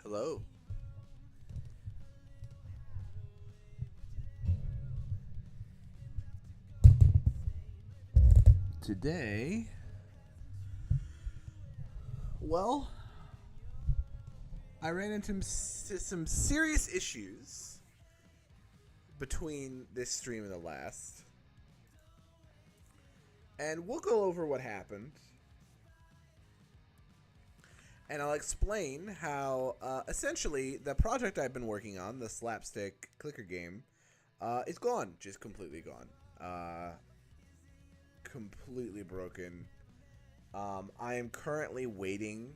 Hello. Today, well, I ran into some serious issues between this stream and the last. And we'll go over what happened. And I'll explain how, essentially, the project I've been working on, the slapstick clicker game, is gone. Just completely gone. Completely broken. I am currently waiting.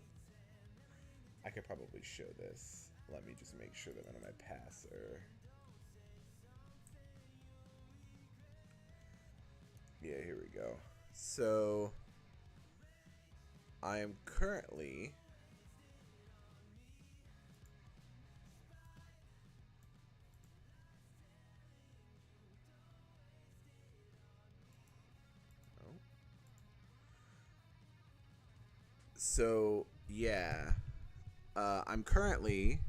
I could probably show this. Let me just make sure that none of my paths are... Yeah, here we go. So, I am currently... So yeah, I'm currently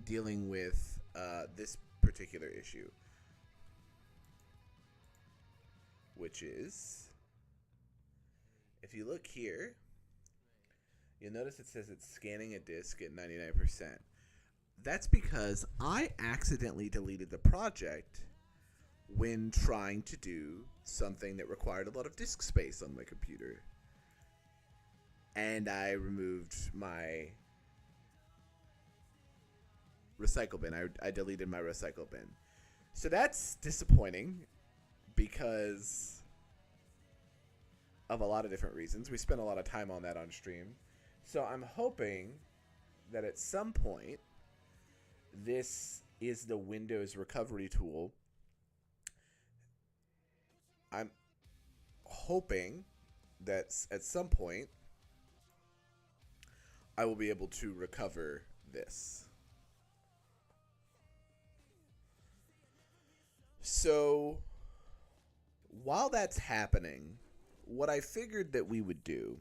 dealing with this particular issue, which is, if you look here, you'll notice it says it's scanning a disk at 99%. That's because I accidentally deleted the project when trying to do something that required a lot of disk space on my computer. And I removed my recycle bin. I deleted my recycle bin. So that's disappointing because of a lot of different reasons. We spent a lot of time on that on stream. So I'm hoping that at some point, this is the Windows recovery tool. I'm hoping that at some point I will be able to recover this. So while that's happening, what I figured that we would do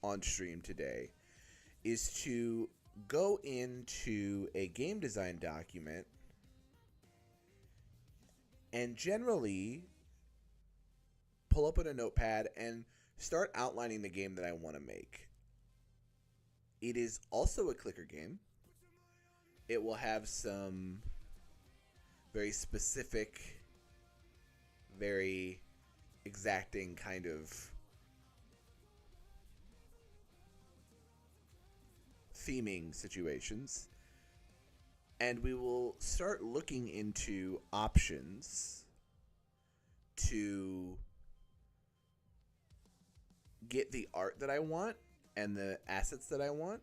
on stream today is to go into a game design document and generally pull up in a notepad and start outlining the game that I want to make. It is also a clicker game. It will have some very specific, very exacting kind of theming situations. And we will start looking into options to get the art that I want and the assets that I want.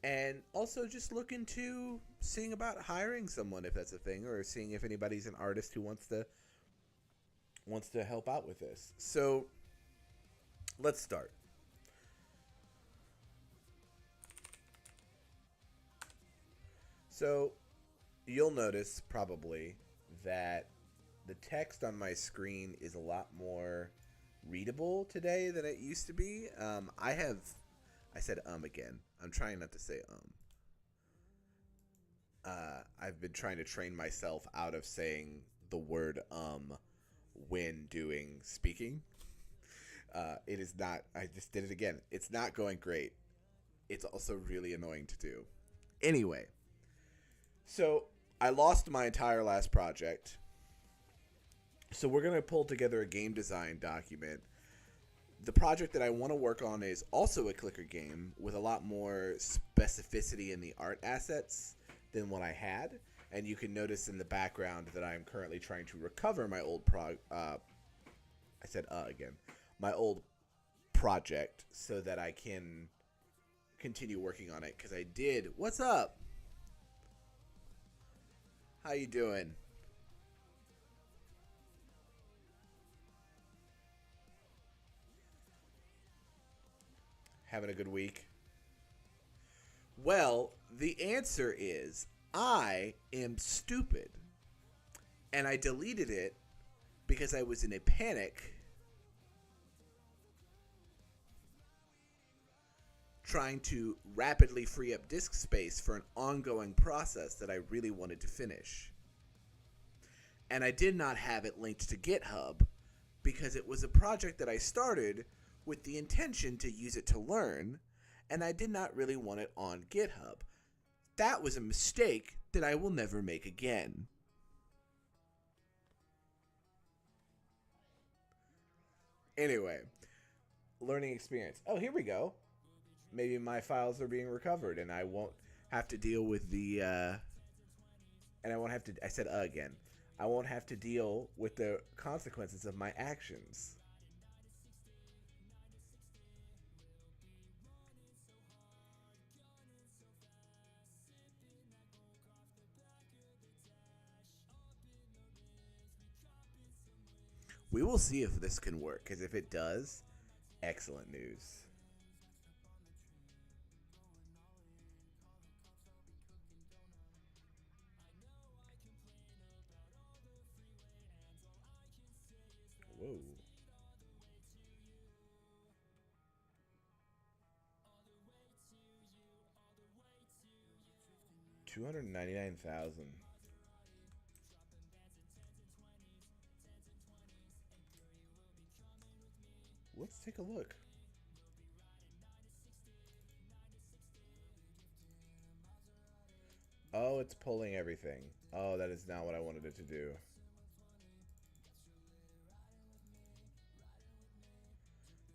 And also just look into seeing about hiring someone if that's a thing, or seeing if anybody's an artist who wants to help out with this. So let's start. So you'll notice probably that the text on my screen is a lot more readable today than it used to be. I said again. I'm trying not to say I've been trying to train myself out of saying the word when doing speaking. It is not, I just did it again. It's not going great. It's also really annoying to do. Anyway, so I lost my entire last project. So we're going to pull together a game design document. The project that I want to work on is also a clicker game with a lot more specificity in the art assets than what I had. And you can notice in the background that I'm currently trying to recover my old my old project so that I can continue working on it. Because I did. What's up? How you doing? Having a good week? Well, the answer is I am stupid. And I deleted it because I was in a panic trying to rapidly free up disk space for an ongoing process that I really wanted to finish. And I did not have it linked to GitHub because it was a project that I started with the intention to use it to learn, and I did not really want it on GitHub. That was a mistake that I will never make again. Anyway, learning experience. Oh, here we go. Maybe my files are being recovered, and I won't have to deal with the, and I won't have to, I said again. I won't have to deal with the consequences of my actions. We will see if this can work, because if it does, excellent news. Whoa. 299,000. Let's take a look. Oh, it's pulling everything. Oh, that is not what I wanted it to do.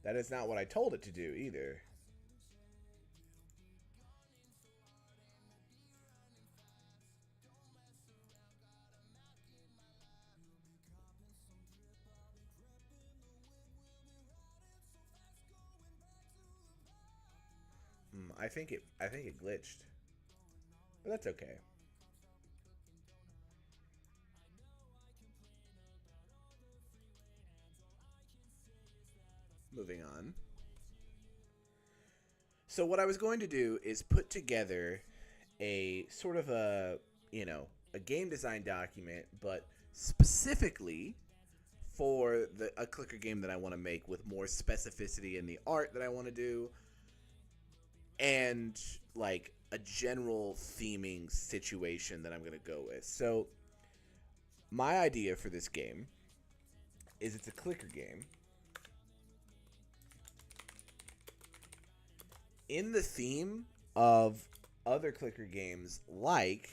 That is not what I told it to do either. I think it glitched. But that's okay. Moving on. So what I was going to do is put together a sort of a game design document, but specifically for a clicker game that I want to make with more specificity in the art that I want to do and like a general theming situation that I'm going to go with. So my idea for this game is it's a clicker game in the theme of other clicker games like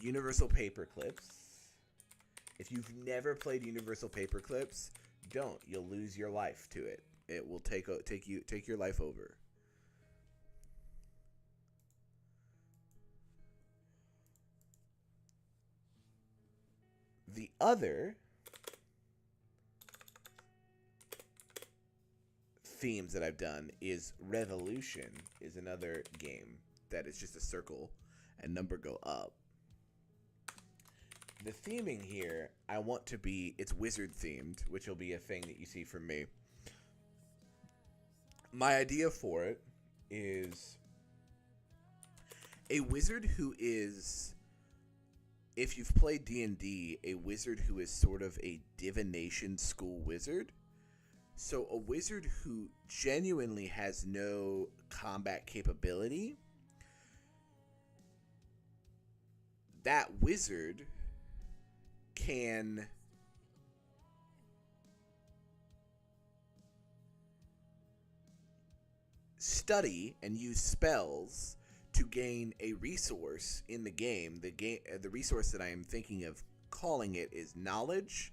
Universal Paperclips. If you've never played Universal Paperclips, don't. You'll lose your life to it. It will take your life over. The other themes that I've done is Revolution is another game that is just a circle and number go up. The theming here, I want to be, it's wizard themed, which will be a thing that you see from me. My idea for it is a wizard who is, if you've played D&D, a wizard who is sort of a divination school wizard. So a wizard who genuinely has no combat capability. That wizard can study and use spells to gain a resource in the game. The resource that I am thinking of calling it is knowledge,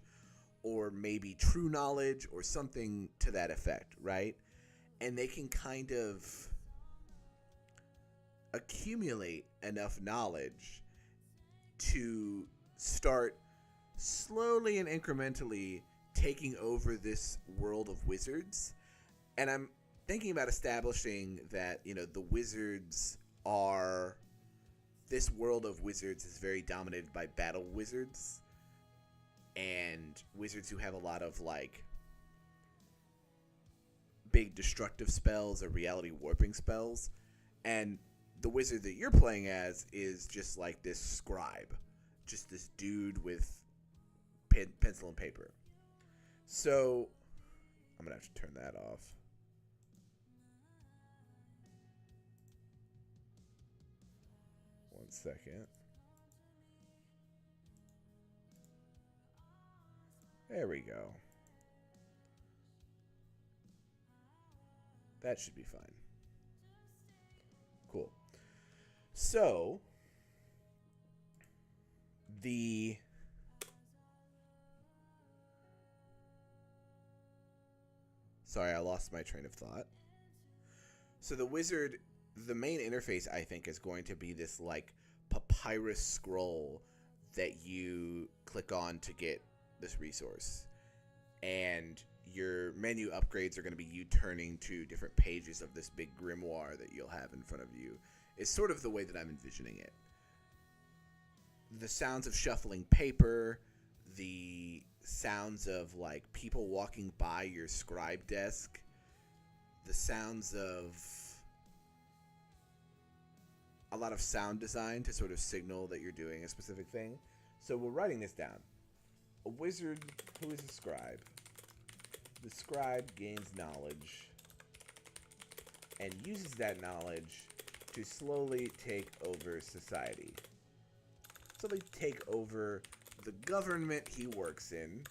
or maybe true knowledge, or something to that effect, right? And they can kind of accumulate enough knowledge to start slowly and incrementally taking over this world of wizards. And I'm thinking about establishing that, the wizards are, this world of wizards is very dominated by battle wizards and wizards who have a lot of like big destructive spells or reality warping spells. And the wizard that you're playing as is just like this scribe, just this dude with pencil and paper. So I'm gonna have to turn that off. One second. There we go. That should be fine. Cool. So Sorry, I lost my train of thought. So the wizard, the main interface, I think, is going to be this like papyrus scroll that you click on to get this resource. And your menu upgrades are going to be you turning to different pages of this big grimoire that you'll have in front of you. Is sort of the way that I'm envisioning it. The sounds of shuffling paper, the sounds of like people walking by your scribe desk, the sounds of a lot of sound design to sort of signal that you're doing a specific thing. So we're writing this down. A wizard who is a scribe. The scribe gains knowledge and uses that knowledge to slowly take over society. Slowly take over the government he works in,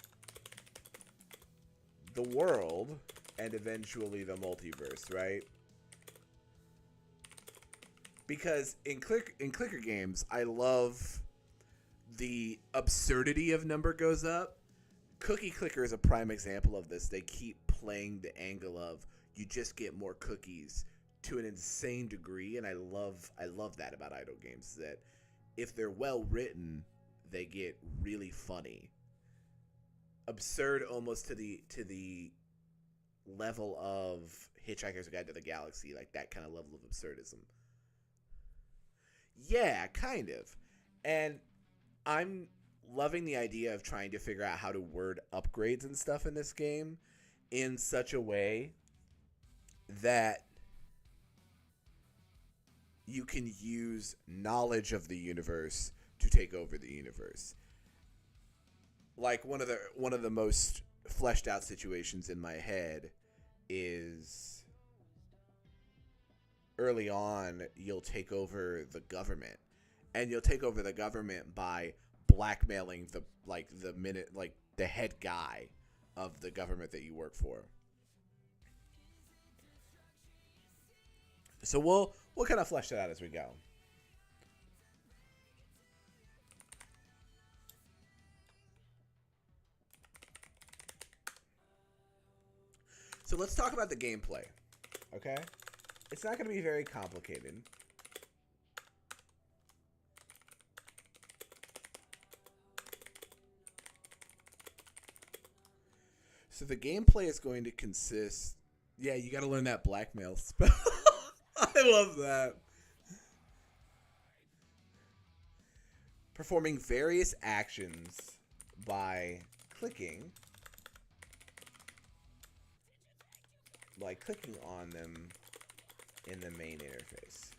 the world, and eventually the multiverse, right? Because in clicker games, I love the absurdity of number goes up. Cookie Clicker is a prime example of this. They keep playing the angle of you just get more cookies to an insane degree, and I love that about idle games, that if they're well written, they get really funny. Absurd almost to the level of Hitchhiker's Guide to the Galaxy, like that kind of level of absurdism. Yeah, kind of. And I'm loving the idea of trying to figure out how to word upgrades and stuff in this game in such a way that you can use knowledge of the universe to take over the universe. Like one of the most fleshed out situations in my head is early on you'll take over the government, and you'll take over the government by blackmailing the head guy of the government that you work for. So we'll kind of flesh that out as we go. So let's talk about the gameplay, okay? It's not going to be very complicated. So the gameplay is going to consist... Yeah, you got to learn that blackmail spell. I love that. Performing various actions by clicking on them in the main interface.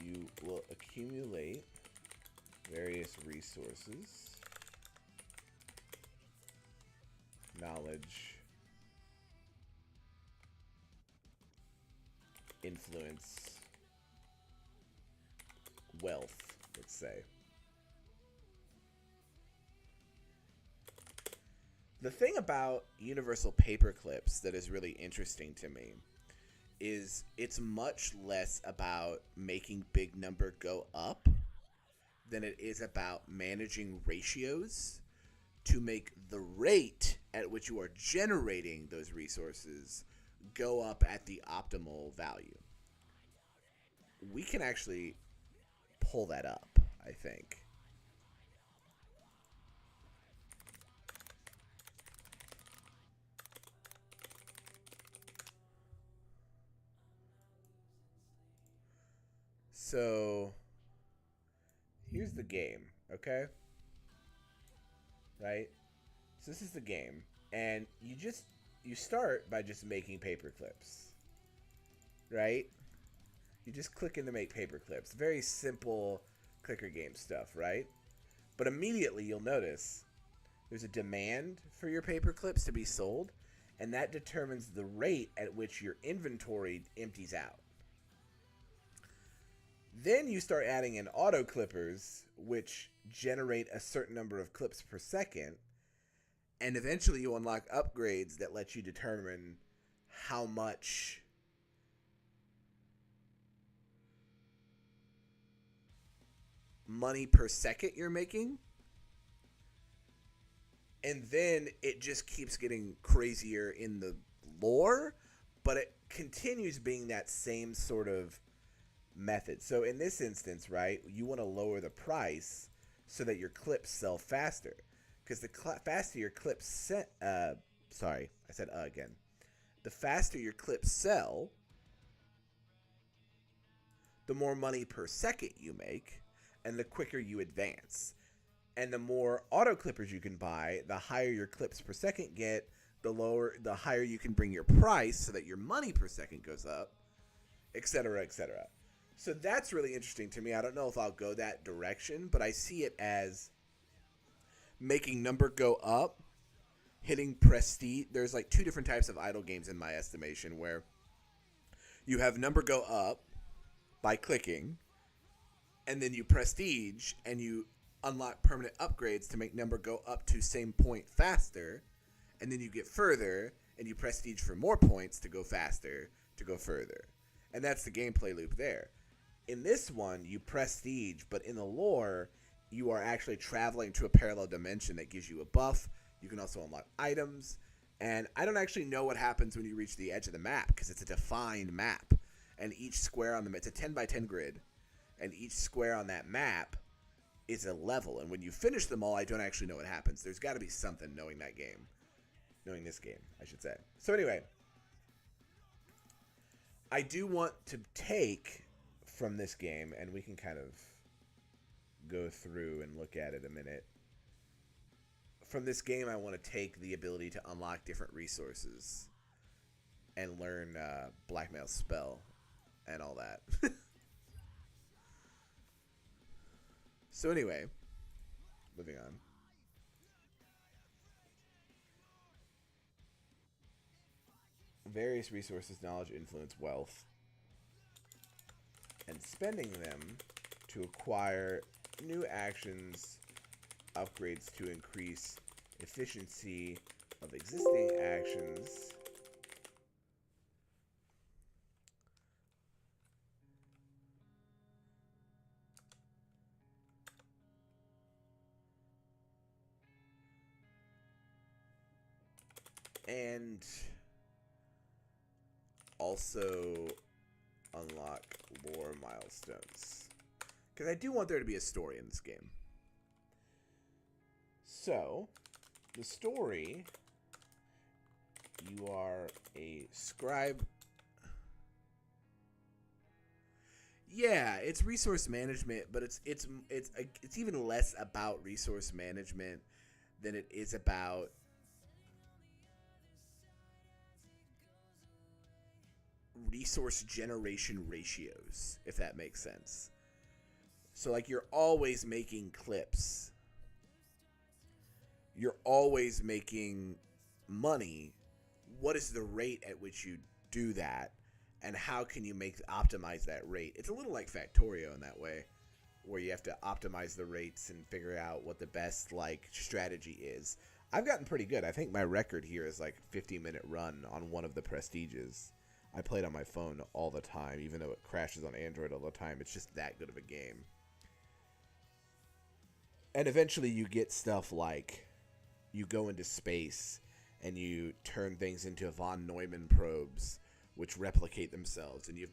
You will accumulate various resources, knowledge, influence, wealth, let's say. The thing about universal paperclips that is really interesting to me is it's much less about making big number go up than it is about managing ratios to make the rate at which you are generating those resources go up at the optimal value. We can actually pull that up, I think. So here's the game, okay? Right? So this is the game, and you start by just making paper clips, right? You just click in to make paper clips. Very simple clicker game stuff, right? But immediately you'll notice there's a demand for your paper clips to be sold, and that determines the rate at which your inventory empties out. Then you start adding in auto clippers, which generate a certain number of clips per second. And eventually you unlock upgrades that let you determine how much money per second you're making. And then it just keeps getting crazier in the lore, but it continues being that same sort of method. So in this instance, right, you want to lower the price so that your clips sell faster, because the faster your clips again. The faster your clips sell, the more money per second you make, and the quicker you advance. And the more auto clippers you can buy, the higher your clips per second get, the higher you can bring your price so that your money per second goes up, etc., etc. So that's really interesting to me. I don't know if I'll go that direction, but I see it as making number go up hitting prestige. There's like two different types of idle games in my estimation, where you have number go up by clicking, and then you prestige and you unlock permanent upgrades to make number go up to same point faster, and then you get further and you prestige for more points to go faster to go further. And that's the gameplay loop there. In this one, you prestige, but in the lore, you are actually traveling to a parallel dimension that gives you a buff. You can also unlock items. And I don't actually know what happens when you reach the edge of the map, because it's a defined map. And each square on the map, it's a 10 by 10 grid. And each square on that map is a level. And when you finish them all, I don't actually know what happens. There's got to be something knowing that game. Knowing this game, I should say. So anyway, I do want to take from this game, and we can kind of go through and look at it a minute. From this game, I want to take the ability to unlock different resources and learn Blackmail Spell and all that. So anyway, moving on. Various resources, knowledge, influence, wealth, and spending them to acquire new actions, upgrades to increase efficiency of existing actions, and also unlock lore milestones. Because I do want there to be a story in this game. So, the story, you are a scribe. Yeah, it's resource management, but it's even less about resource management than it is about resource generation ratios, if that makes sense. So like, you're always making clips. You're always making money. What is the rate at which you do that? And how can you optimize that rate? It's a little like Factorio in that way, where you have to optimize the rates and figure out what the best like strategy is. I've gotten pretty good. I think my record here is like 50-minute run on one of the prestiges. I play it on my phone all the time, even though it crashes on Android all the time. It's just that good of a game. And eventually you get stuff like you go into space and you turn things into von Neumann probes, which replicate themselves. And you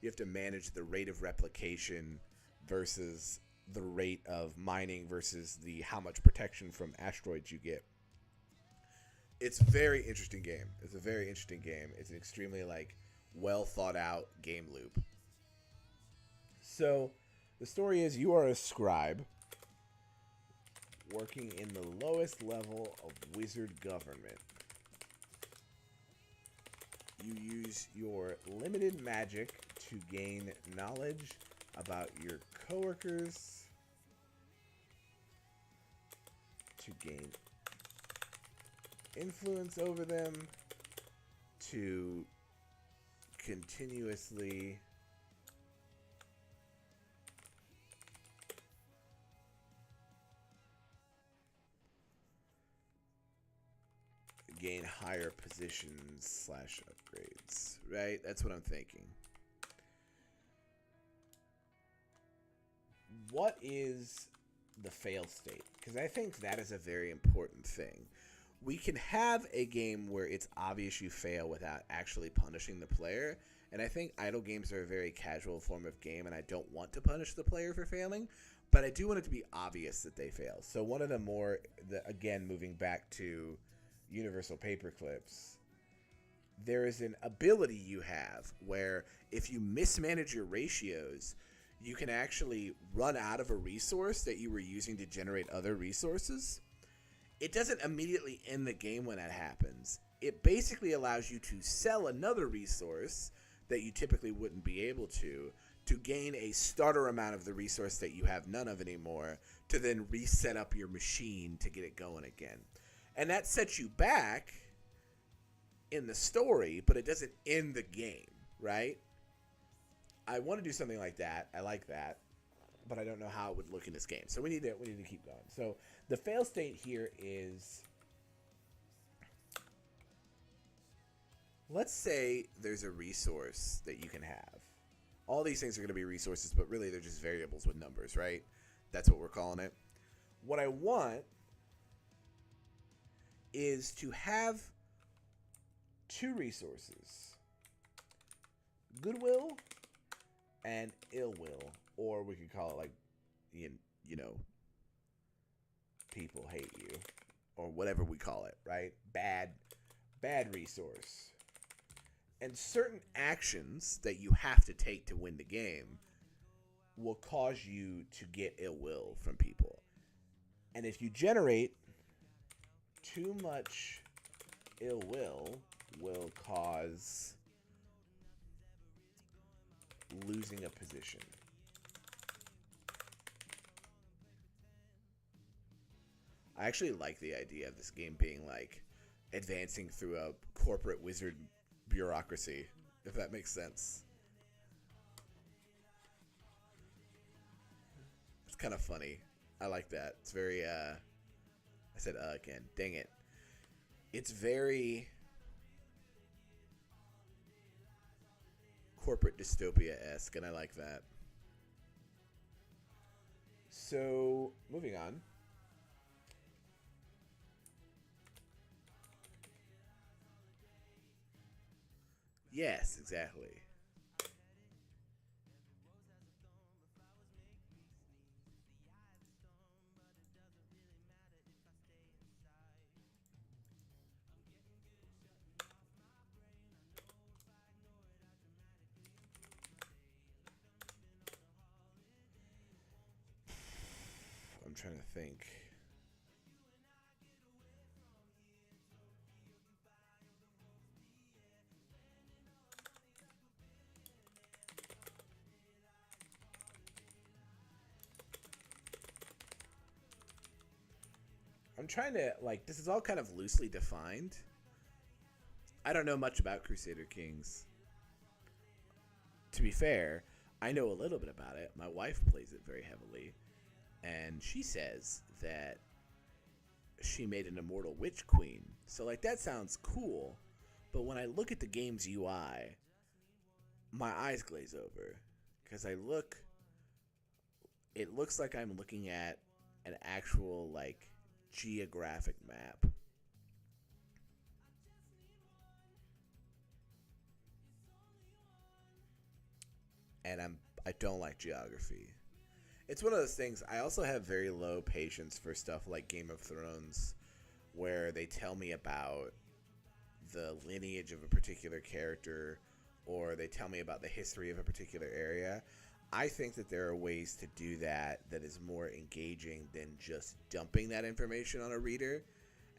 have to manage the rate of replication versus the rate of mining versus how much protection from asteroids you get. It's a very interesting game. It's a very interesting game. It's an extremely well thought out game loop. So the story is, you are a scribe working in the lowest level of wizard government. You use your limited magic to gain knowledge about your coworkers, to gain influence over them, to continuously gain higher positions / upgrades, right? That's what I'm thinking. What is the fail state? Because I think that is a very important thing. We can have a game where it's obvious you fail without actually punishing the player, and I think idle games are a very casual form of game, and I don't want to punish the player for failing, but I do want it to be obvious that they fail. So one of the again, moving back to Universal Paperclips, there is an ability you have where if you mismanage your ratios, you can actually run out of a resource that you were using to generate other resources. It doesn't immediately end the game when that happens. It basically allows you to sell another resource that you typically wouldn't be able to gain a starter amount of the resource that you have none of anymore, to then reset up your machine to get it going again. And that sets you back in the story, but it doesn't end the game, right? I want to do something like that. I like that, but I don't know how it would look in this game. So we need to keep going. So the fail state here is, let's say there's a resource that you can have. All these things are going to be resources, but really they're just variables with numbers, right? That's what we're calling it. What I want is to have two resources: goodwill and ill will, or we could call it like, you know, people hate you, or whatever we call it, right? Bad resource. And certain actions that you have to take to win the game will cause you to get ill will from people. And if you generate too much ill will cause losing a position. I actually like the idea of this game being like advancing through a corporate wizard bureaucracy, if that makes sense. It's kind of funny. I like that. It's very I said again. Dang it. It's very corporate dystopia-esque, and I like that. So, moving on. Yes, exactly. I'm trying to think. I'm trying to, like, this is all kind of loosely defined. I don't know much about Crusader Kings. To be fair, I know a little bit about it. My wife plays it very heavily, and she says that she made an immortal witch queen. So, like, that sounds cool, but when I look at the game's UI, my eyes glaze over because it looks like I'm looking at an actual, like, geographic map. And I don't like geography. It's one of those things. I also have very low patience for stuff like Game of Thrones, where they tell me about the lineage of a particular character, or they tell me about the history of a particular area. I think that there are ways to do that is more engaging than just dumping that information on a reader,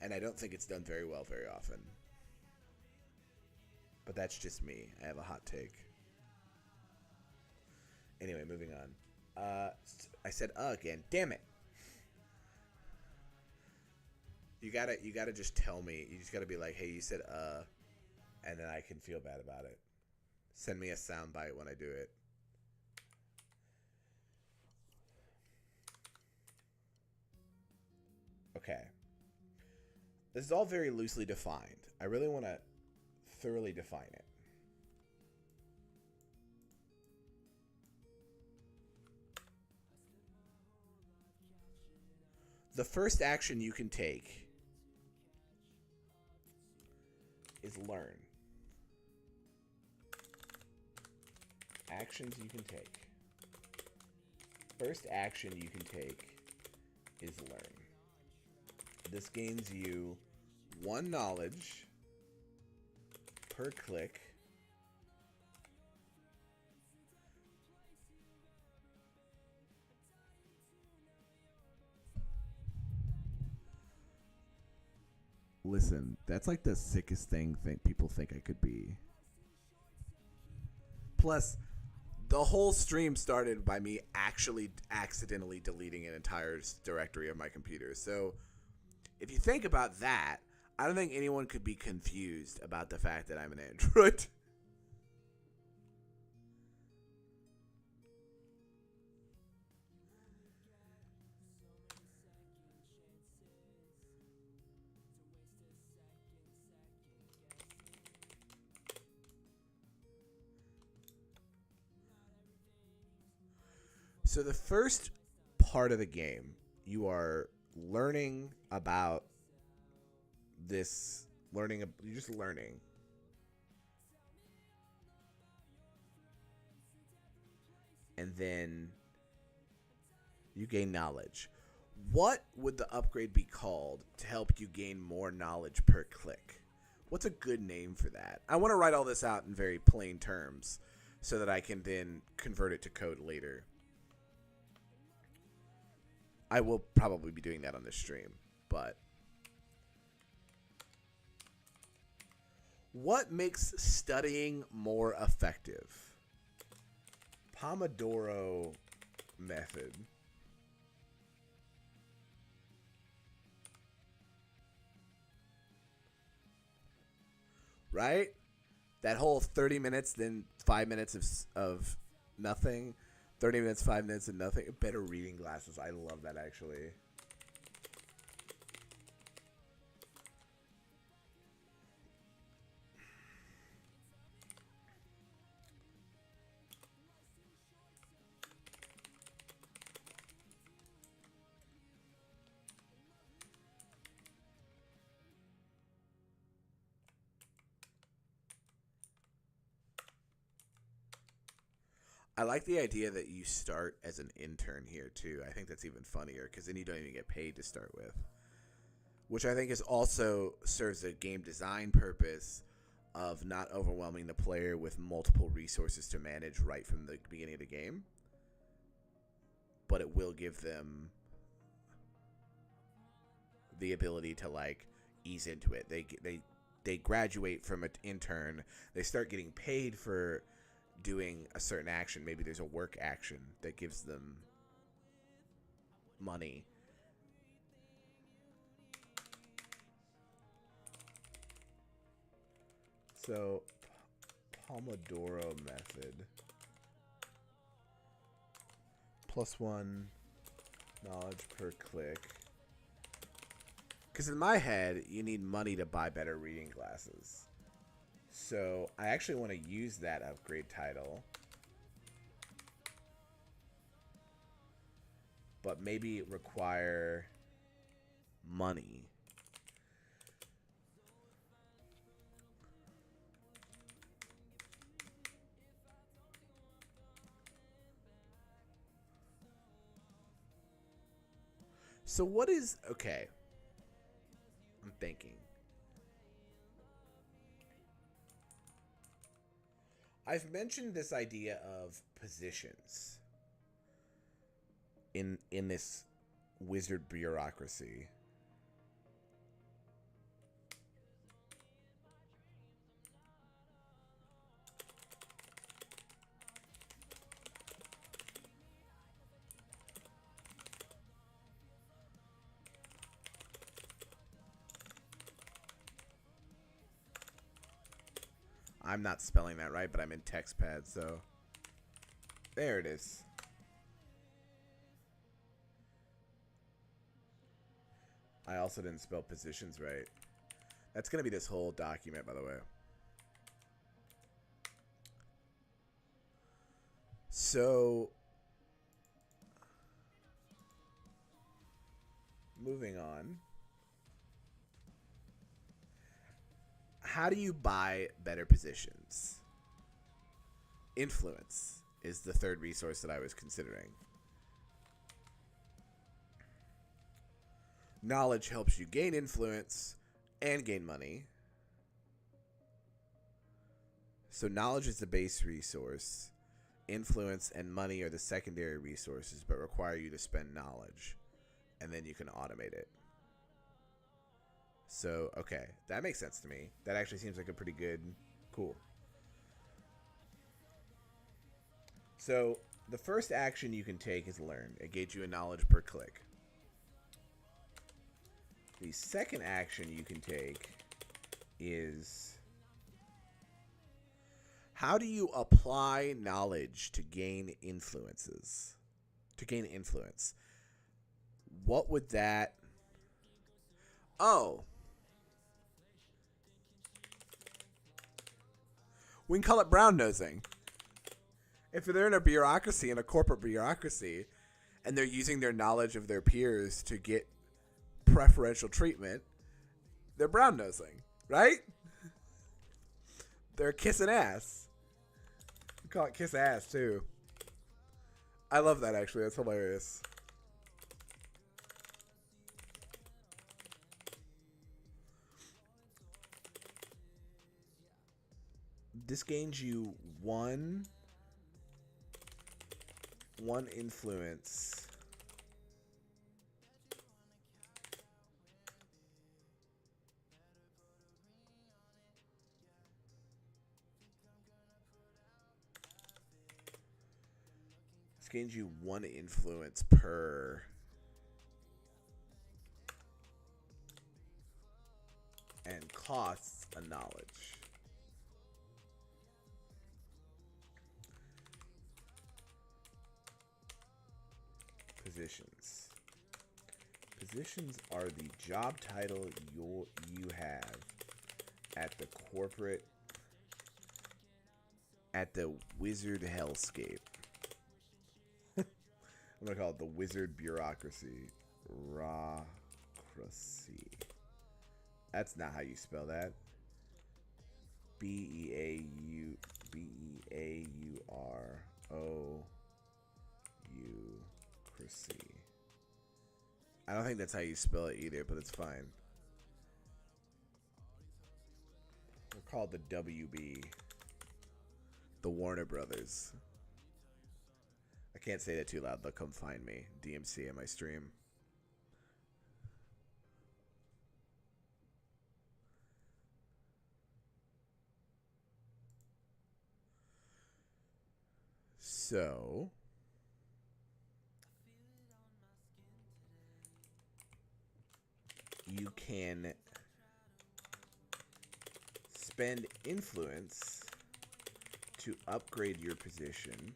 and I don't think it's done very well very often. But that's just me. I have a hot take. Anyway, moving on. I said again. Damn it. You gotta just tell me. You just gotta be like, hey, you said and then I can feel bad about it. Send me a soundbite when I do it. Okay. This is all very loosely defined. I really want to thoroughly define it. The first action you can take is learn. Actions you can take. First action you can take is learn. This gains you 1 knowledge per click. Listen, that's like the sickest thing people think I could be. Plus, the whole stream started by me actually accidentally deleting an entire directory of my computer. So If you think about that, I don't think anyone could be confused about the fact that I'm an android. So the first part of the game, you are learning about this, you're just learning. And then you gain knowledge. What would the upgrade be called to help you gain more knowledge per click? What's a good name for that? I want to write all this out in very plain terms so that I can then convert it to code later. I will probably be doing that on this stream, but what makes studying more effective? Pomodoro method. Right? That whole 30 minutes, then 5 minutes of nothing. 30 minutes, 5 minutes, and nothing. Better reading glasses. I love that, actually. I like the idea that you start as an intern here, too. I think that's even funnier, because then you don't even get paid to start with. Which I think is also serves a game design purpose of not overwhelming the player with multiple resources to manage right from the beginning of the game. But it will give them the ability to, like, ease into it. They graduate from an intern. They start getting paid for doing a certain action. Maybe there's a work action that gives them money. So, Pomodoro method. +1 knowledge per click. Because in my head, you need money to buy better reading glasses. So I actually want to use that upgrade title. But maybe require money. So what is... Okay. I'm thinking. I've mentioned this idea of positions in this wizard bureaucracy. I'm not spelling that right, but I'm in TextPad, so there it is. I also didn't spell positions right. That's going to be this whole document, by the way. So, moving on. How do you buy better positions? Influence is the third resource that I was considering. Knowledge helps you gain influence and gain money. So knowledge is the base resource. Influence and money are the secondary resources, but require you to spend knowledge. And then you can automate it. So, okay, that makes sense to me. That actually seems like a pretty good, cool. So, the first action you can take is learn. It gains you a knowledge per click. The second action you can take is, how do you apply knowledge to gain influences? To gain influence. What would that... Oh. We can call it brown nosing. If they're in a bureaucracy, in a corporate bureaucracy, and they're using their knowledge of their peers to get preferential treatment, they're brown nosing, right? They're kissing ass. We call it kiss ass too. I love that, actually. That's hilarious. This gains you one influence. This gains you one influence per and costs a knowledge. Positions. Positions are the job title you have at the corporate, at the wizard hellscape. I'm gonna call it the wizard bureaucracy. Bureaucracy. That's not how you spell that. Beaurocracy. I don't think that's how you spell it either, but it's fine. We'll call it the WB. The Warner Brothers. I can't say that too loud. They'll come find me. DMC in my stream. So... you can spend influence to upgrade your position,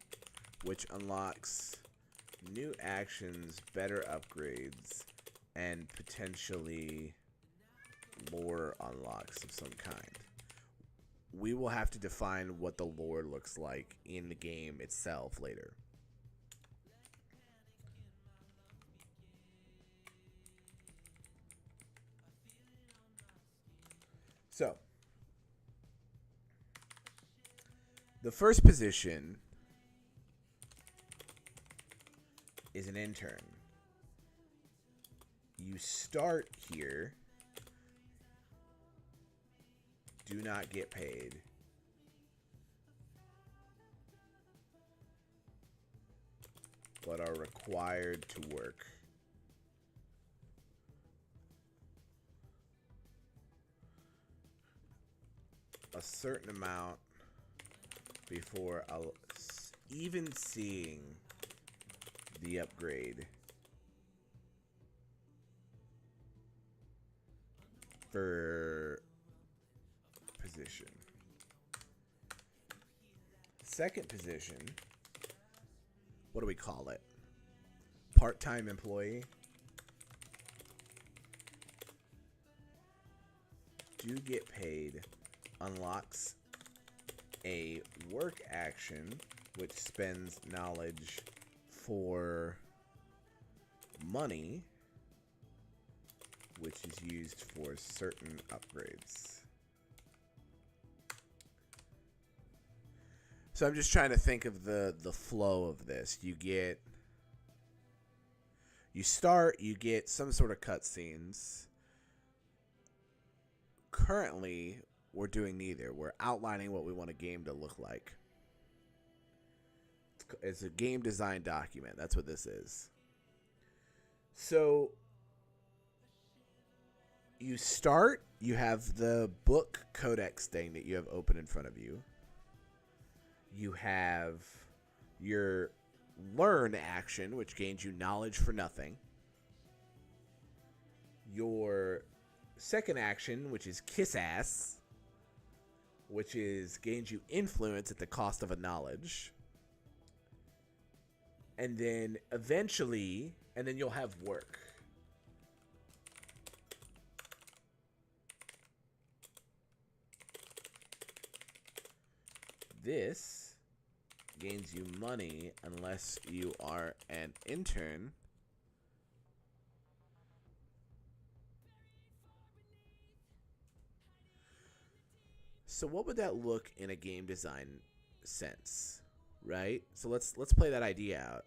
which unlocks new actions, better upgrades, and potentially lore unlocks of some kind. We will have to define what the lore looks like in the game itself later. So, the first position is an intern. You start here, do not get paid. But are required to work. A certain amount before even seeing the upgrade for position. Second position, what do we call it? Part-time employee. Do get paid. Unlocks a work action which spends knowledge for money, which is used for certain upgrades. So I'm just trying to think of the flow of this. You start, you get some sort of cutscenes. Currently, we're doing neither. We're outlining what we want a game to look like. It's a game design document. That's what this is. So, you start, you have the book codex thing that you have open in front of you. You have your learn action, which gains you knowledge for nothing. Your second action, which is kiss ass, which is gains you influence at the cost of a knowledge. And then eventually, and then you'll have work. This gains you money unless you are an intern. So what would that look in a game design sense, right? So let's play that idea out.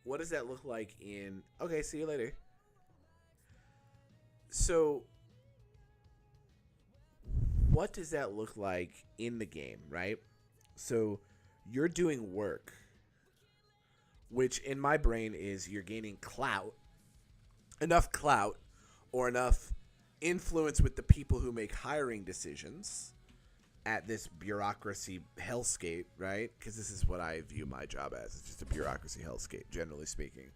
What does that look like in... Okay, see you later. So what does that look like in the game, right? So you're doing work, which in my brain is you're gaining clout, enough clout or enough influence with the people who make hiring decisions at this bureaucracy hellscape, right? Because this is what I view my job as. It's just a bureaucracy hellscape, generally speaking.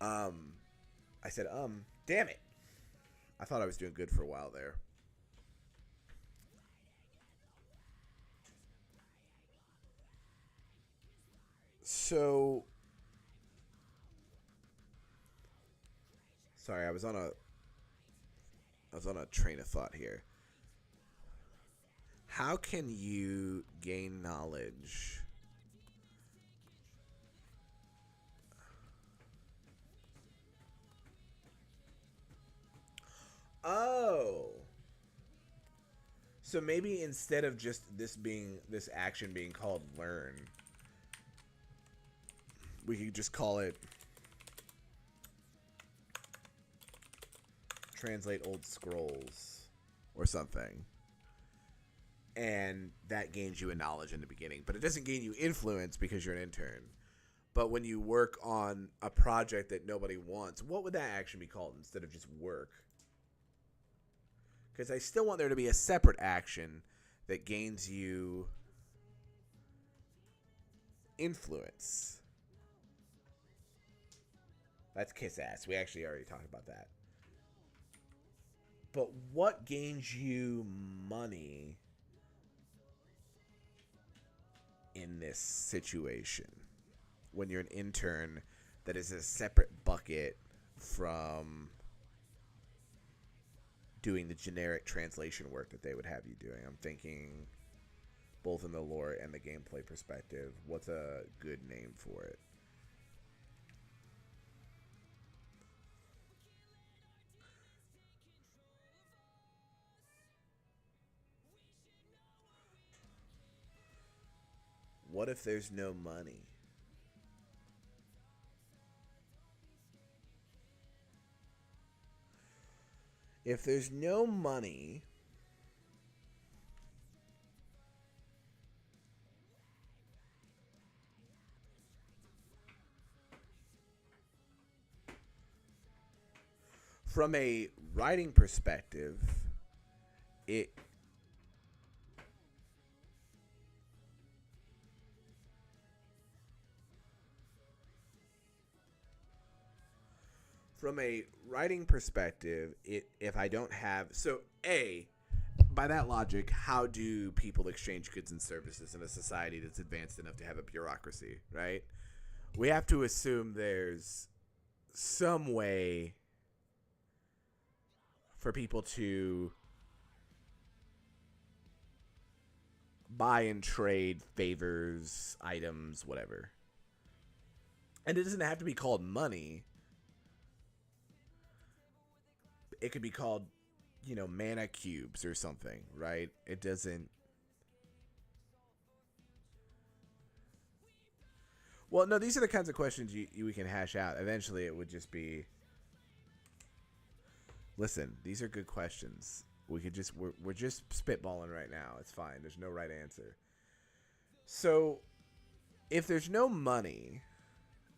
I said, damn it. I thought I was doing good for a while there. So, sorry, I was on a train of thought here. How can you gain knowledge? Oh. So maybe instead of just this action being called learn, we could just call it translate old scrolls or something. And that gains you a knowledge in the beginning. But it doesn't gain you influence because you're an intern. But when you work on a project that nobody wants, what would that action be called instead of just work? Because I still want there to be a separate action that gains you influence. That's kiss ass. We actually already talked about that. But what gains you money in this situation when you're an intern that is a separate bucket from doing the generic translation work that they would have you doing? I'm thinking both in the lore and the gameplay perspective, what's a good name for it? What if there's no money? If there's no money, from a writing perspective, it from a writing perspective, if I don't have by that logic, how do people exchange goods and services in a society that's advanced enough to have a bureaucracy, right? We have to assume there's some way for people to buy and trade favors, items, whatever. And it doesn't have to be called money. It could be called, mana cubes or something, right? It doesn't. Well, no, these are the kinds of questions we can hash out. Eventually, it would just be. Listen, these are good questions. We're just spitballing right now. It's fine. There's no right answer. So, if there's no money,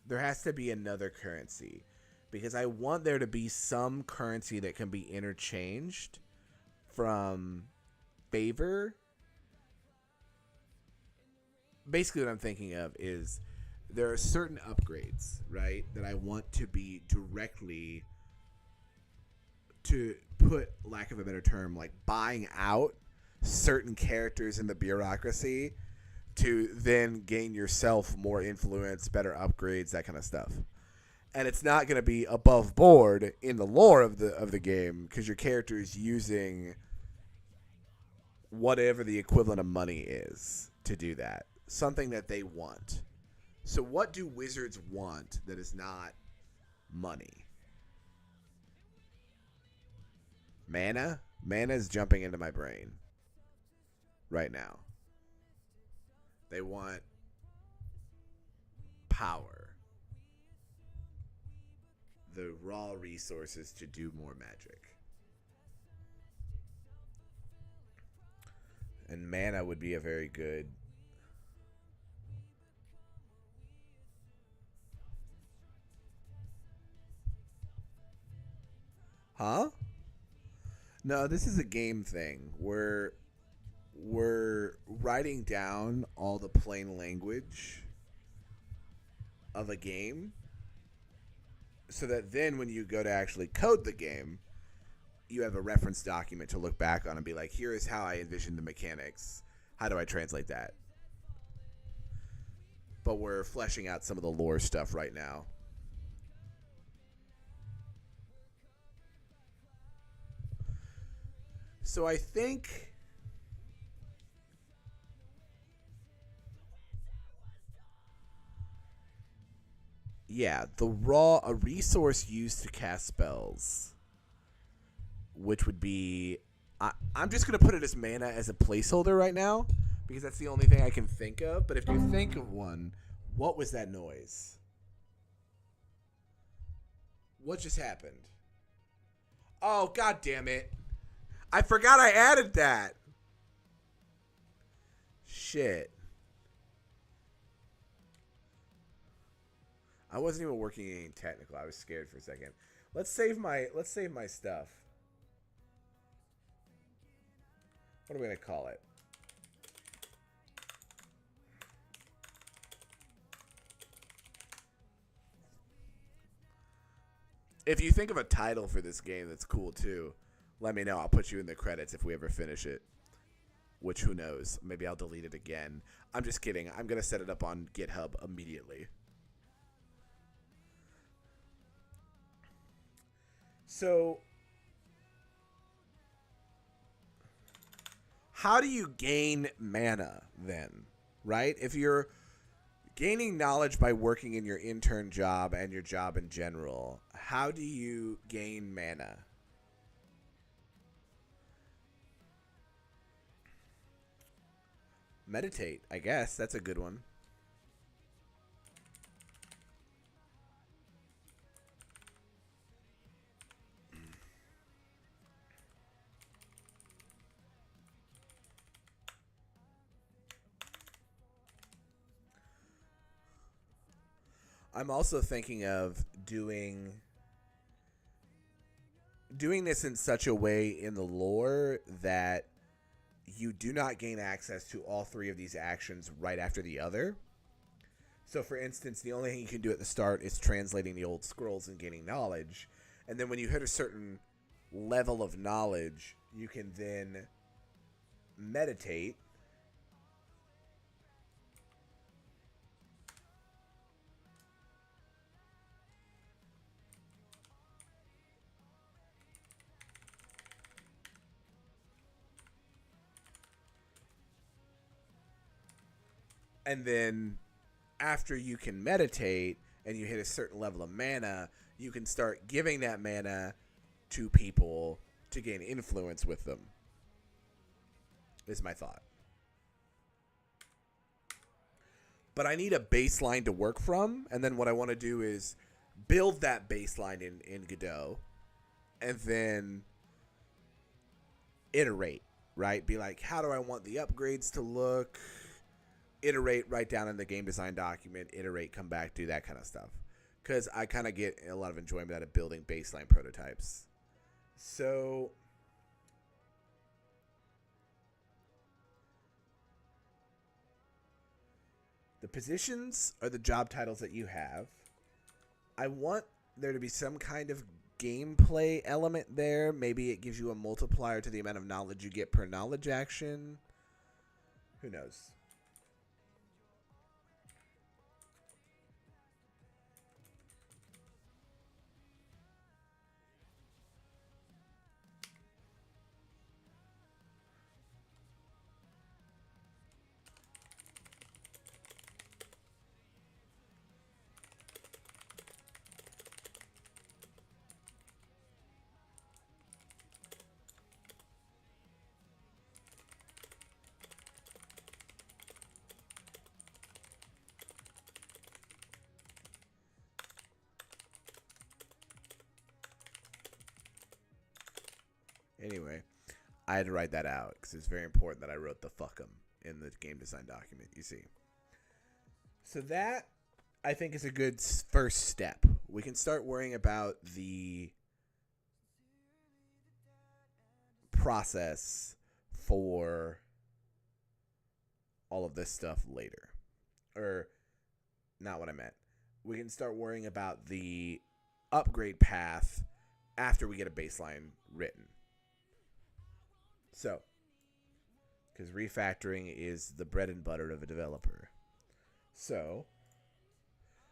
there has to be another currency. Because I want there to be some currency that can be interchanged from favor. Basically, what I'm thinking of is there are certain upgrades, right, that I want to be directly, to put lack of a better term, like buying out certain characters in the bureaucracy to then gain yourself more influence, better upgrades, that kind of stuff. And it's not going to be above board in the lore of the game because your character is using whatever the equivalent of money is to do that. Something that they want. So what do wizards want that is not money? Mana? Mana is jumping into my brain right now. They want power. The raw resources to do more magic. And mana would be a very good... Huh? No, this is a game thing where we're writing down all the plain language of a game so that then when you go to actually code the game, you have a reference document to look back on and be like, here is how I envision the mechanics. How do I translate that? But we're fleshing out some of the lore stuff right now. So I think... yeah, a resource used to cast spells, which would be... I'm just going to put it as mana as a placeholder right now, because that's the only thing I can think of. But if you think of one, what was that noise? What just happened? Oh, god damn it. I forgot I added that. Shit. I wasn't even working anything technical. I was scared for a second. Let's save my stuff. What are we gonna call it? If you think of a title for this game that's cool too, let me know. I'll put you in the credits if we ever finish it. Which, who knows? Maybe I'll delete it again. I'm just kidding. I'm gonna set it up on GitHub immediately. So, how do you gain mana then, right? If you're gaining knowledge by working in your intern job and your job in general, how do you gain mana? Meditate, I guess. That's a good one. I'm also thinking of doing this in such a way in the lore that you do not gain access to all three of these actions right after the other. So, for instance, the only thing you can do at the start is translating the old scrolls and gaining knowledge. And then when you hit a certain level of knowledge, you can then meditate. And then after you can meditate and you hit a certain level of mana, you can start giving that mana to people to gain influence with them. Is my thought. But I need a baseline to work from, and then what I want to do is build that baseline in Godot, and then iterate, right? Be like, how do I want the upgrades to look? Iterate, write down in the game design document, iterate, come back, do that kind of stuff. Because I kind of get a lot of enjoyment out of building baseline prototypes. So, The positions are the job titles that you have. I want there to be some kind of gameplay element there. Maybe it gives you a multiplier to the amount of knowledge you get per knowledge action. Who knows? Anyway, I had to write that out because it's very important that I wrote the fuck 'em in the game design document, you see. So that, I think, is a good first step. We can start worrying about the process for all of this stuff later. Or, not what I meant. We can start worrying about the upgrade path after we get a baseline written. So, because refactoring is the bread and butter of a developer. So,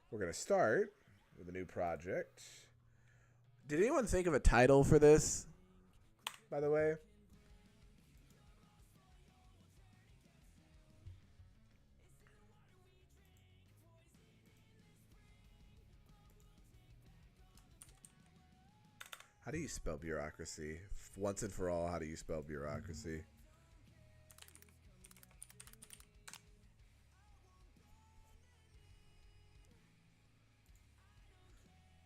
we're going to start with a new project. Did anyone think of a title for this, by the way? How do you spell bureaucracy? Once and for all, how do you spell bureaucracy?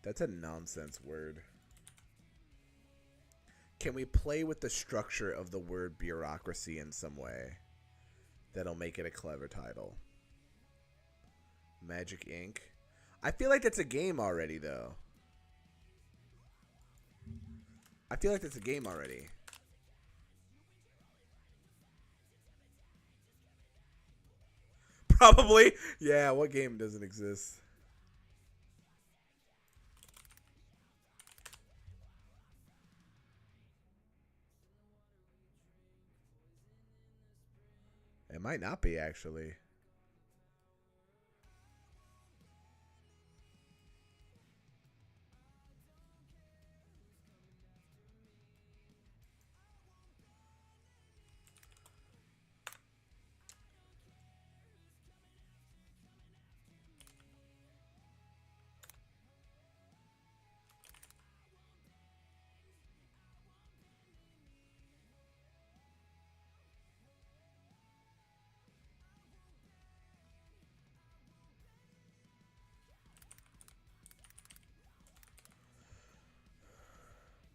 That's a nonsense word. Can we play with the structure of the word bureaucracy in some way that'll make it a clever title? Magic Inc. I feel like that's a game already, though. I feel like that's a game already. Probably. Yeah, what game doesn't exist? It might not be, actually.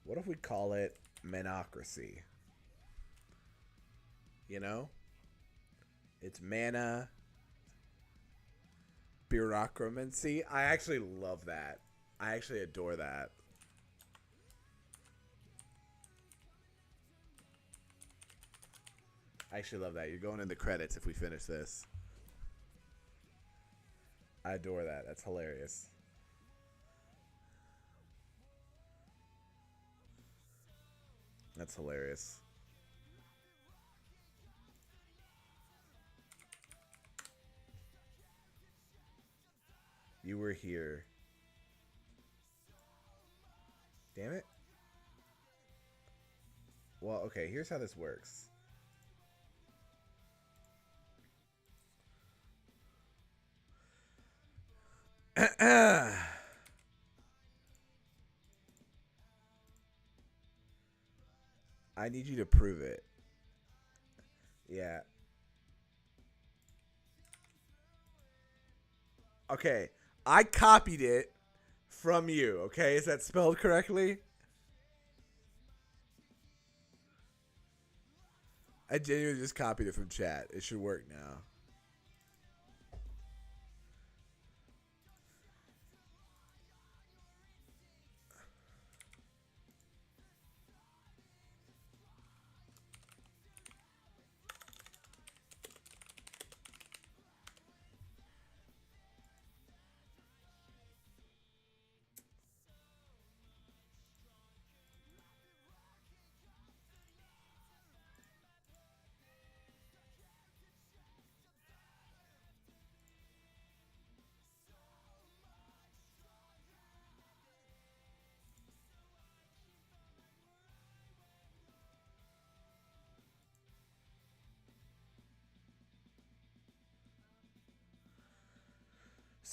What if we call it Manocracy? You know? It's mana. Bureaucracy. I actually love that. I actually adore that. I actually love that. You're going in the credits if we finish this. I adore that. That's hilarious. That's hilarious. You were here. Damn it. Well, okay, here's how this works. I need you to prove it. Yeah. Okay. I copied it from you. Okay. Is that spelled correctly? I genuinely just copied it from chat. It should work now.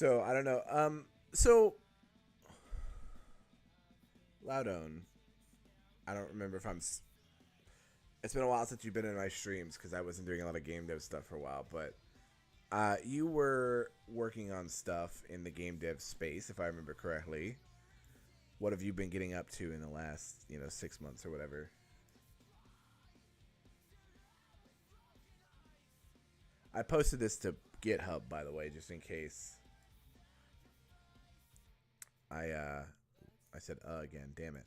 So I don't know. So Loudon, I don't remember if it's been a while since you've been in my streams because I wasn't doing a lot of game dev stuff for a while. But you were working on stuff in the game dev space, if I remember correctly. What have you been getting up to in the last 6 months or whatever? I posted this to GitHub, by the way, just in case. I said again, damn it.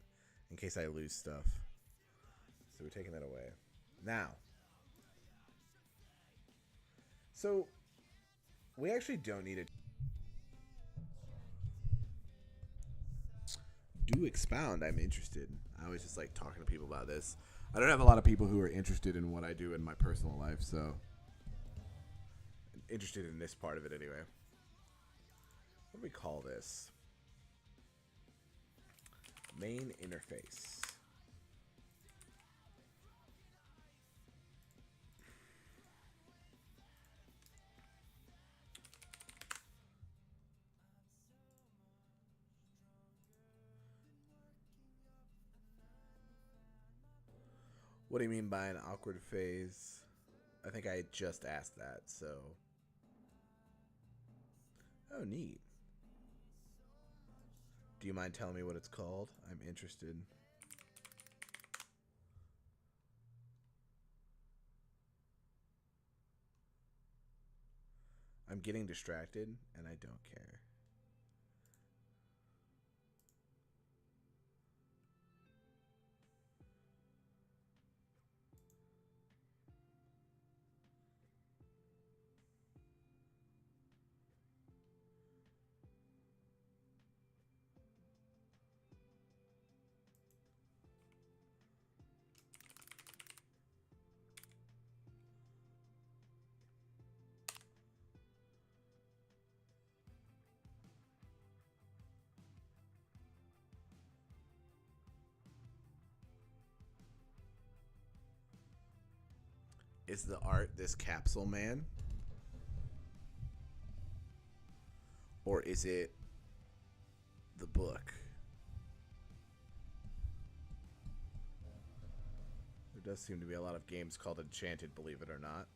In case I lose stuff. So we're taking that away. Now. So we actually don't need it. Do expound. I'm interested. I always just like talking to people about this. I don't have a lot of people who are interested in what I do in my personal life, so interested in this part of it anyway. What do we call this? Main interface. What do you mean by an awkward phase? I think I just asked that, so. Oh, neat. Do you mind telling me what it's called? I'm interested. I'm getting distracted, and I don't care. Is the art this capsule man? Or is it the book? There does seem to be a lot of games called Enchanted, believe it or not.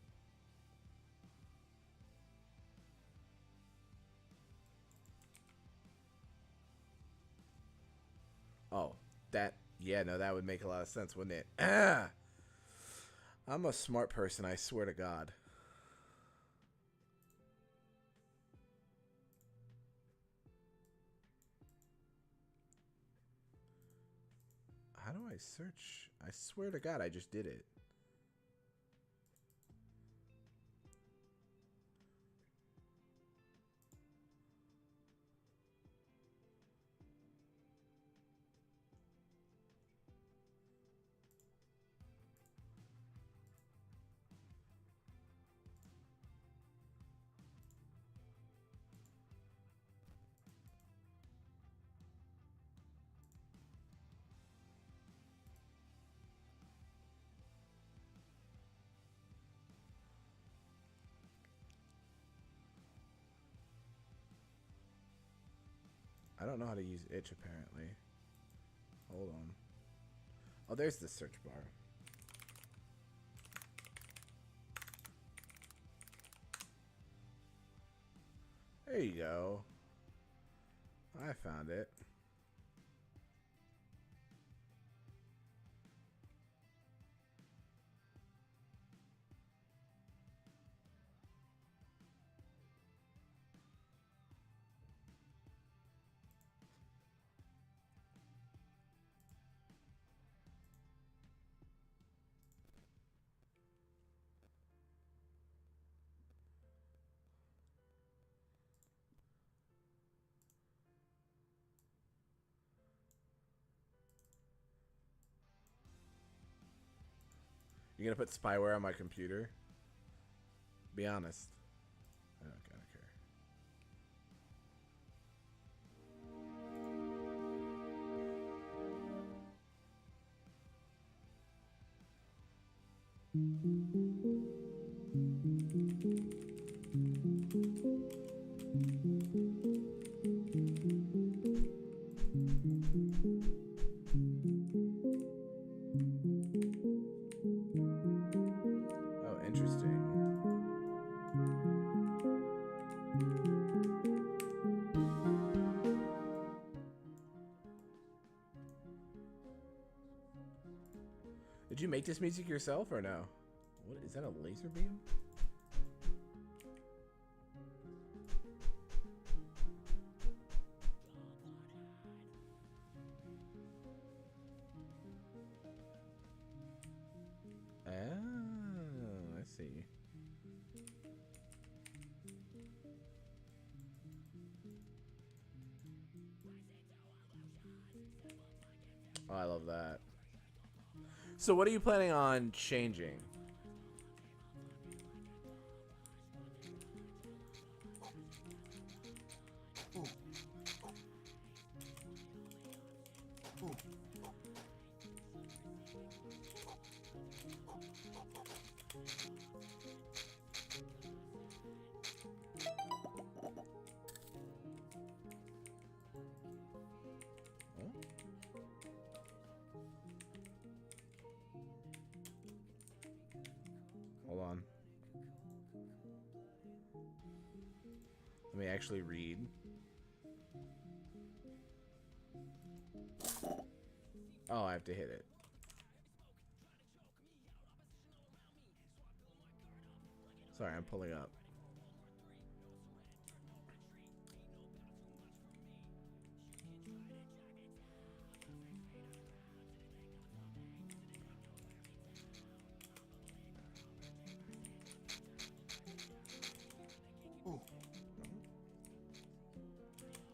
Oh, that would make a lot of sense, wouldn't it? I'm a smart person, I swear to God. How do I search? I swear to God, I just did it. I don't know how to use itch, apparently. Hold on. Oh, there's the search bar. There you go. I found it. You're gonna put spyware on my computer? Be honest. I don't care. you make this music yourself or no? What is that, a laser beam? Oh, I see. Oh, I love that. So what are you planning on changing? Hold on. Let me actually read. Oh, I have to hit it. Sorry, I'm pulling up.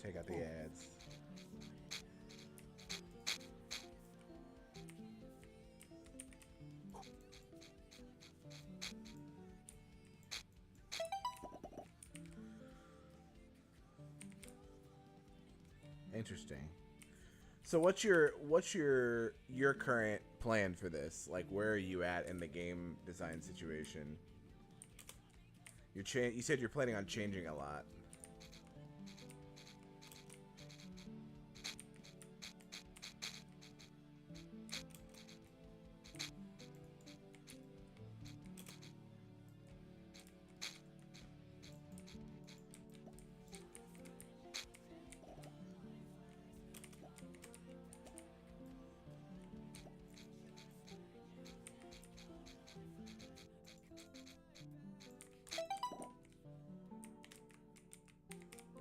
Take out the ads. Interesting. So what's your current plan for this? Like, where are you at in the game design situation? You said you're planning on changing a lot.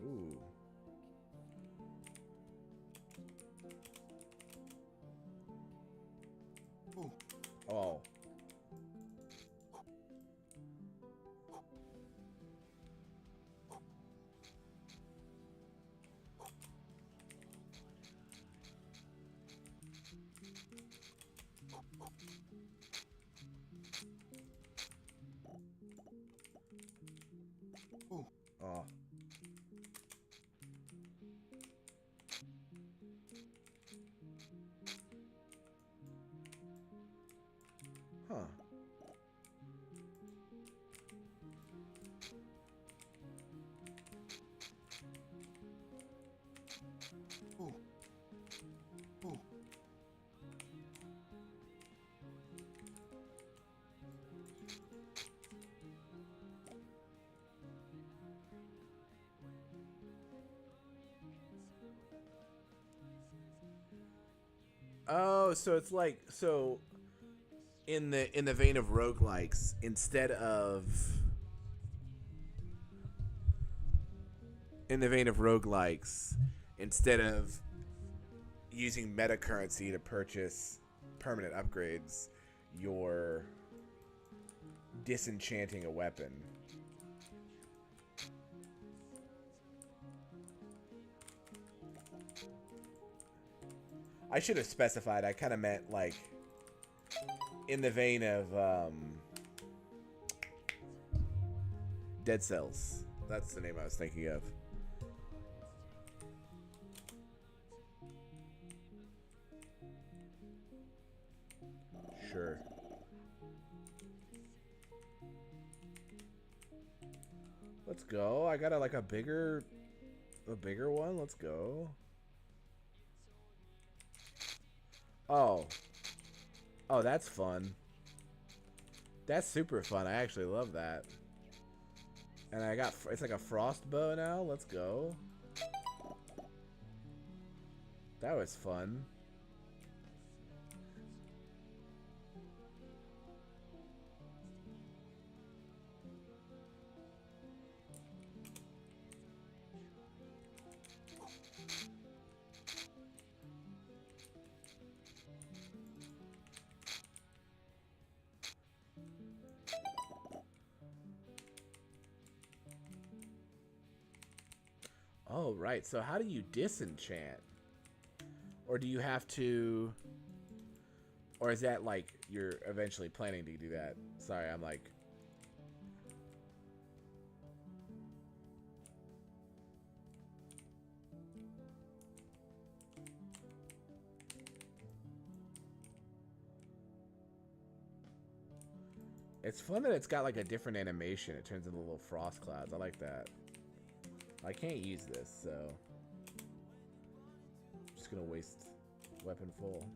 Ooh. Oh. Oh. Huh. Oh, so it's like, so in the vein of roguelikes, instead of using meta currency to purchase permanent upgrades, you're disenchanting a weapon. I should have specified. I kind of meant like in the vein of Dead Cells. That's the name I was thinking of. Sure. Let's go. I got a bigger one. Let's go. Oh. Oh, that's fun. That's super fun. I actually love that. And I got, it's like a frost bow now. Let's go. That was fun. Oh, right. So how do you disenchant? Or do you have to... Or is that like you're eventually planning to do that? Sorry, I'm like... It's fun that it's got like a different animation. It turns into little frost clouds. I like that. I can't use this, so... I'm just gonna waste weapon full.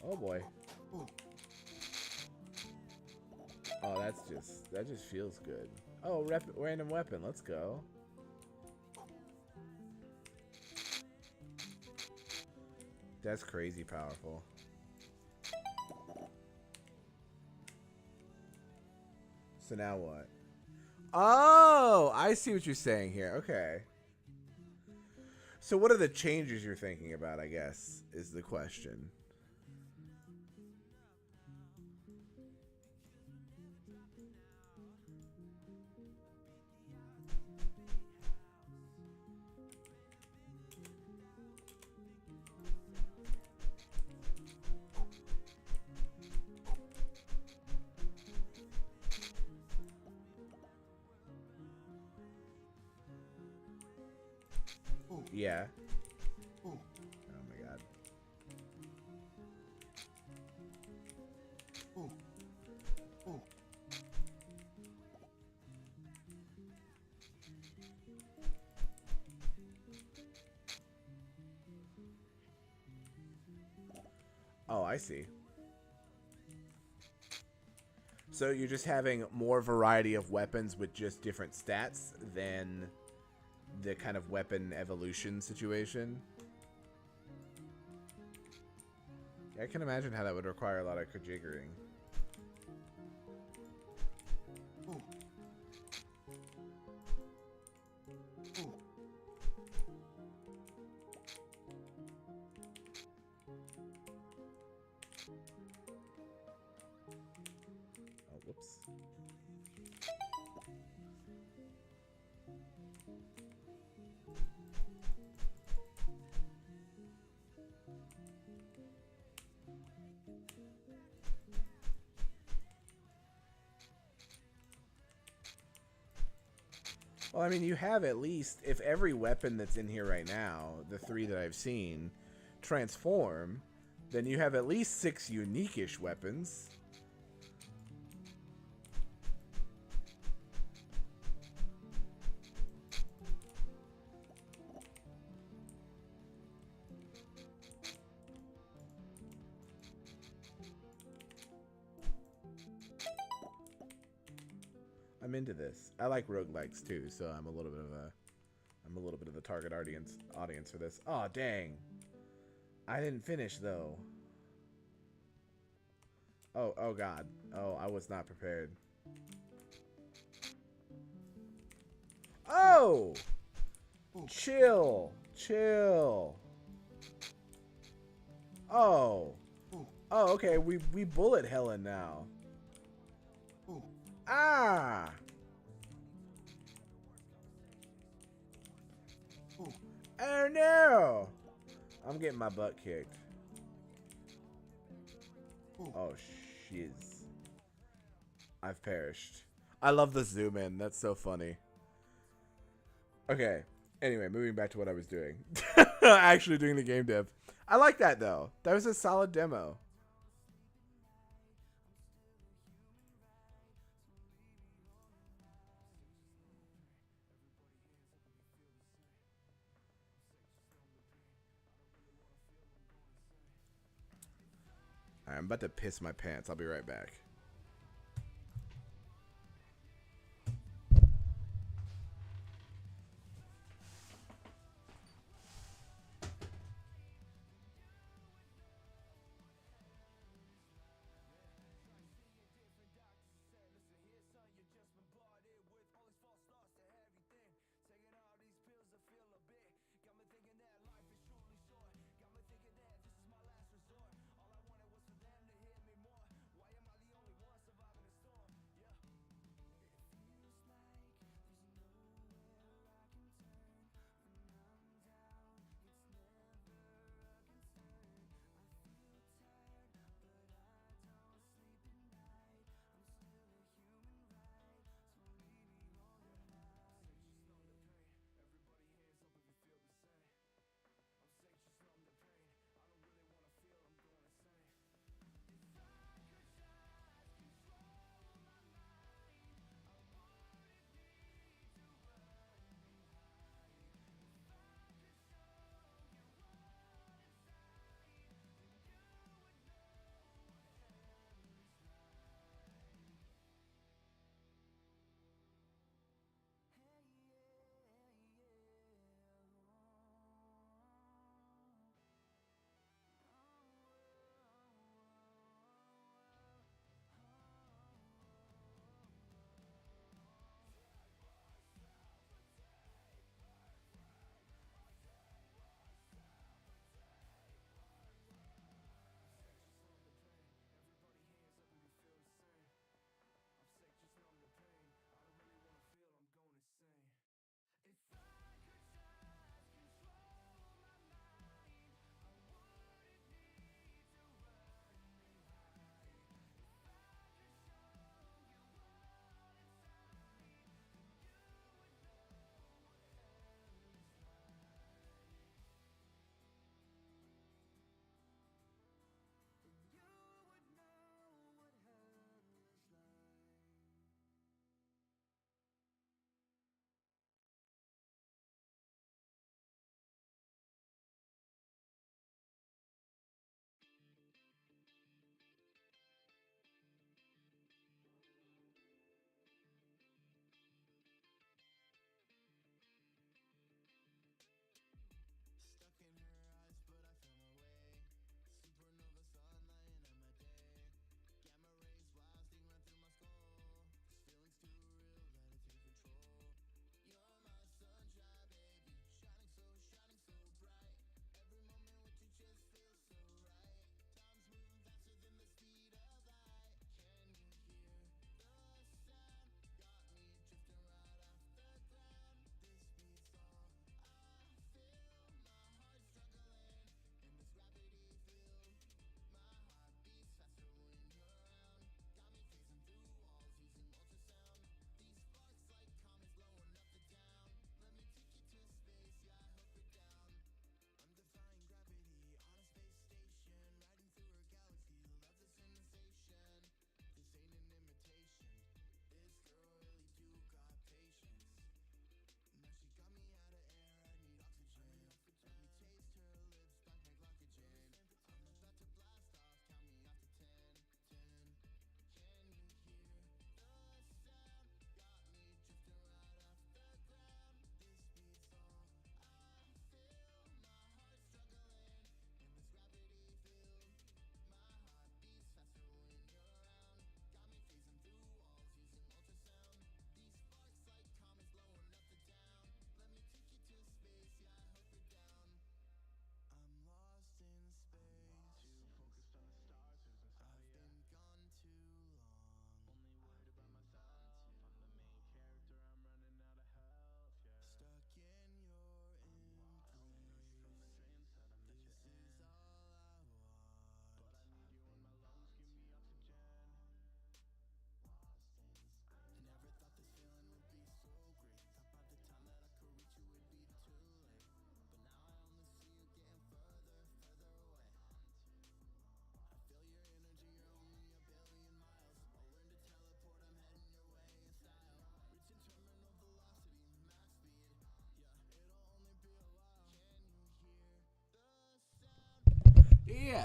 Oh boy. Oh, that just feels good. Oh, random weapon. Let's go. That's crazy powerful. So now what? Oh, I see what you're saying here. Okay. So what are the changes you're thinking about, I guess, is the question. Yeah. Oh my god. Oh, I see. So you're just having more variety of weapons with just different stats than the kind of weapon evolution situation. Yeah, I can imagine how that would require a lot of conjiggering. Oh, whoops. Well, I mean, you have at least, if every weapon that's in here right now, the 3 that I've seen, transform, then you have at least 6 unique-ish weapons. I'm into this. I like roguelikes too, so I'm a little bit of a target audience for this. Oh, dang. I didn't finish though. Oh god. Oh, I was not prepared. Oh! Chill. Chill. Oh. Oh, okay. We bullet Helen now. Ah! Oh no! I'm getting my butt kicked. Oh shiz. I've perished. I love the zoom in. That's so funny. Okay. Anyway, moving back to what I was doing. Actually doing the game dev. I like that though. That was a solid demo. Alright, I'm about to piss my pants. I'll be right back.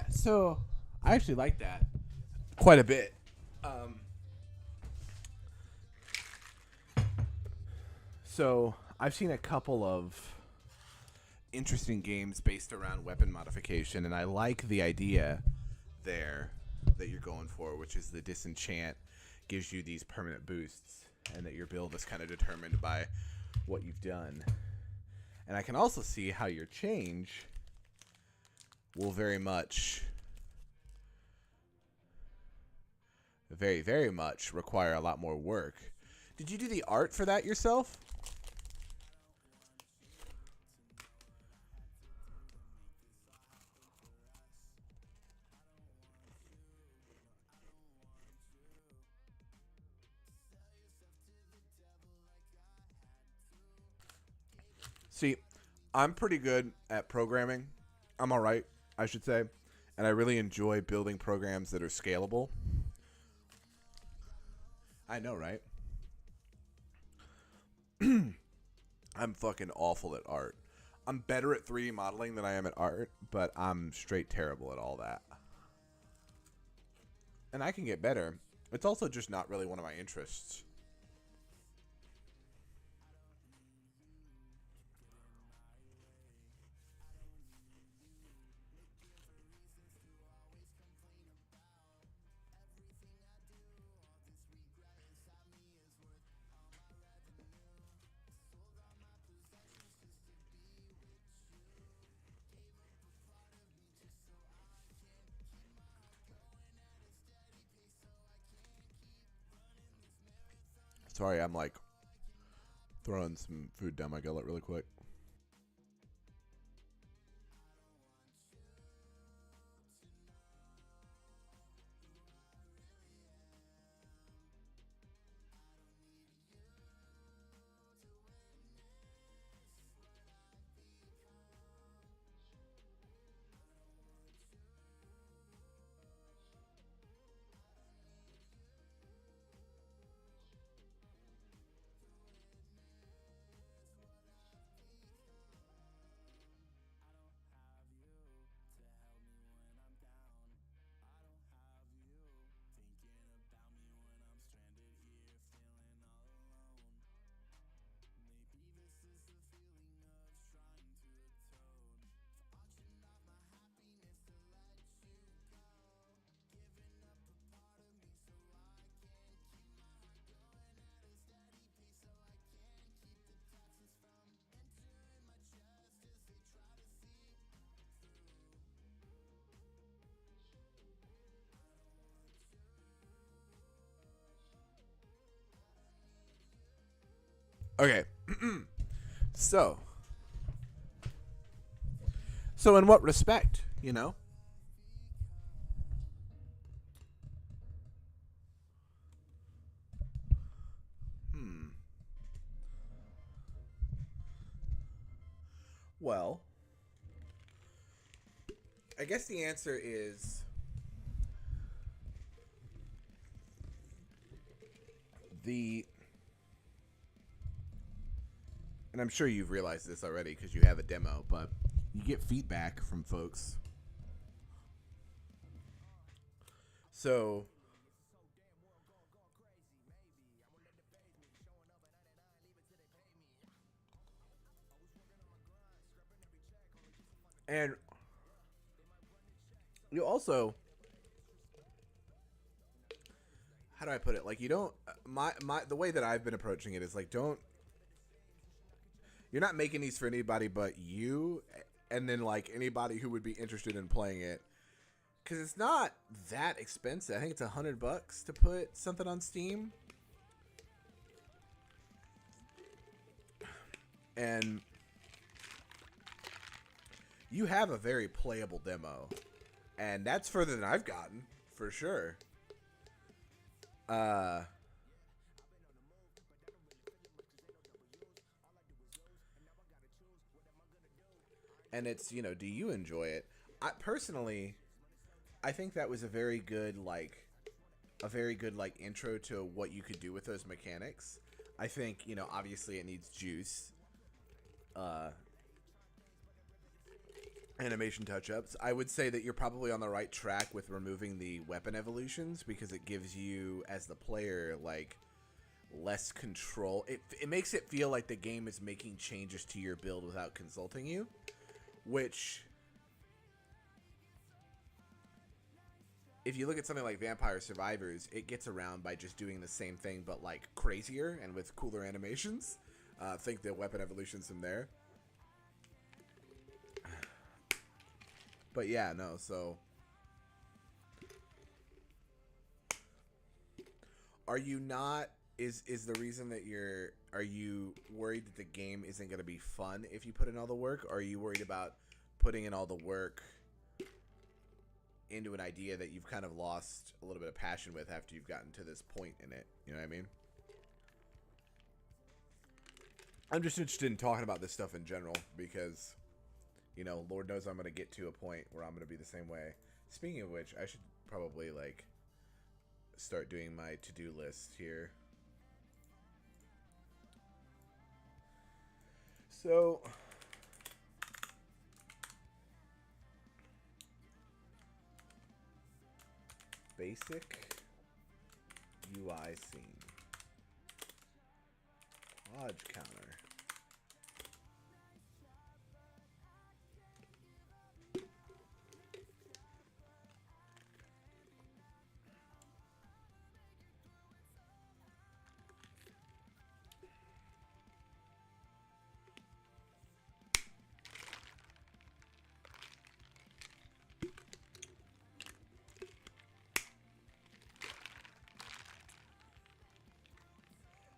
Yeah, so I actually like that quite a bit. So I've seen a couple of interesting games based around weapon modification, and I like the idea there that you're going for, which is the disenchant gives you these permanent boosts, and that your build is kind of determined by what you've done. And I can also see how your change will very much require a lot more work. Did you do the art for that yourself? See, I'm pretty good at programming. I'm all right, I should say. And I really enjoy building programs that are scalable. I know, right? I'm fucking awful at art. I'm better at 3D modeling than I am at art, but I'm straight terrible at all that. And I can get better. It's also just not really one of my interests. Sorry, I'm like throwing some food down my gullet really quick. Okay. so So in what respect, you know? Hmm. Well, I guess the answer is the and I'm sure you've realized this already because you have a demo, but you get feedback from folks. So and you also how do I put it? Like you don't my the way that I've been approaching it is like don't you're not making these for anybody but you and then like anybody who would be interested in playing it because it's not that expensive. I think it's $100 to put something on Steam, and you have a very playable demo, and that's further than I've gotten for sure. Uh, and it's do you enjoy it? I personally, I think that was a very good like intro to what you could do with those mechanics. I think obviously it needs juice, uh, animation touch-ups. I would say that you're probably on the right track with removing the weapon evolutions because it gives you, as the player, like less control. It makes it feel like the game is making changes to your build without consulting you, which, if you look at something like Vampire Survivors, it gets around by just doing the same thing but like crazier and with cooler animations. Think the weapon evolutions from there. But yeah, no, so are you not is the reason that are you worried that the game isn't going to be fun if you put in all the work, or are you worried about putting in all the work into an idea that you've kind of lost a little bit of passion with after you've gotten to this point in it? You know what I mean? I'm just interested in talking about this stuff in general because, you know, Lord knows I'm going to get to a point where I'm going to be the same way. Speaking of which, I should probably, like, start doing my to-do list here. So, basic UI scene. Lodge counter.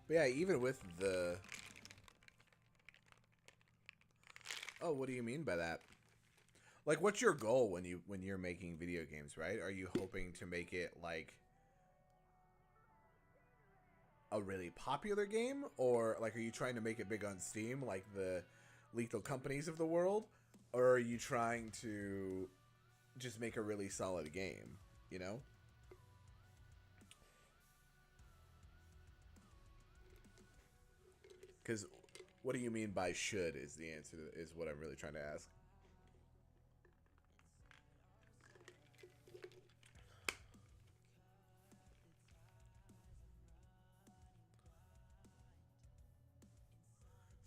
But yeah, even with the... Oh, what do you mean by that? Like, what's your goal when you're making video games, right? Are you hoping to make it like a really popular game, or like are you trying to make it big on Steam like the Lethal Companies of the world, or are you trying to just make a really solid game, you know? Because what do you mean by should is the answer, is what I'm really trying to ask.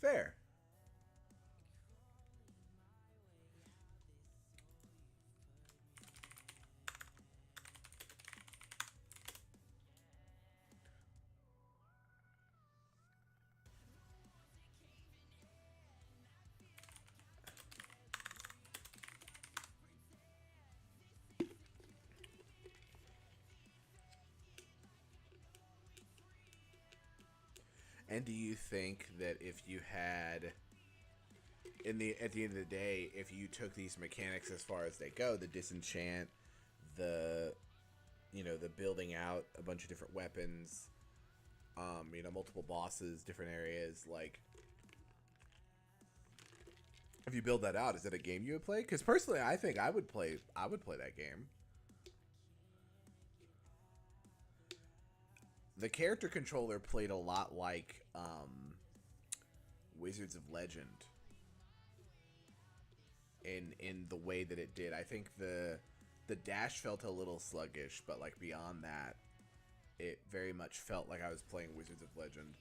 Fair. And do you think that if you had, at the end of the day, if you took these mechanics as far as they go, the disenchant, the, you know, the building out a bunch of different weapons, you know, multiple bosses, different areas, like, if you build that out, is it a game you would play? Because personally, I think I would play that game. The character controller played a lot like Wizards of Legend in the way that it did. I think the dash felt a little sluggish, but like beyond that, it very much felt like I was playing Wizards of Legend.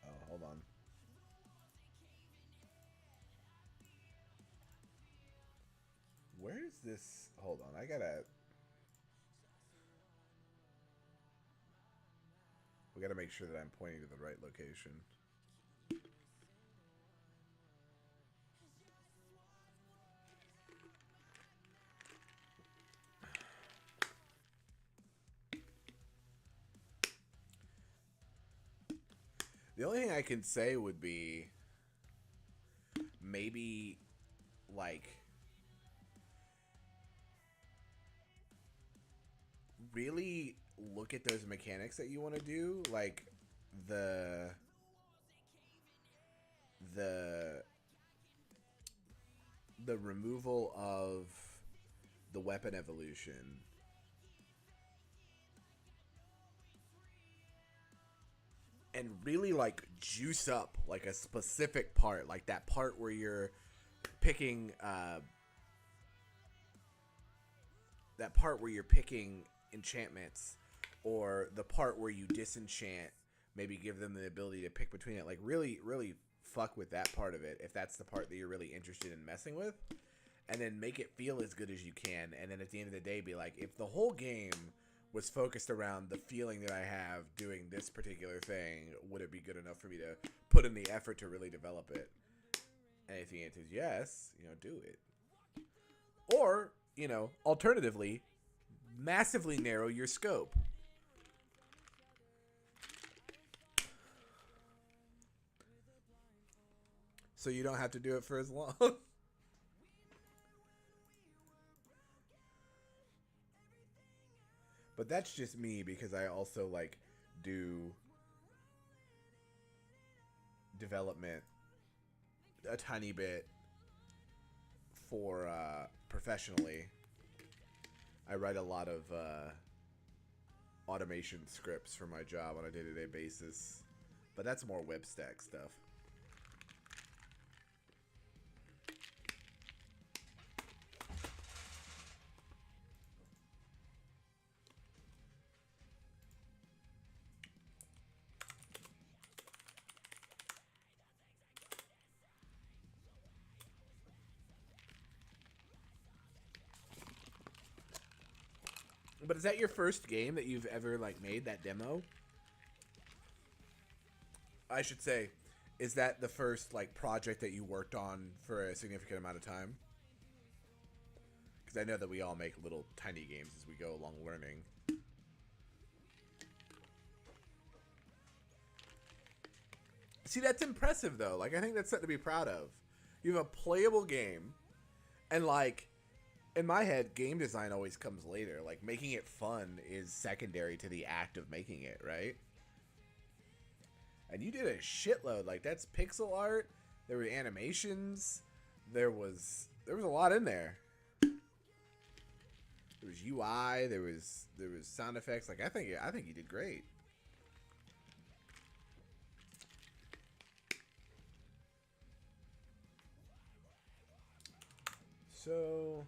Oh, hold on. Where is this? Hold on, I gotta... We gotta make sure that I'm pointing to the right location. The only thing I can say would be maybe like really look at those mechanics that you want to do, like the the the removal of the weapon evolution and really like juice up like a specific part, like that part where you're picking enchantments, or the part where you disenchant, maybe give them the ability to pick between it. Like really fuck with that part of it if that's the part that you're really interested in messing with, and then make it feel as good as you can. And then at the end of the day, be like, if the whole game was focused around the feeling that I have doing this particular thing, would it be good enough for me to put in the effort to really develop it? And if the answer is yes, do it. Or, alternatively, massively narrow your scope. So you don't have to do it for as long. But that's just me, because I also like do development a tiny bit for professionally. I write a lot of automation scripts for my job on a day-to-day basis, but that's more web stack stuff. But is that your first game that you've ever like made, that demo? I should say, is that the first like project that you worked on for a significant amount of time? Because I know that we all make little tiny games as we go along learning. See, that's impressive though. Like, I think that's something to be proud of. You have a playable game, and like, in my head, game design always comes later. Like, making it fun is secondary to the act of making it, right? And you did a shitload. Like, that's pixel art. There were animations. There was a lot in there. There was UI. There was sound effects. Like, I think you did great. So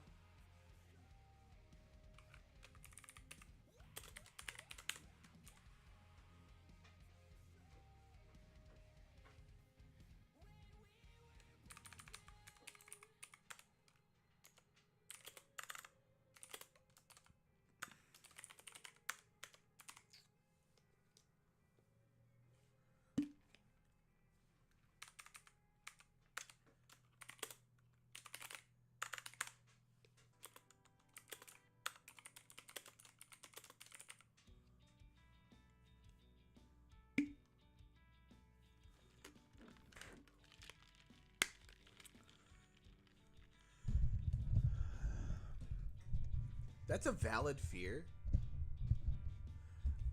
that's a valid fear.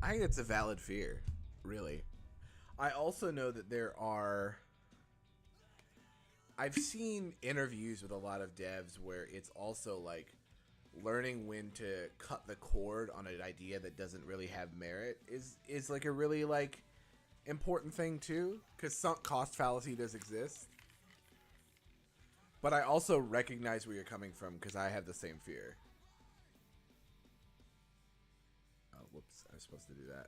I think it's a valid fear, really. I also know that I've seen interviews with a lot of devs where it's also like learning when to cut the cord on an idea that doesn't really have merit is like a really like important thing too, because sunk cost fallacy does exist. But I also recognize where you're coming from, because I have the same fear. Oh, whoops. I was supposed to do that.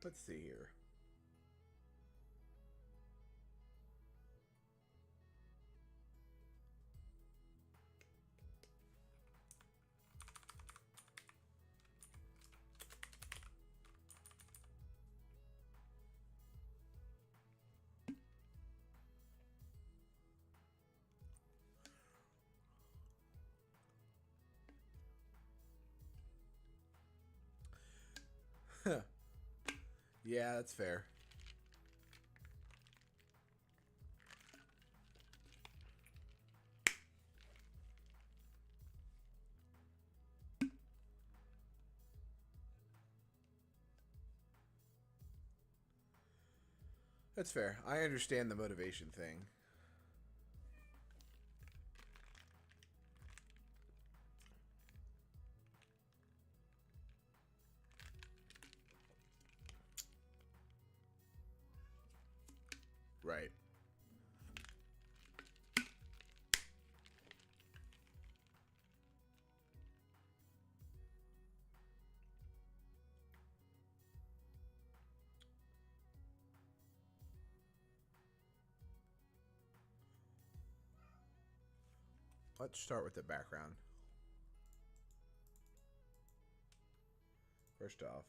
Let's see here. Yeah, that's fair. That's fair. I understand the motivation thing. Right. Let's start with the background. First off,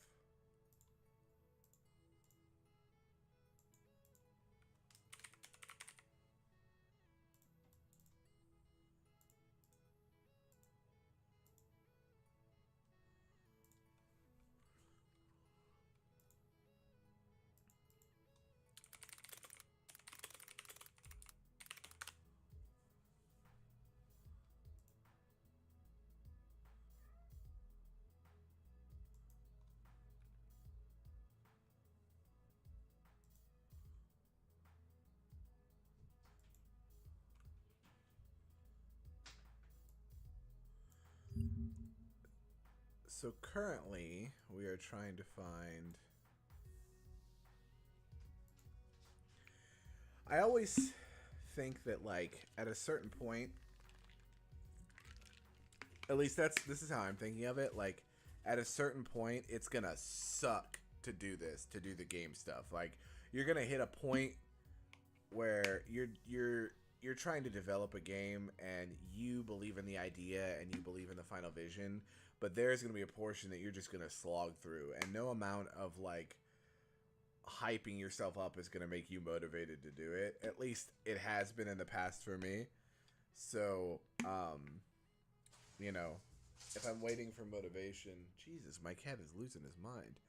so currently we are trying to find. I always think that, like, at a certain point, at least this is how I'm thinking of it. Like, at a certain point, it's gonna suck to do this, to do the game stuff. Like, you're gonna hit a point where you're trying to develop a game and you believe in the idea and you believe in the final vision, but there's gonna be a portion that you're just gonna slog through, and no amount of like hyping yourself up is gonna make you motivated to do it. At least it has been in the past for me. So, you know, if I'm waiting for motivation, Jesus, my cat is losing his mind.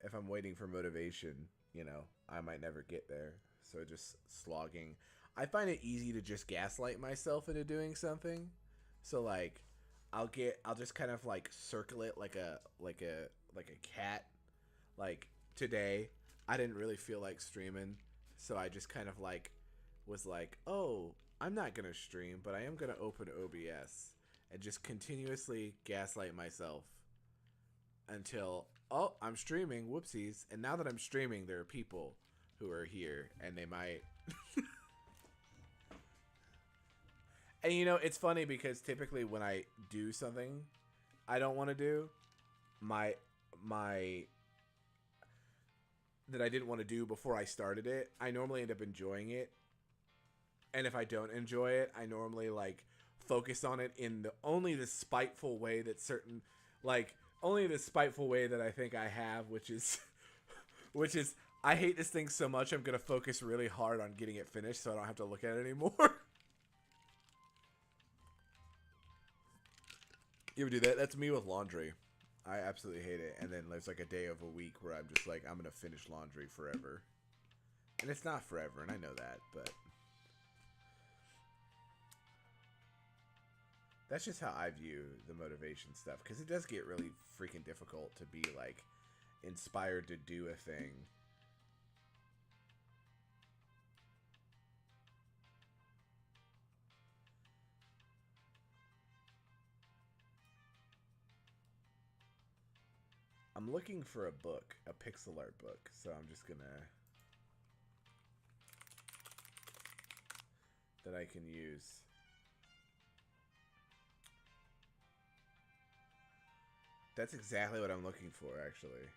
If I'm waiting for motivation, you know, I might never get there. So just slogging. I find it easy to just gaslight myself into doing something. So like, I'll just kind of like circle it like a cat. Like today, I didn't really feel like streaming, so I just kind of like was like, oh, I'm not gonna stream, but I am gonna open OBS and just continuously gaslight myself until, oh, I'm streaming, whoopsies. And now that I'm streaming, there are people who are here and they might. And you know, it's funny because typically when I do something I don't want to do, my that I didn't want to do before I started it, I normally end up enjoying it. And if I don't enjoy it, I normally like focus on it in the spiteful way that certain, like, only the spiteful way that I think I have, which is I hate this thing so much I'm gonna focus really hard on getting it finished so I don't have to look at it anymore. You ever do that? That's me with laundry. I absolutely hate it. And then there's like a day of a week where I'm just like, I'm gonna finish laundry forever. And it's not forever, and I know that, but that's just how I view the motivation stuff, because it does get really freaking difficult to be like inspired to do a thing. I'm looking for a book, a pixel art book, so I'm just gonna that I can use. That's exactly what I'm looking for, actually.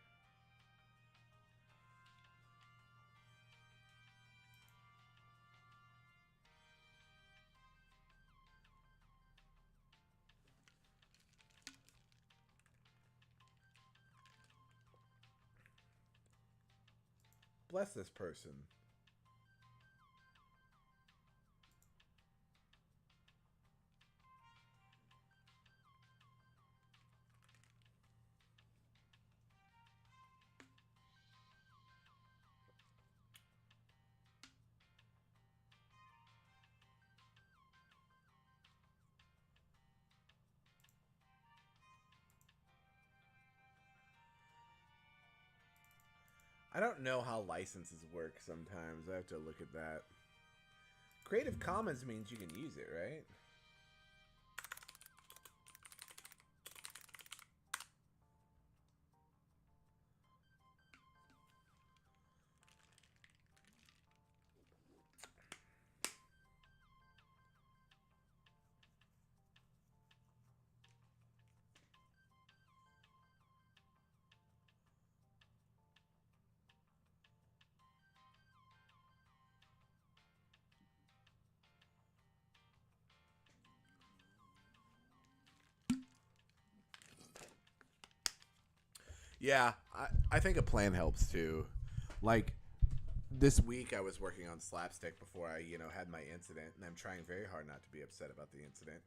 bless this person. I don't know how licenses work sometimes. I have to look at that. Creative Commons means you can use it, right? Yeah, I think a plan helps too. Like this week, I was working on Slapstick before I, had my incident, and I'm trying very hard not to be upset about the incident.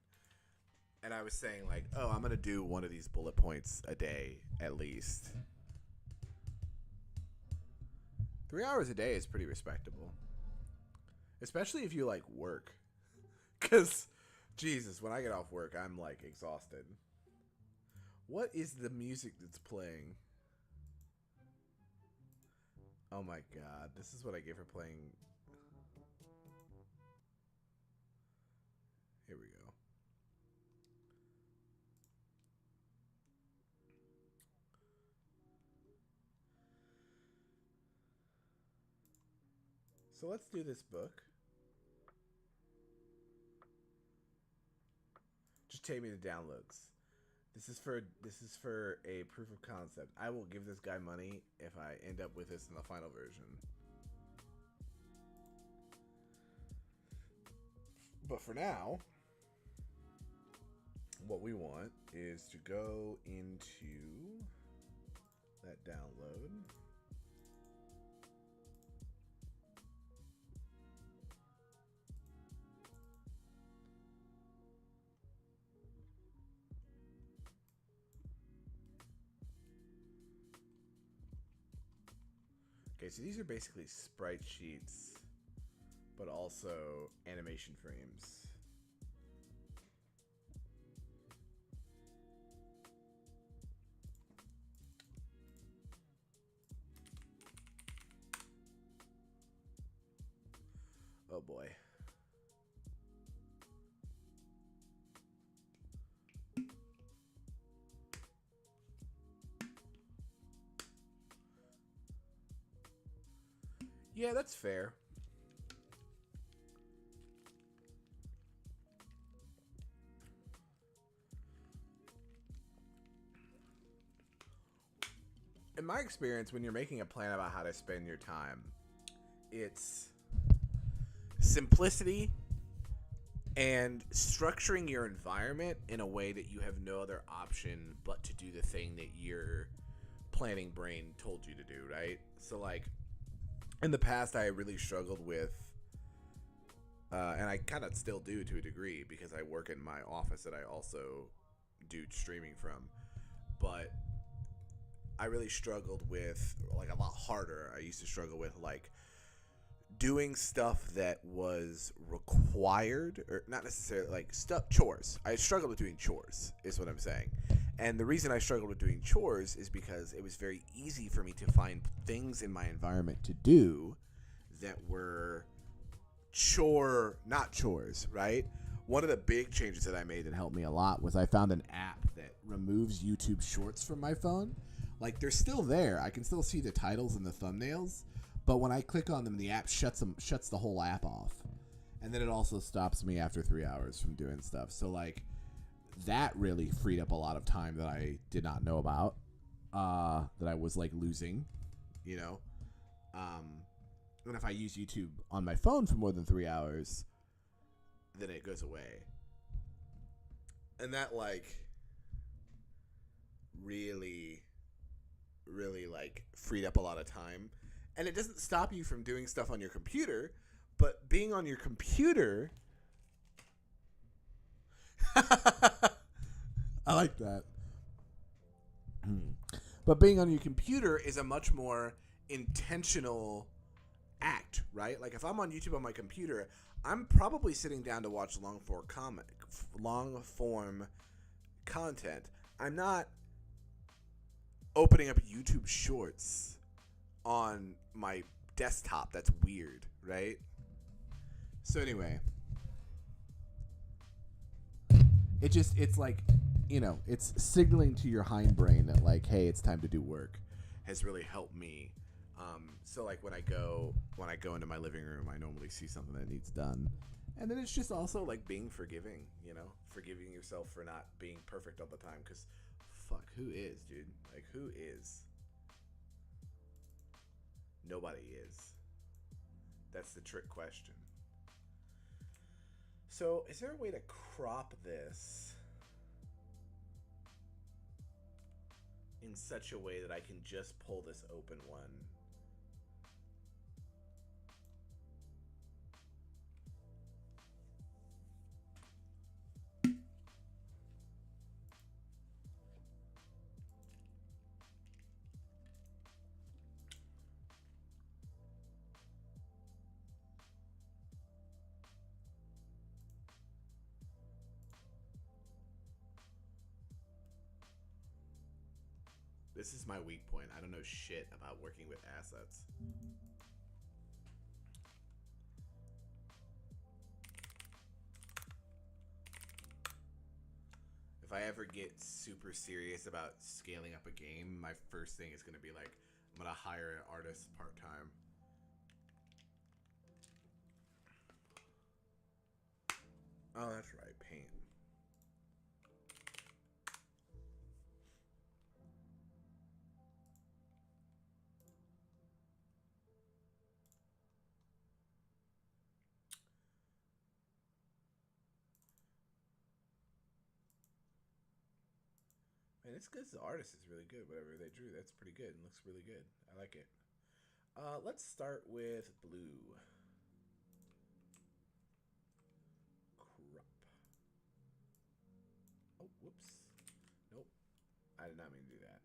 And I was saying like, oh, I'm gonna do one of these bullet points a day at least. 3 hours a day is pretty respectable, especially if you like work. Cause, Jesus, when I get off work, I'm like exhausted. What is the music that's playing? Oh my god, this is what I get for playing. Here we go. So let's do this book. Just take me to downloads. This is for a proof of concept. I will give this guy money if I end up with this in the final version. But for now, what we want is to go into that download. Okay, so these are basically sprite sheets, but also animation frames. Oh boy. Yeah, that's fair. In my experience, when you're making a plan about how to spend your time, it's simplicity and structuring your environment in a way that you have no other option but to do the thing that your planning brain told you to do, right? So, like, in the past, I really struggled with, and I kind of still do to a degree because I work in my office that I also do streaming from, but I really struggled with, like, a lot harder. I used to struggle with, like, doing stuff that was required, or not necessarily, like, chores. I struggled with doing chores, is what I'm saying. And the reason I struggled with doing chores is because it was very easy for me to find things in my environment to do that were not chores, right? One of the big changes that I made that helped me a lot was I found an app that removes YouTube Shorts from my phone. Like, they're still there. I can still see the titles and the thumbnails, but when I click on them, the app shuts the whole app off. And then it also stops me after 3 hours from doing stuff. So, like, that really freed up a lot of time that I did not know about, that I was, like, losing, you know? And if I use YouTube on my phone for more than 3 hours, then it goes away. And that, like, really, really, like, freed up a lot of time. And it doesn't stop you from doing stuff on your computer, but being on your computer. I like that. But being on your computer is a much more intentional act, right? Like if I'm on YouTube on my computer, I'm probably sitting down to watch long form content. I'm not opening up YouTube Shorts on my desktop. That's weird, right? So anyway, it's like, it's signaling to your hindbrain that like, hey, it's time to do work, has really helped me. So like when I go into my living room, I normally see something that needs done. And then it's just also like being forgiving, forgiving yourself for not being perfect all the time. Because fuck, who is, dude? Like, who is? Nobody is. That's the trick question. So is there a way to crop this in such a way that I can just pull this open one? This is my weak point. I don't know shit about working with assets. If I ever get super serious about scaling up a game, my first thing is going to be like, I'm going to hire an artist part-time. Oh, that's right. Paint. Man, it's because the artist is really good. Whatever they drew, that's pretty good and looks really good. I like it. Let's start with blue. Crop. Oh, whoops. Nope. I did not mean to do that.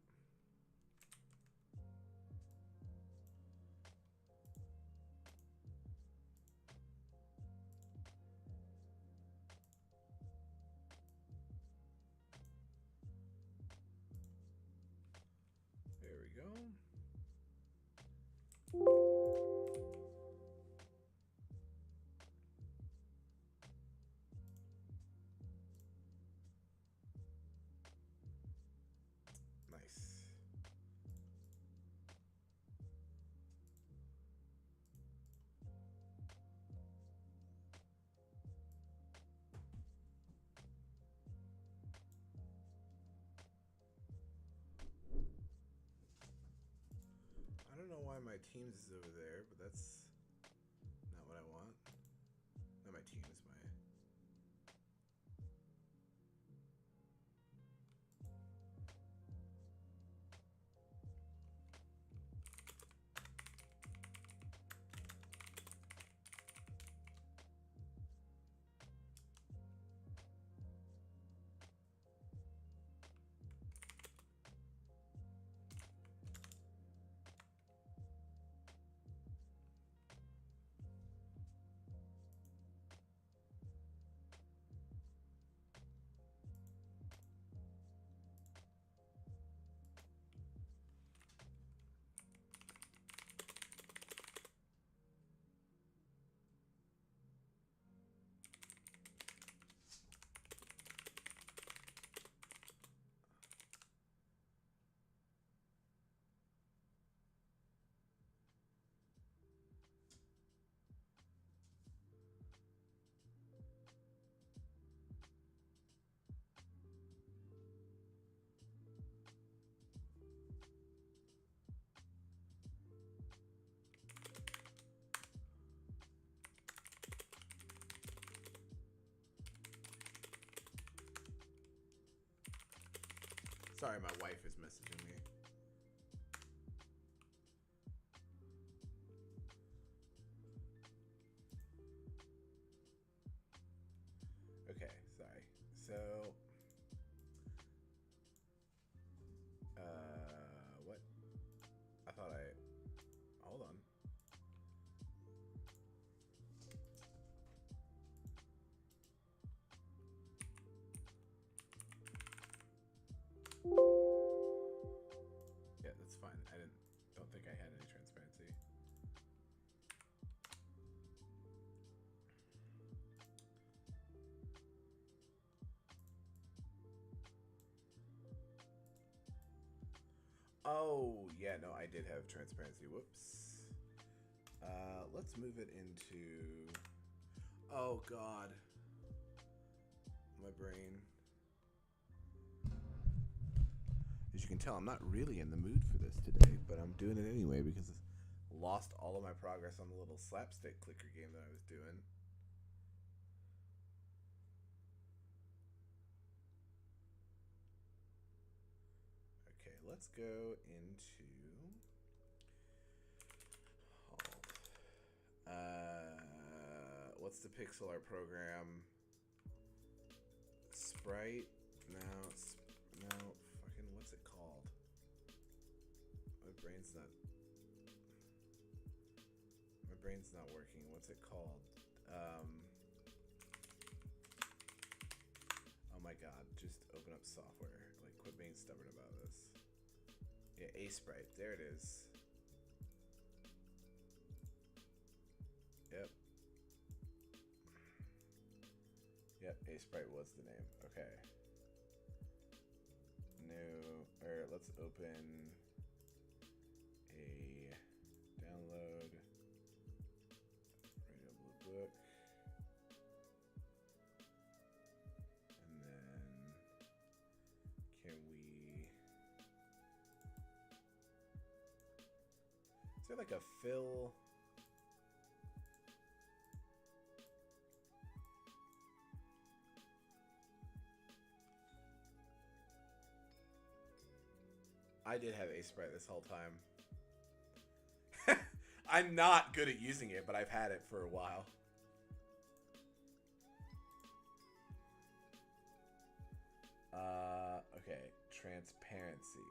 There we go. Nice. I don't know why my Teams is over there, but that's not what I want. Not my Teams, my... Sorry, my wife is messaging me. So, what? I thought hold on. Yeah, that's fine. Don't think I had any transparency. Oh, yeah, no, I did have transparency. Whoops. Let's move it into... Oh, God. My brain. As you can tell, I'm not really in the mood for this today, but I'm doing it anyway because I lost all of my progress on the little slapstick clicker game that I was doing. Okay, let's go into... what's the pixel art program? Sprite? No, fucking, what's it called? My brain's not working. What's it called? Oh my god, just open up software. Like, quit being stubborn about this. Yeah, Sprite. There it is. Yep. Yep, Sprite was the name. Okay. Let's open a download Radio Blue Book. And then can we... Is there like a fill... I did have Sprite this whole time. I'm not good at using it, but I've had it for a while. Okay. Transparency.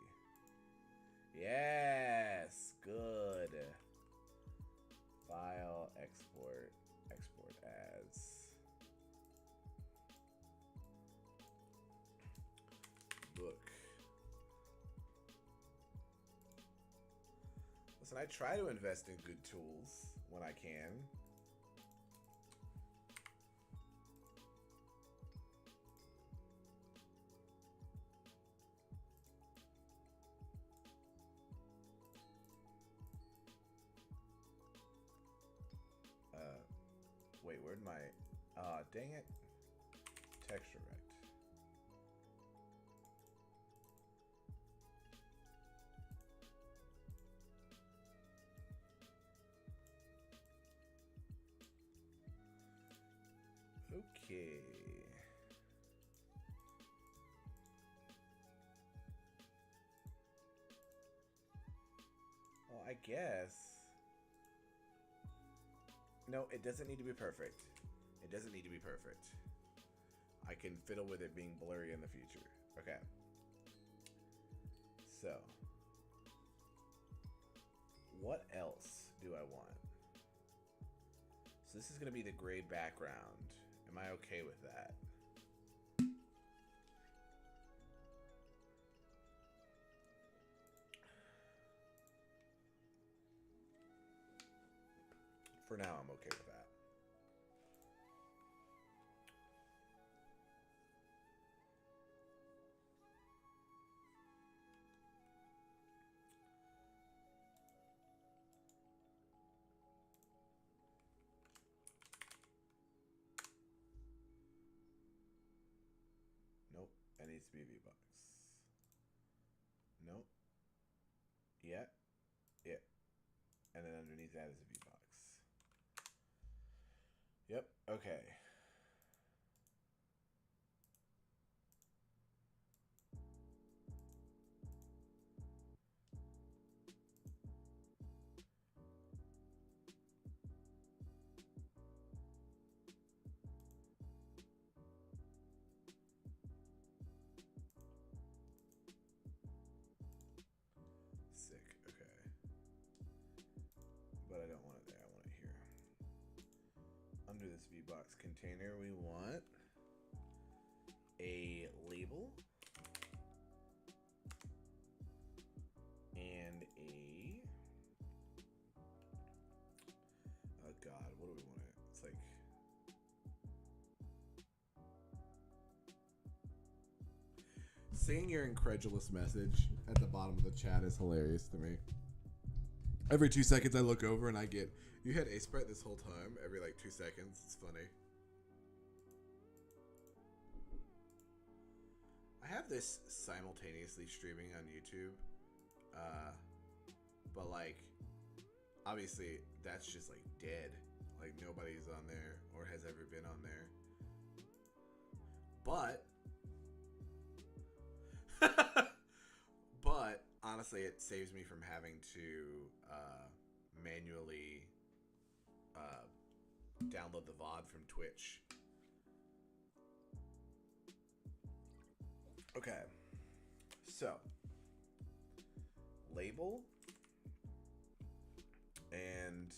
Yes! Good. File, export. Export as. Book. Listen, I try to invest in good tools when I can. Wait, where'd my... dang it. Texture rect. Okay. Well, I guess... No, it doesn't need to be perfect. It doesn't need to be perfect. I can fiddle with it being blurry in the future. Okay. So. What else do I want? So this is going to be the gray background. Am I okay with that? For now, I'm okay with that. Nope, that needs to be a V-Box. Nope. Yeah. Yeah. And then underneath that is a V-Box. Yep, okay. box container, we want a label and a, oh god, what do we want? It's like, seeing your incredulous message at the bottom of the chat is hilarious to me. Every 2 seconds I look over and I get, you had a spread this whole time. Every like 2 seconds. It's funny. I have this simultaneously streaming on YouTube. But like, obviously that's just like dead. Like nobody's on there or has ever been on there. But but honestly, it saves me from having to manually download the VOD from Twitch. Okay, so label and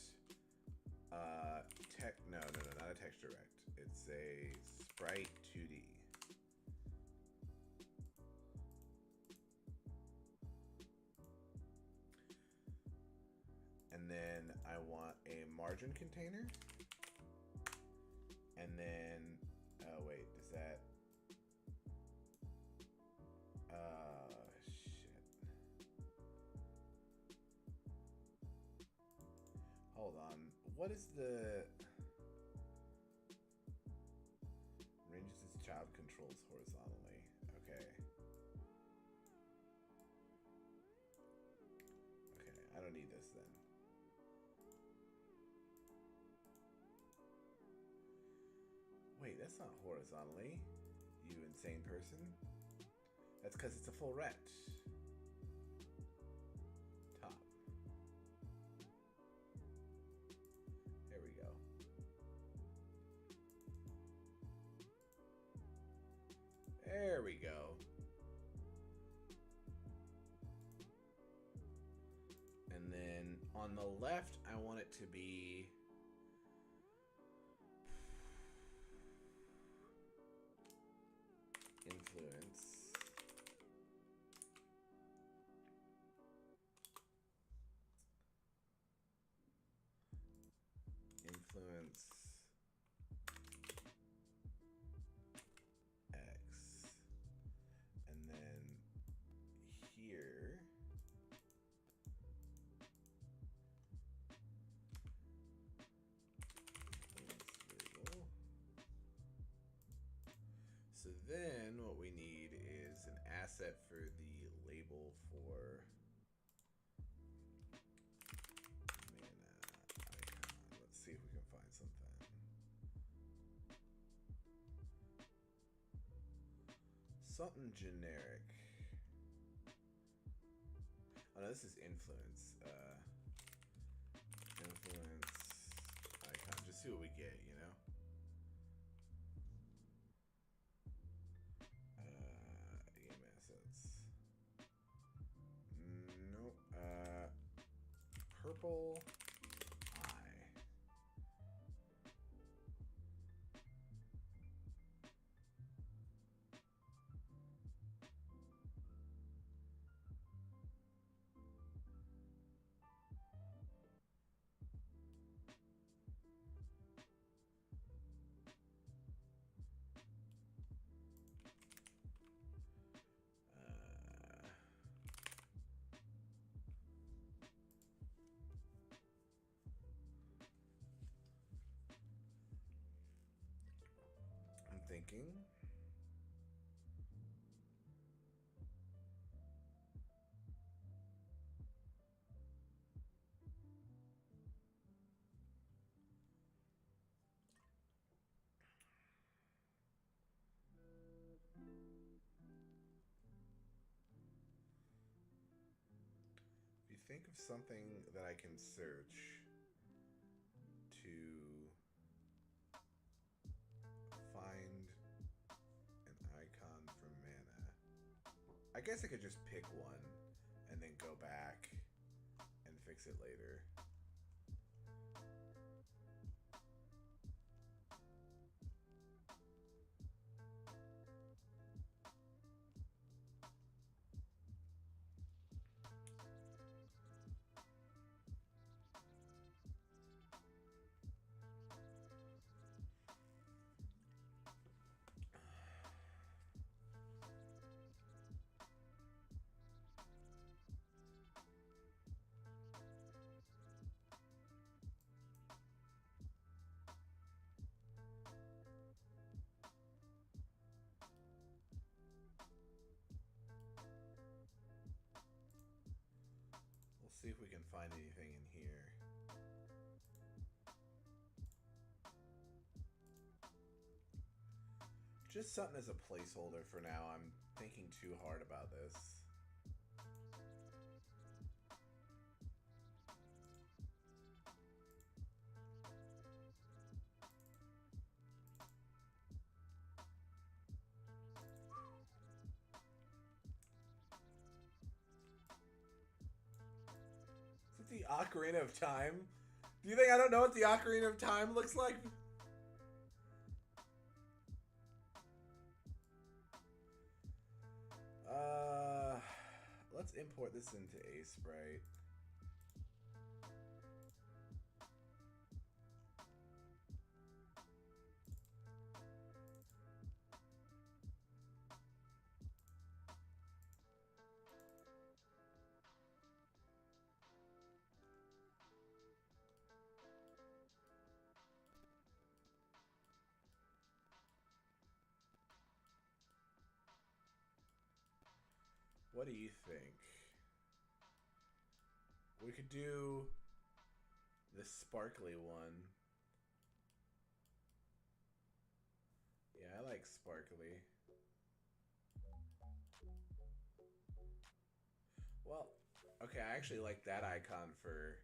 no, not a text direct. It's a Sprite 2D. And then I want a margin container. And then, oh wait, is that, shit. Hold on, what is the, ranges its child controls horizontally, okay. Okay, I don't need this then. Wait, that's not horizontally, you insane person. That's because it's a full rect. Top. There we go. There we go. And then on the left, I want it to be influence. Influence X. And then here label. So then what we need is an asset for the label for mana icon. Let's see if we can find something. Something generic. Oh no, this is influence. Influence icon. Just see what we get, you know? Game assets. Nope. Purple eye. I'm thinking. If you think of something that I can search to find an icon for mana, I guess I could just pick one and then go back and fix it later. find anything in here. Just something as a placeholder for now. I'm thinking too hard about this. Is it the Ocarina of Time? Do you think I don't know what the Ocarina of Time looks like? Let's import this into Aseprite. What do you think? We could do the sparkly one. Yeah, I like sparkly. Well, okay, I actually like that icon for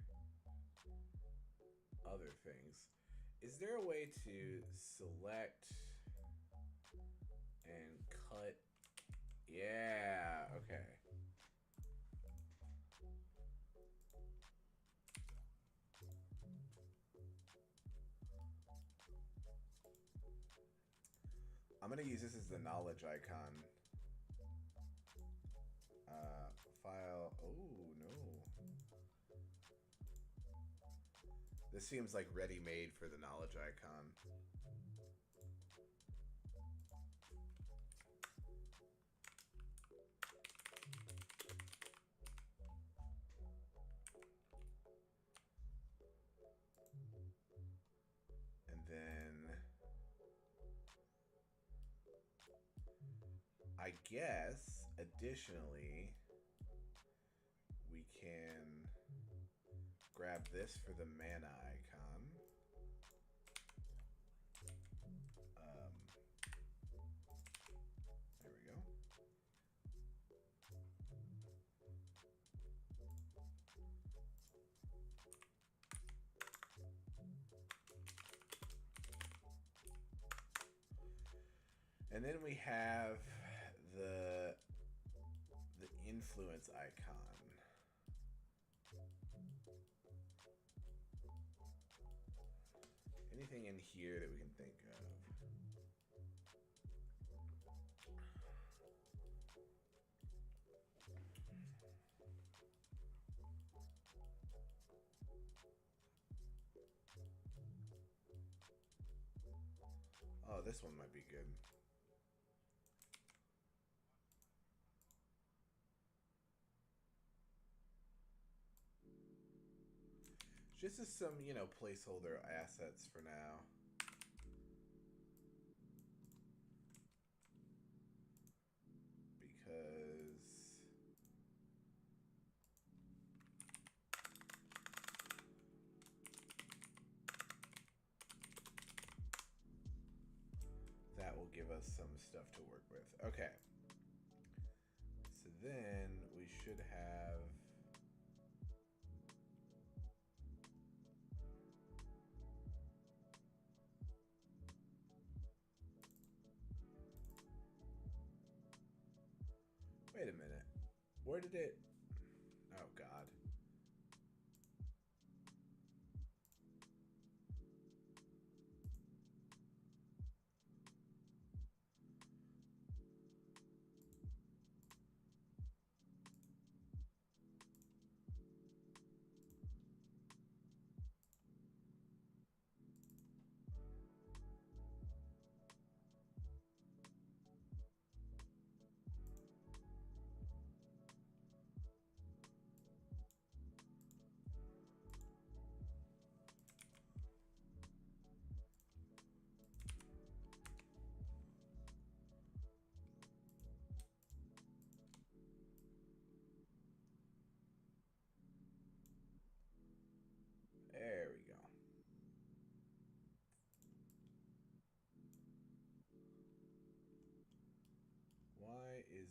other things. Is there a way to select and cut? Yeah, okay. I'm gonna use this as the knowledge icon. File. Oh no. This seems like ready-made for the knowledge icon. And then I guess additionally we can grab this for the mana icon. There we go. And then we have the influence icon. Anything in here that we can think of? Oh, this one might be good. Just as some, you know, placeholder assets for now. Because that will give us some stuff to work with. Okay. So then we should have wait a minute. Where did it? Oh, God.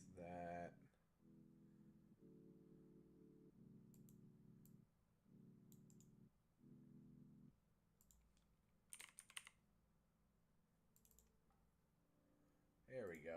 is that. There we go.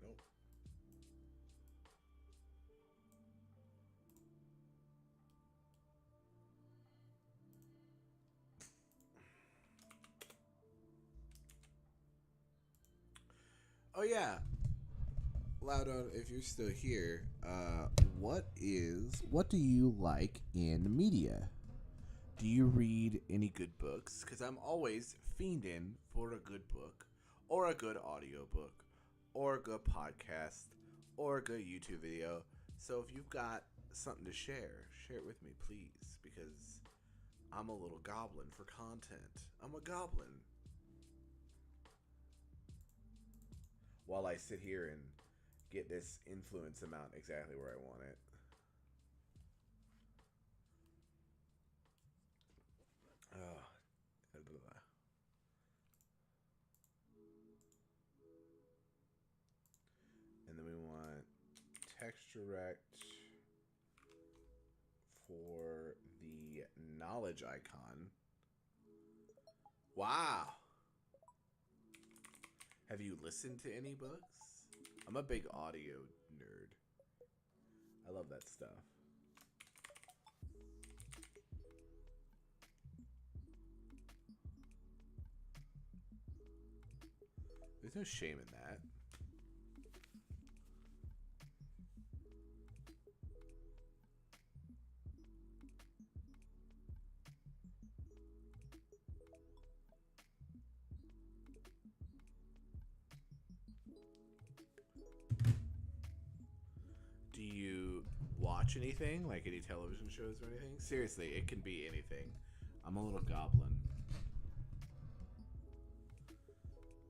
Nope. Oh yeah, Loudon, if you're still here, what do you like in media? Do you read any good books? Because I'm always fiending for a good book, or a good audiobook, or a good podcast, or a good YouTube video. So if you've got something to share it with me, please, because I'm a little goblin for content. I'm a goblin. While I sit here and get this influence amount exactly where I want it. Oh, and then we want texture rect for the knowledge icon. Wow. Have you listened to any books? I'm a big audio nerd. I love that stuff. There's no shame in that. Do you watch anything? Like any television shows or anything? Seriously, it can be anything. I'm a little goblin.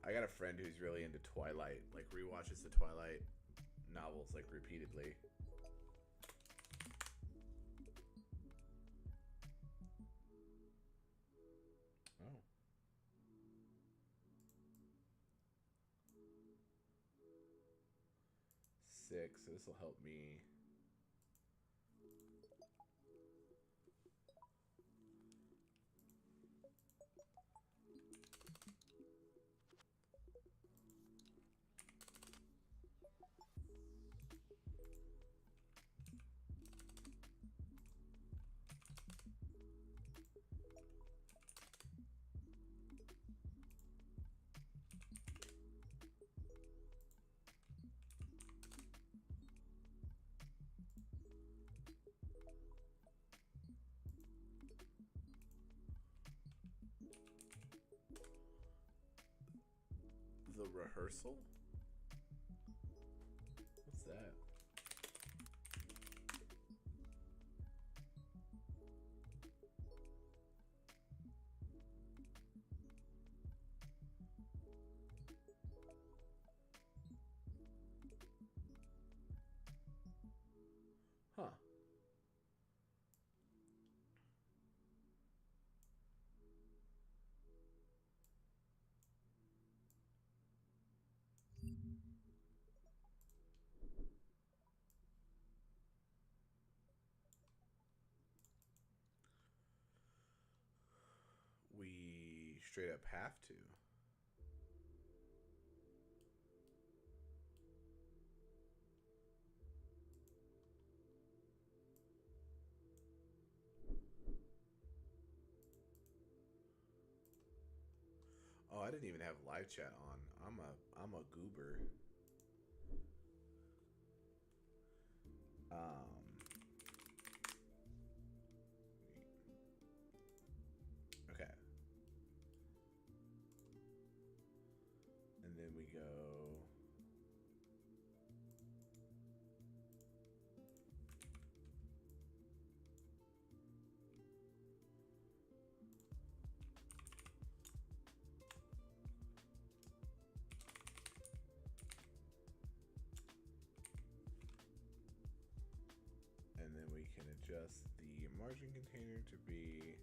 I got a friend who's really into Twilight, like rewatches the Twilight novels like repeatedly. Oh. 6, so this will help me. The rehearsal? What's that? Huh. straight up have to. Oh, I didn't even have live chat on. I'm a goober. Okay. And then we go. And then we can adjust the margin container to be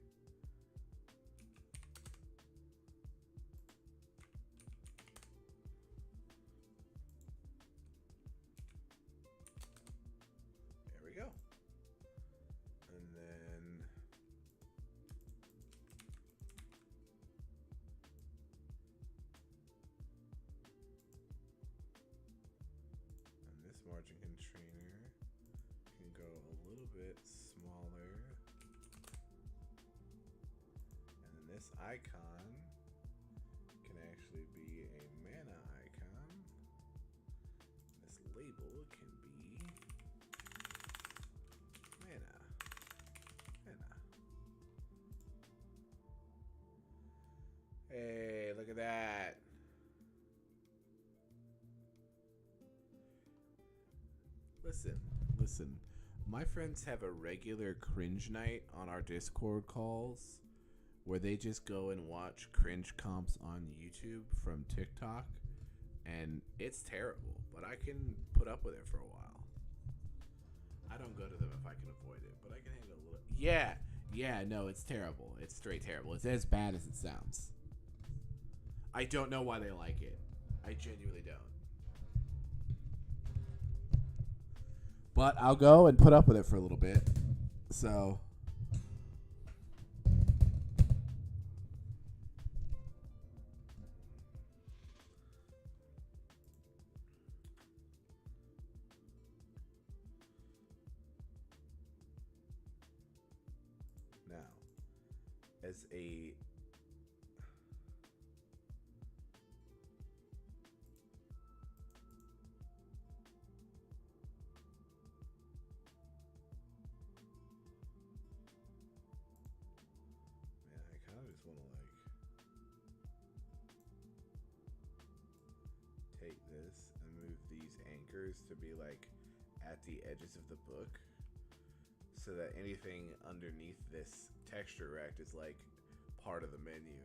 there we go. And then this margin container can go a little bit smaller. And then this icon can actually be a mana icon. This label can be mana. Mana. Hey, look at that. Listen. My friends have a regular cringe night on our Discord calls where they just go and watch cringe comps on YouTube from TikTok, and it's terrible, but I can put up with it for a while. I don't go to them if I can avoid it, but I can handle a little. Yeah, no, it's terrible. It's straight terrible. It's as bad as it sounds. I don't know why they like it. I genuinely don't. But I'll go and put up with it for a little bit. So now, as a just want to take this and move these anchors to be like at the edges of the book so that anything underneath this texture rect is like part of the menu.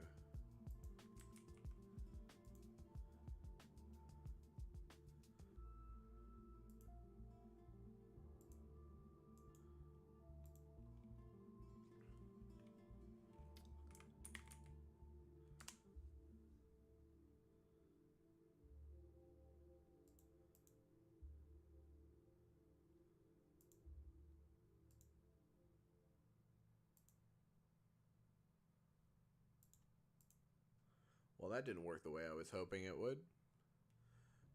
Well, that didn't work the way I was hoping it would.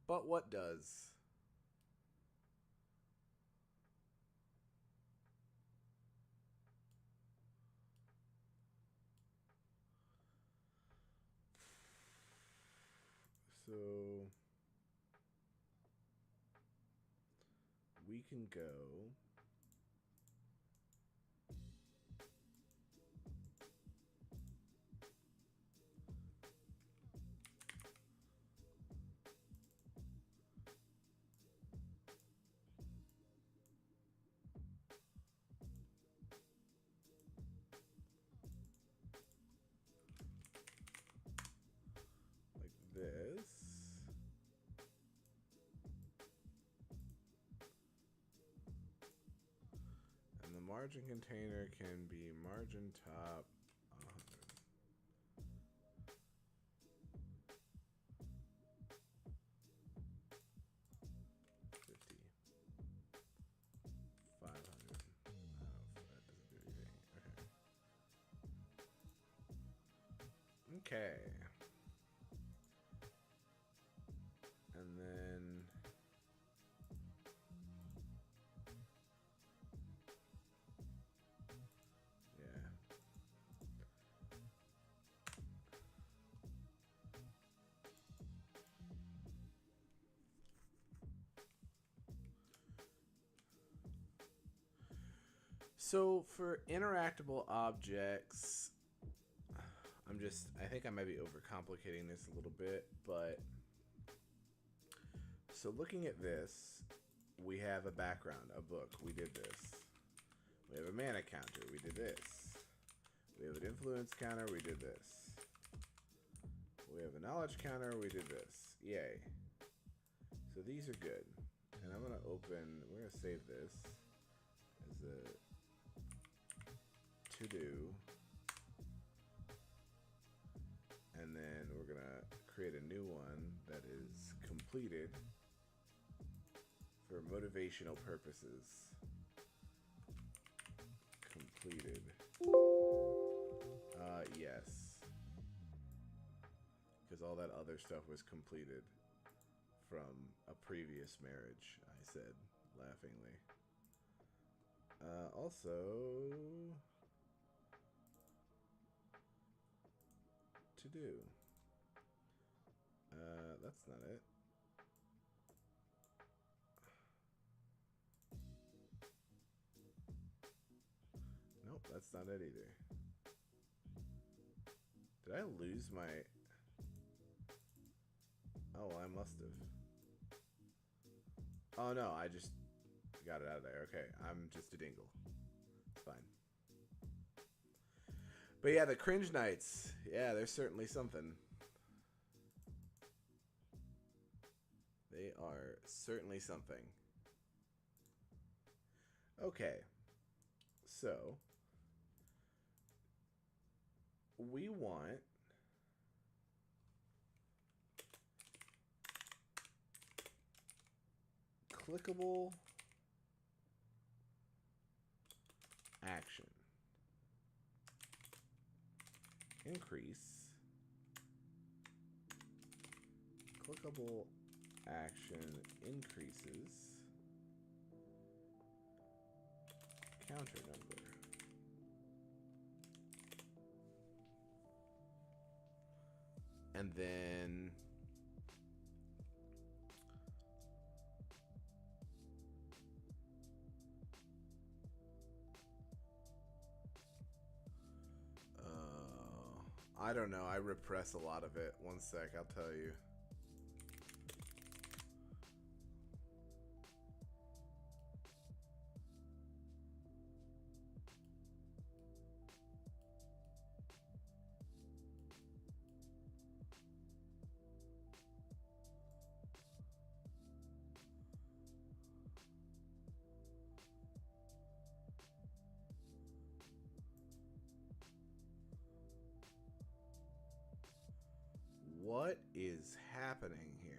But what does? So we can go like this. And the margin container can be margin top 100. 50. 500. Oh, that doesn't do anything. Okay. And then yeah. So for interactable objects, I think I might be overcomplicating this a little bit, but so looking at this, we have a background, a book, we did this. We have a mana counter, we did this. We have an influence counter, we did this. We have a knowledge counter, we did this. Yay. So these are good. And I'm gonna we're gonna save this as a to-do. And then we're gonna create a new one that is completed for motivational purposes. Completed. Yes. Because all that other stuff was completed from a previous marriage, I said, laughingly. Also, to do. That's not it. Nope, that's not it either. Did I lose my... Oh, I must have. Oh no, I just got it out of there. Okay, I'm just a dingle. It's fine. But yeah, the cringe nights. Yeah, they're certainly something. They are certainly something. Okay. So, we want clickable action. Increase clickable action increases counter number. And then I don't know. I repress a lot of it. One sec, I'll tell you. What is happening here?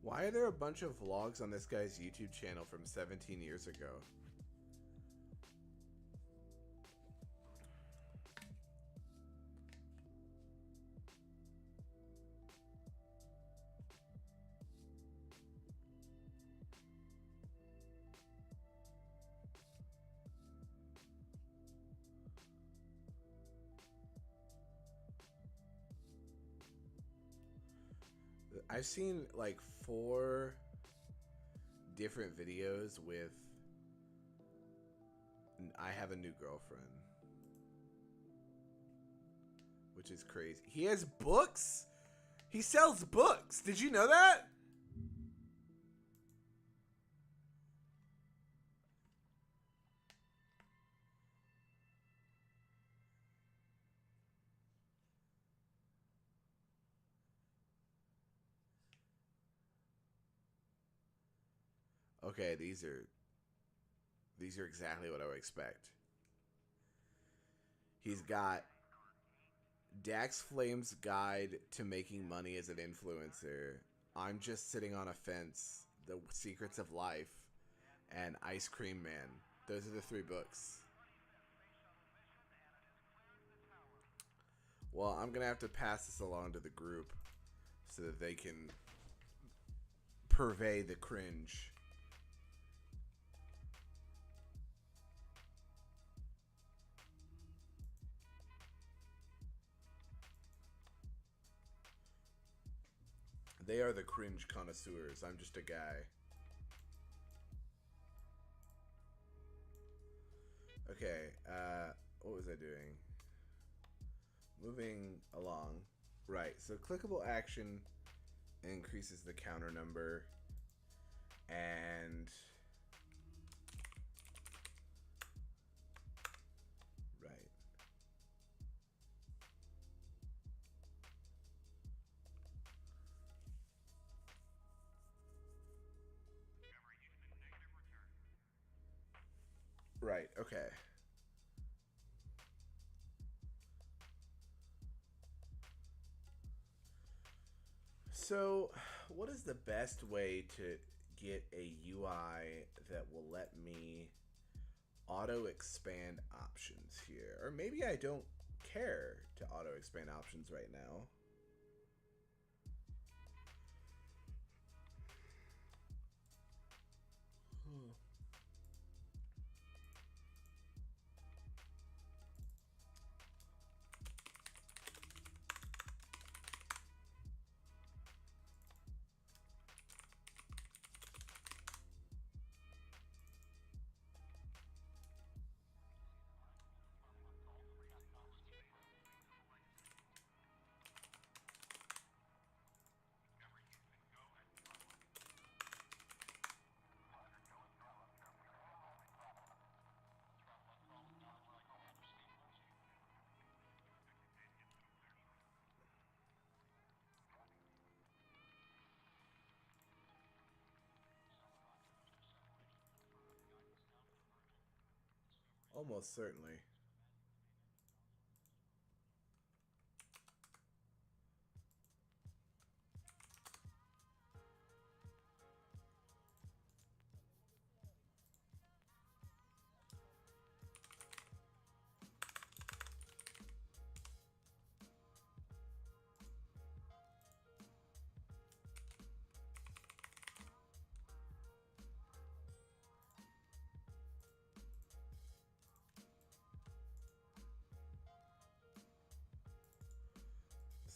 Why are there a bunch of vlogs on this guy's YouTube channel from 17 years ago? I've seen like 4 different videos with I have a new girlfriend, which is crazy. He has books? He sells books. Did you know that? Okay, these are exactly what I would expect. He's got Dax Flame's Guide to Making Money as an Influencer, I'm Just Sitting on a Fence, The Secrets of Life, and Ice Cream Man. Those are the 3 books. Well, I'm going to have to pass this along to the group so that they can purvey the cringe. They are the cringe connoisseurs. I'm just a guy. Okay, what was I doing? Moving along. Right, so clickable action increases the counter number. And... right. Right, okay. So, what is the best way to get a UI that will let me auto expand options here? Or maybe I don't care to auto expand options right now. Almost certainly.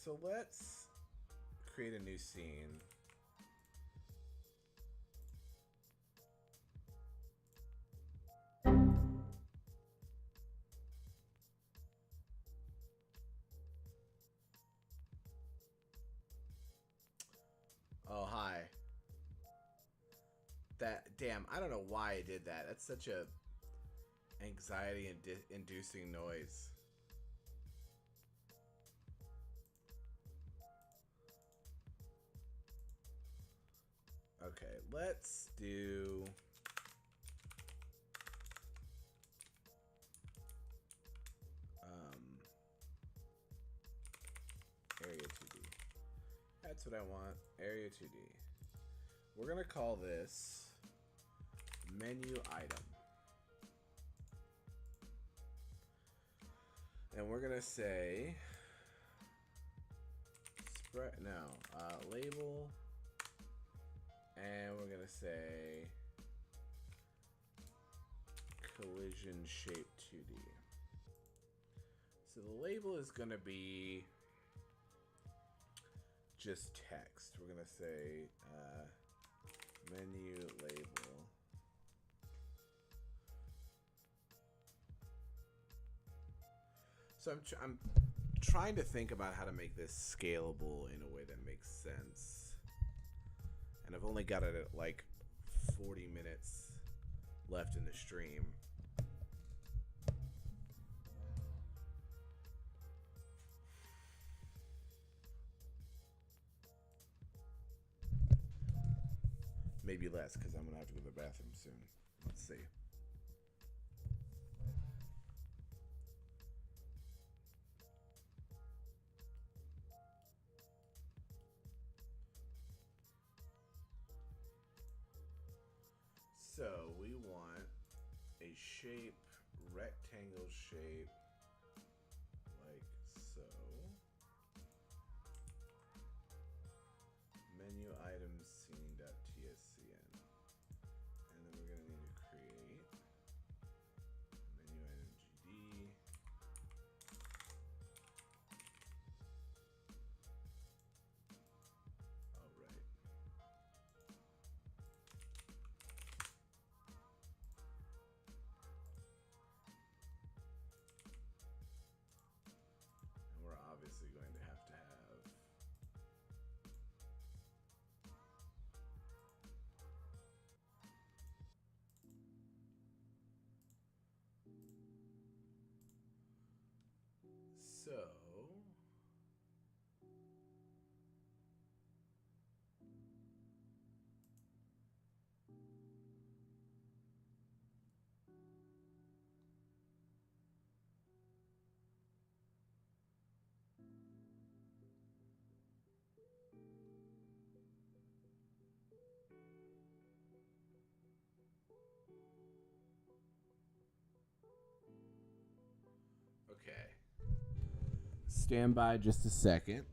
So let's create a new scene. Oh, hi. Damn, I don't know why I did that. That's such a anxiety inducing noise. Okay, let's do... Area 2D. That's what I want. Area 2D. We're going to call this menu item. And we're going to say... label... And we're going to say collision shape 2D. So the label is going to be just text. We're going to say menu label. So I'm trying to think about how to make this scalable in a way that makes sense. And I've only got it at like 40 minutes left in the stream. maybe less because I'm gonna have to go to the bathroom soon. Let's see. So we want a shape, rectangle shape, like so. Menu items scene.tscn. And then we're gonna need to create menu item GD. All right. And we're obviously going to have so okay. Stand by just a second.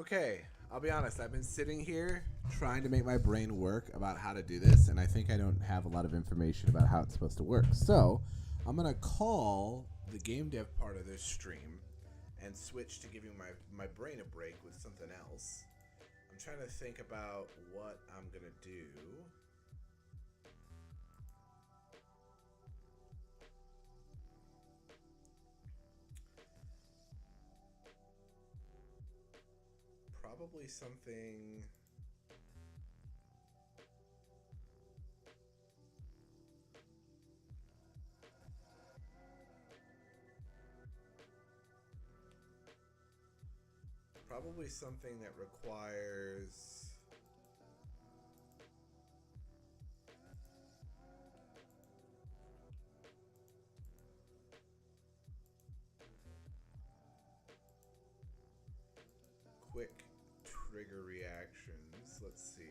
Okay, I'll be honest. I've been sitting here trying to make my brain work about how to do this, and I think I don't have a lot of information about how it's supposed to work. So, I'm going to call the game dev part of this stream and switch to giving my brain a break with something else. I'm trying to think about what I'm going to do. Probably something. Probably something that requires. Quick trigger reactions. Let's see.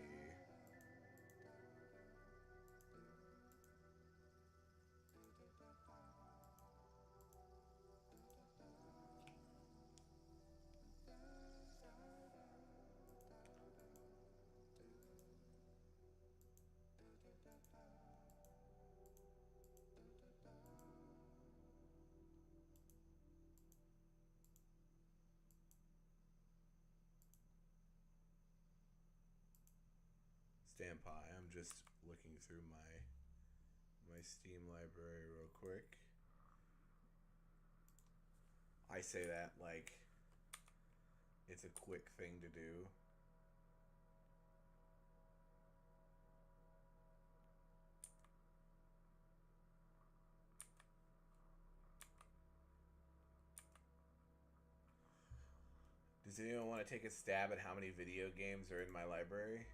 Stand by. I'm just looking through my Steam library real quick. I say that like it's a quick thing to do. Does anyone want to take a stab at how many video games are in my library?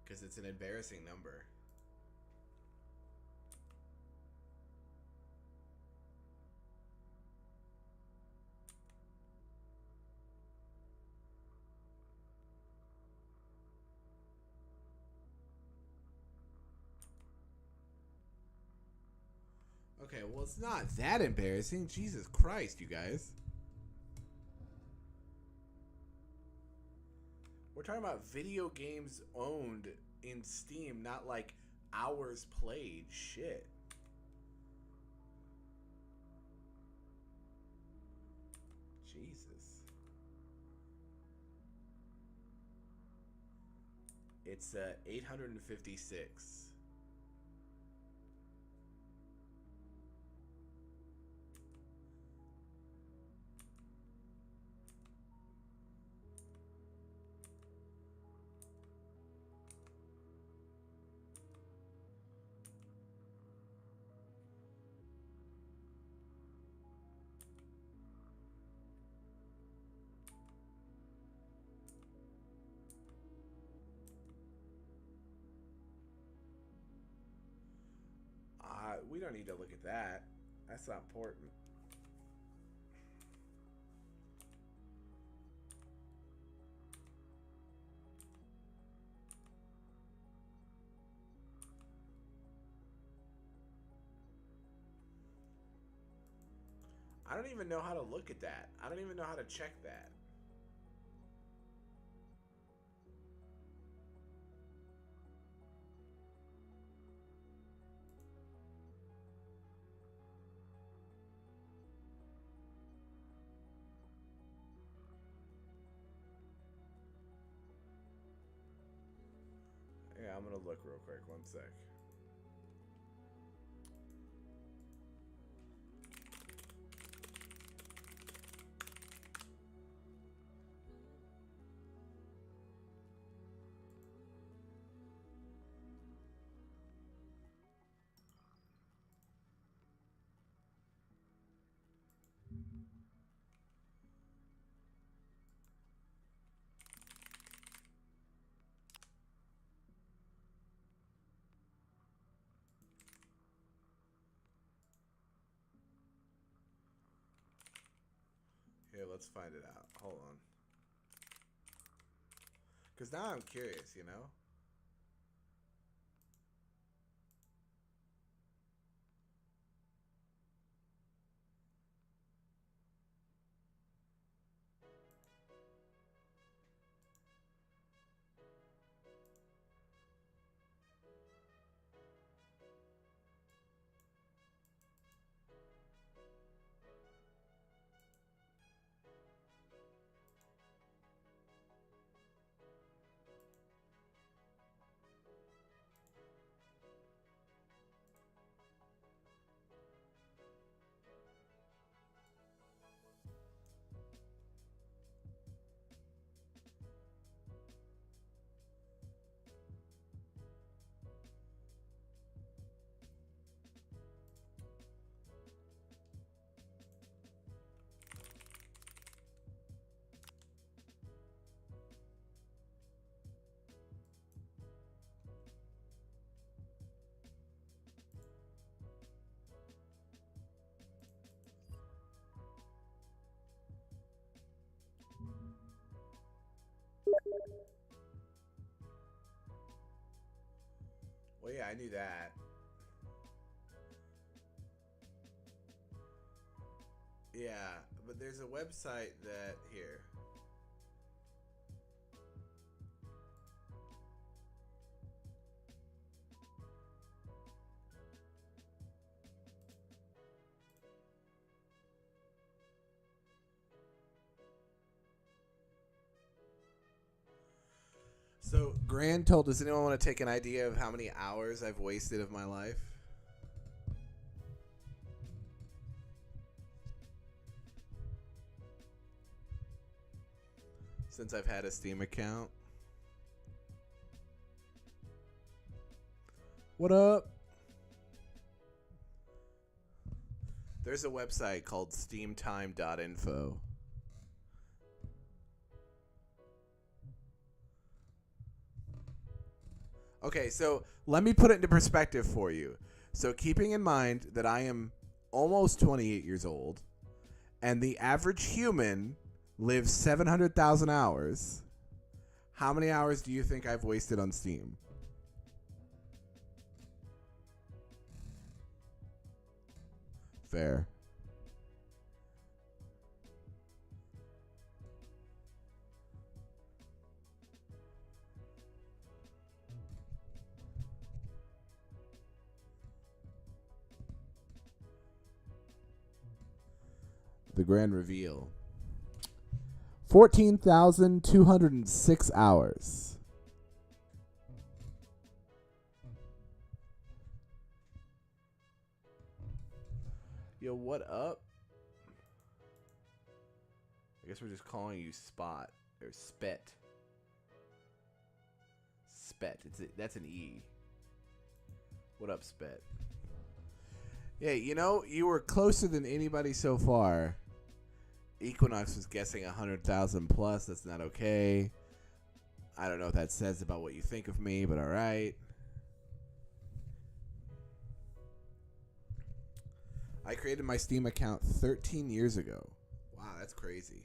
Because it's an embarrassing number. Okay, well, it's not that embarrassing. Jesus Christ, you guys. We're talking about video games owned in Steam, not like hours played. Shit. Jesus. It's 856. We don't need to look at that. That's not important. I don't even know how to look at that. I don't even know how to check that. Yeah, I'm gonna look real quick. One sec. Here, let's find it out. Hold on. Because now I'm curious, you know? I knew that. Yeah, but there's a website that here. So, grand total, does anyone want to take an idea of how many hours I've wasted of my life? Since I've had a Steam account. What up? There's a website called steamtime.info. Okay, so let me put it into perspective for you. So keeping in mind that I am almost 28 years old and the average human lives 700,000 hours, how many hours do you think I've wasted on Steam? Fair. The grand reveal. 14,206 hours. Yo, what up? I guess we're just calling you Spot or Spet. Spet. That's an E. What up, Spet? Yeah, you know, you were closer than anybody so far. Equinox was guessing 100,000 plus. That's not okay. I don't know what that says about what you think of me, but all right. I created my Steam account 13 years ago. Wow, that's crazy.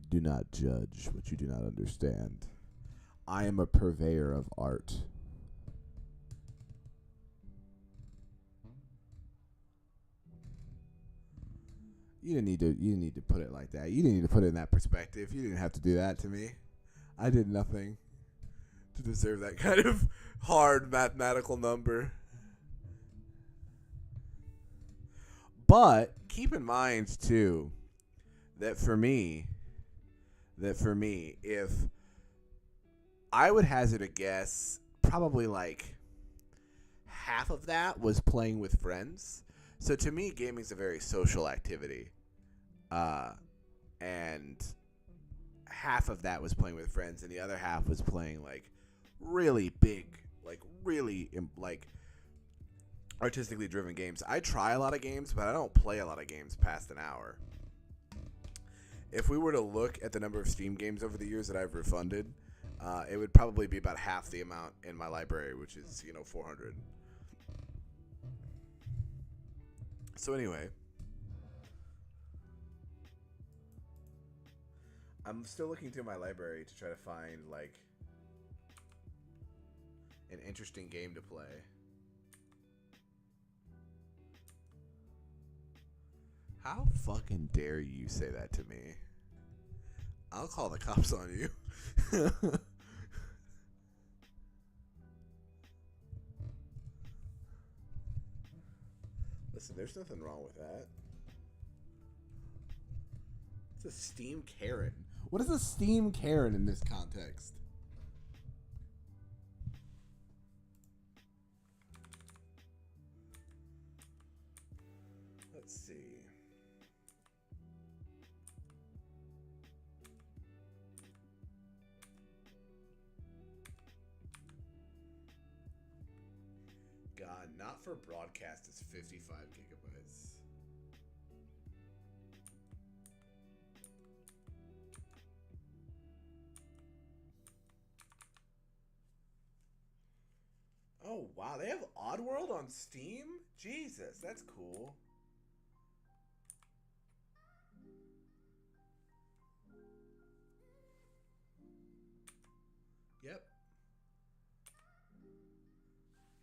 Do not judge what you do not understand. I am a purveyor of art. You didn't need to put it like that. You didn't need to put it in that perspective. You didn't have to do that to me. I did nothing to deserve that kind of hard mathematical number. But keep in mind too that for me, if I would hazard a guess, probably like half of that was playing with friends. So to me, gaming is a very social activity, and half of that was playing with friends, and the other half was playing like really big, like really like artistically driven games. I try a lot of games, but I don't play a lot of games past an hour. If we were to look at the number of Steam games over the years that I've refunded, it would probably be about half the amount in my library, which is 400. So anyway, I'm still looking through my library to try to find like an interesting game to play. How fucking dare you say that to me? I'll call the cops on you. Listen, there's nothing wrong with that. It's a Steam Karen. What is a Steam Karen in this context? Let's see. God, not for broadcast is 55 gigabytes. Oh, wow. They have Oddworld on Steam? Jesus, that's cool.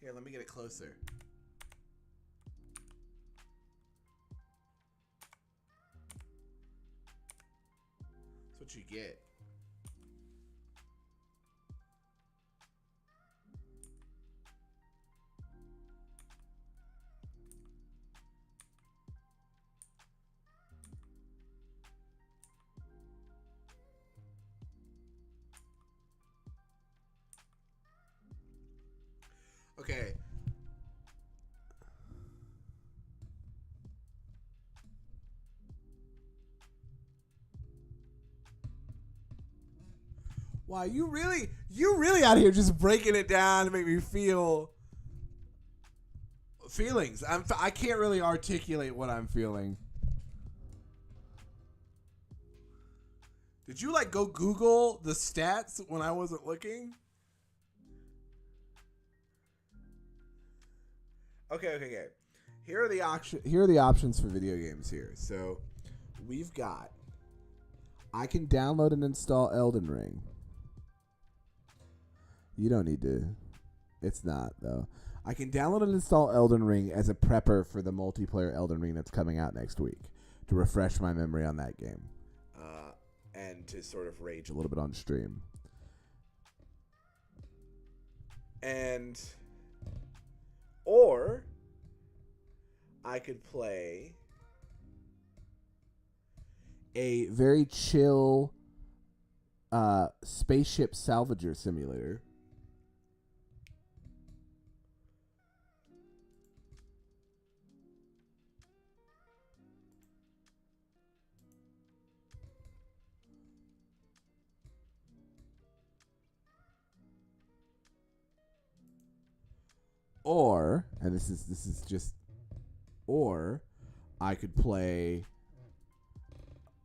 Here, let me get it closer. That's what you get. Okay. Wow, you really out here just breaking it down to make me feel feelings. I can't really articulate what I'm feeling. Did you like go Google the stats when I wasn't looking? Okay. Here are the options for video games here. So, we've got I can download and install Elden Ring. You don't need to. It's not, though. I can download and install Elden Ring as a prepper for the multiplayer Elden Ring that's coming out next week to refresh my memory on that game. And to sort of rage a little bit on stream. Or I could play a very chill spaceship salvager simulator. Or, and this is just, or I could play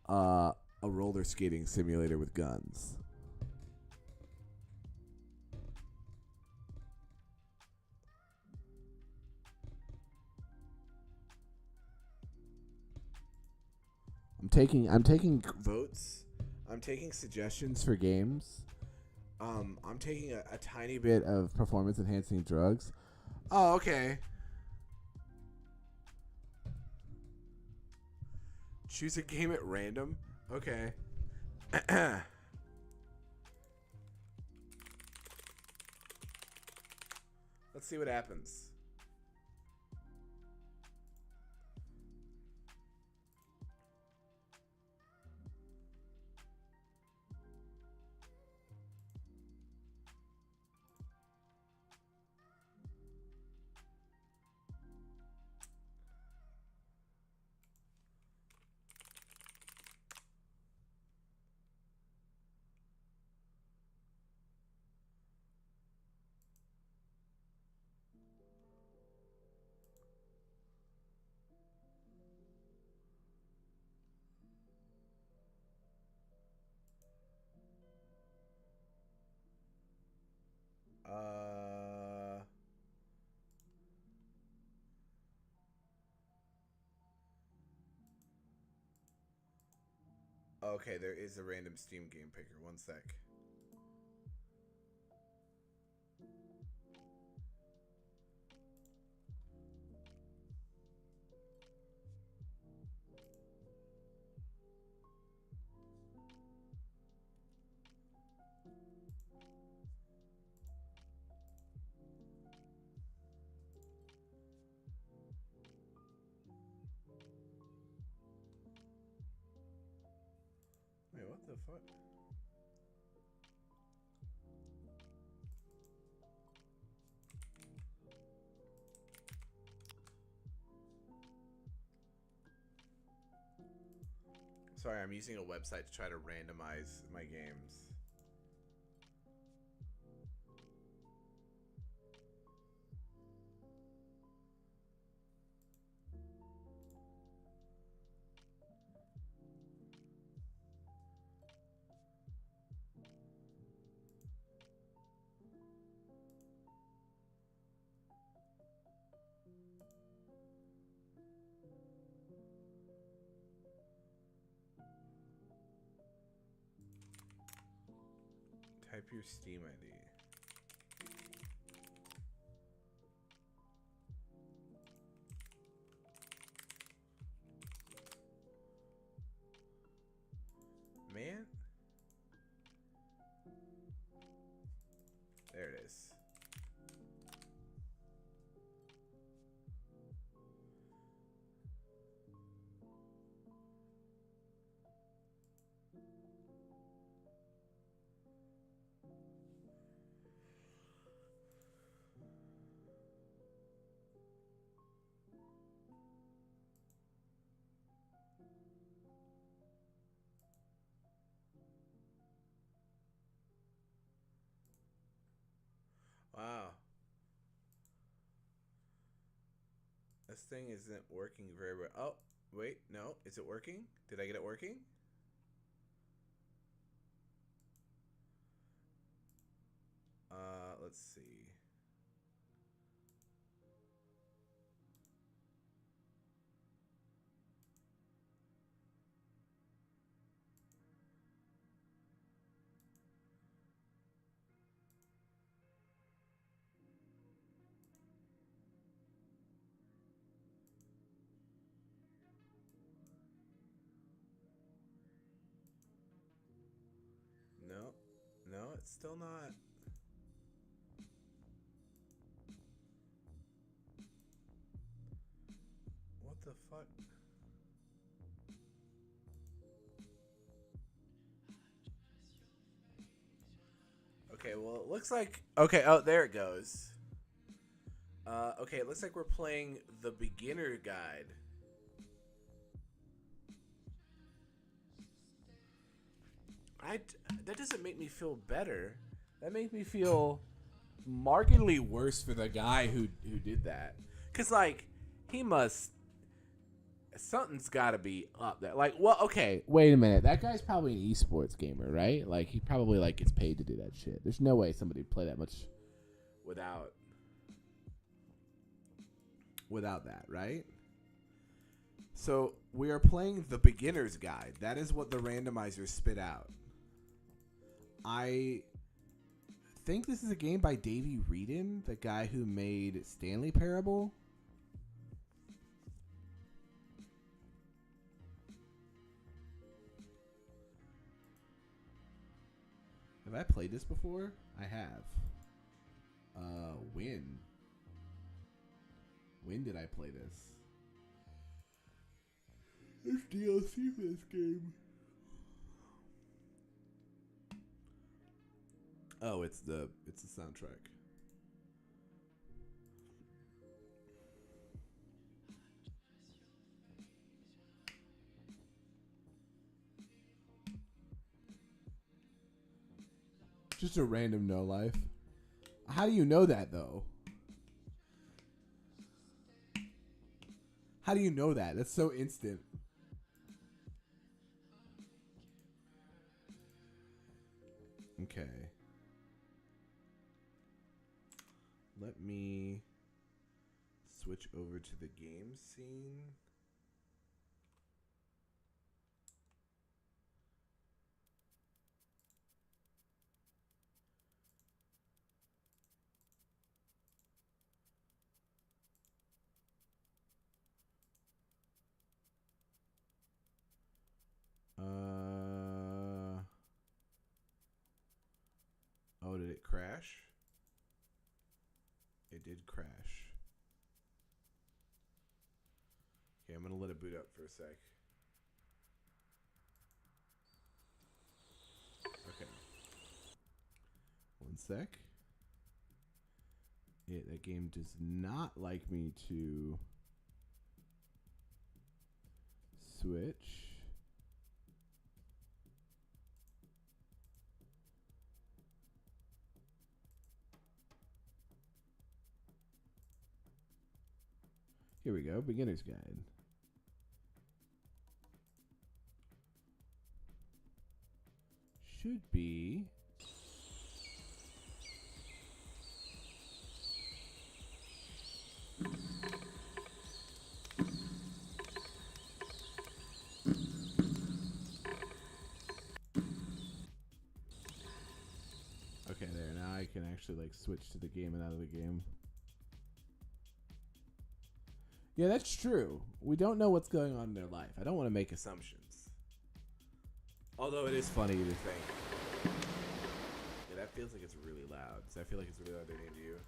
a roller skating simulator with guns. I'm taking votes. I'm taking suggestions for games. I'm taking a tiny bit of performance enhancing drugs. Oh, okay. Choose a game at random. Okay. Let's see what happens. Okay, there is a random Steam game picker. One sec. Wait, what the fuck? Sorry, I'm using a website to try to randomize my games. Type your Steam ID. thing isn't working very well. Oh, wait, no. Is it working? Did I get it working? Let's see. No, no, it's still not. What the fuck? Okay, well, it looks like... Okay, oh, there it goes. Okay, it looks like we're playing the beginner guide. That doesn't make me feel better. That makes me feel markedly worse for the guy who did that. Cause like he must something's got to be up there. Like, well, okay, Wait a minute. That guy's probably an esports gamer, right? Like he probably like gets paid to do that shit. There's no way somebody would play that much without that, right? So we are playing the beginner's guide. That is what the randomizer spit out. I think this is a game by Davey Wreden, the guy who made Stanley Parable. Have I played this before? I have. When? When did I play this? There's DLC for this game. Oh, it's the soundtrack. Just a random no life. How do you know that though? How do you know that? That's so instant. Okay. Let me switch over to the game scene. Oh, did it crash? It did crash. Okay, I'm gonna let it boot up for a sec. Okay. One sec. That game does not like me to switch. Here we go, beginner's guide. Should be. Okay, there. Now I can actually like switch to the game and out of the game. Yeah, that's true. We don't know what's going on in their life. I don't want to make assumptions. Although it is funny to think. Yeah, that feels like it's really loud. Does that feel like it's really loud to you?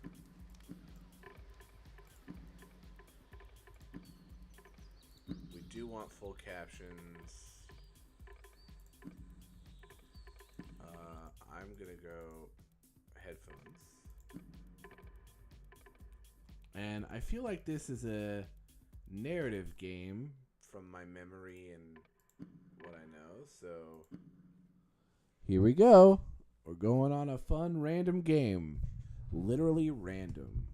We do want full captions. I'm gonna go headphones. And I feel like this is a narrative game from my memory and what I know, so here we go. We're going on a fun random game. Literally random.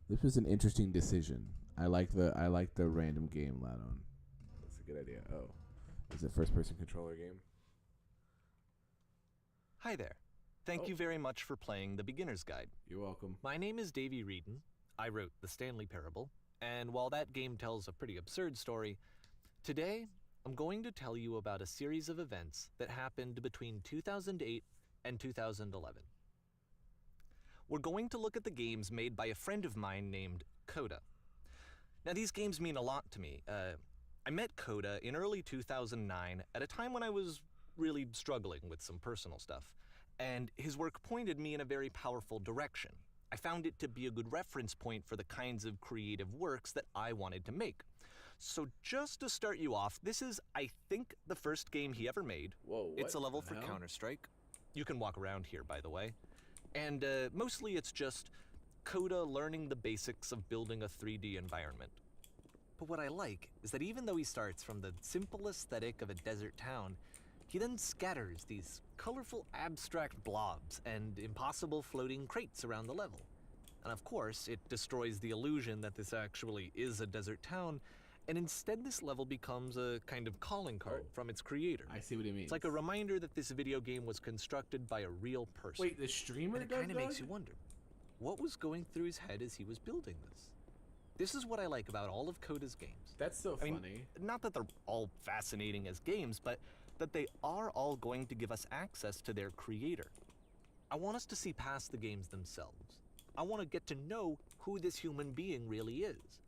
This was an interesting decision. I like the random game add-on. That's a good idea. Oh, is it first-person controller game? Hi there. Thank you very much for playing The Beginner's Guide. You're welcome. My name is Davey Reedon. I wrote The Stanley Parable, and while that game tells a pretty absurd story, today I'm going to tell you about a series of events that happened between 2008 and 2011. We're going to look at the games made by a friend of mine named Coda. Now, these games mean a lot to me. I met Coda in early 2009 at a time when I was really struggling with some personal stuff, and his work pointed me in a very powerful direction. I found it to be a good reference point for the kinds of creative works that I wanted to make. So just to start you off, this is, I think, the first game he ever made. Whoa, what It's a level the for hell? Counter-Strike. You can walk around here, by the way. And mostly it's just Coda learning the basics of building a 3D environment. But what I like is that even though he starts from the simple aesthetic of a desert town, he then scatters these colorful abstract blobs and impossible floating crates around the level. And of course, it destroys the illusion that this actually is a desert town, and instead this level becomes a kind of calling card from its creator. I see what he means. It's like a reminder that this video game was constructed by a real person. Wait, the streamer And it does kind of makes that? you wonder, what was going through his head as he was building this? This is what I like about all of Coda's games. That's so I funny. mean, not that they're all fascinating as games, but that they are all going to give us access to their creator. I want us to see past the games themselves. I want to get to know who this human being really is.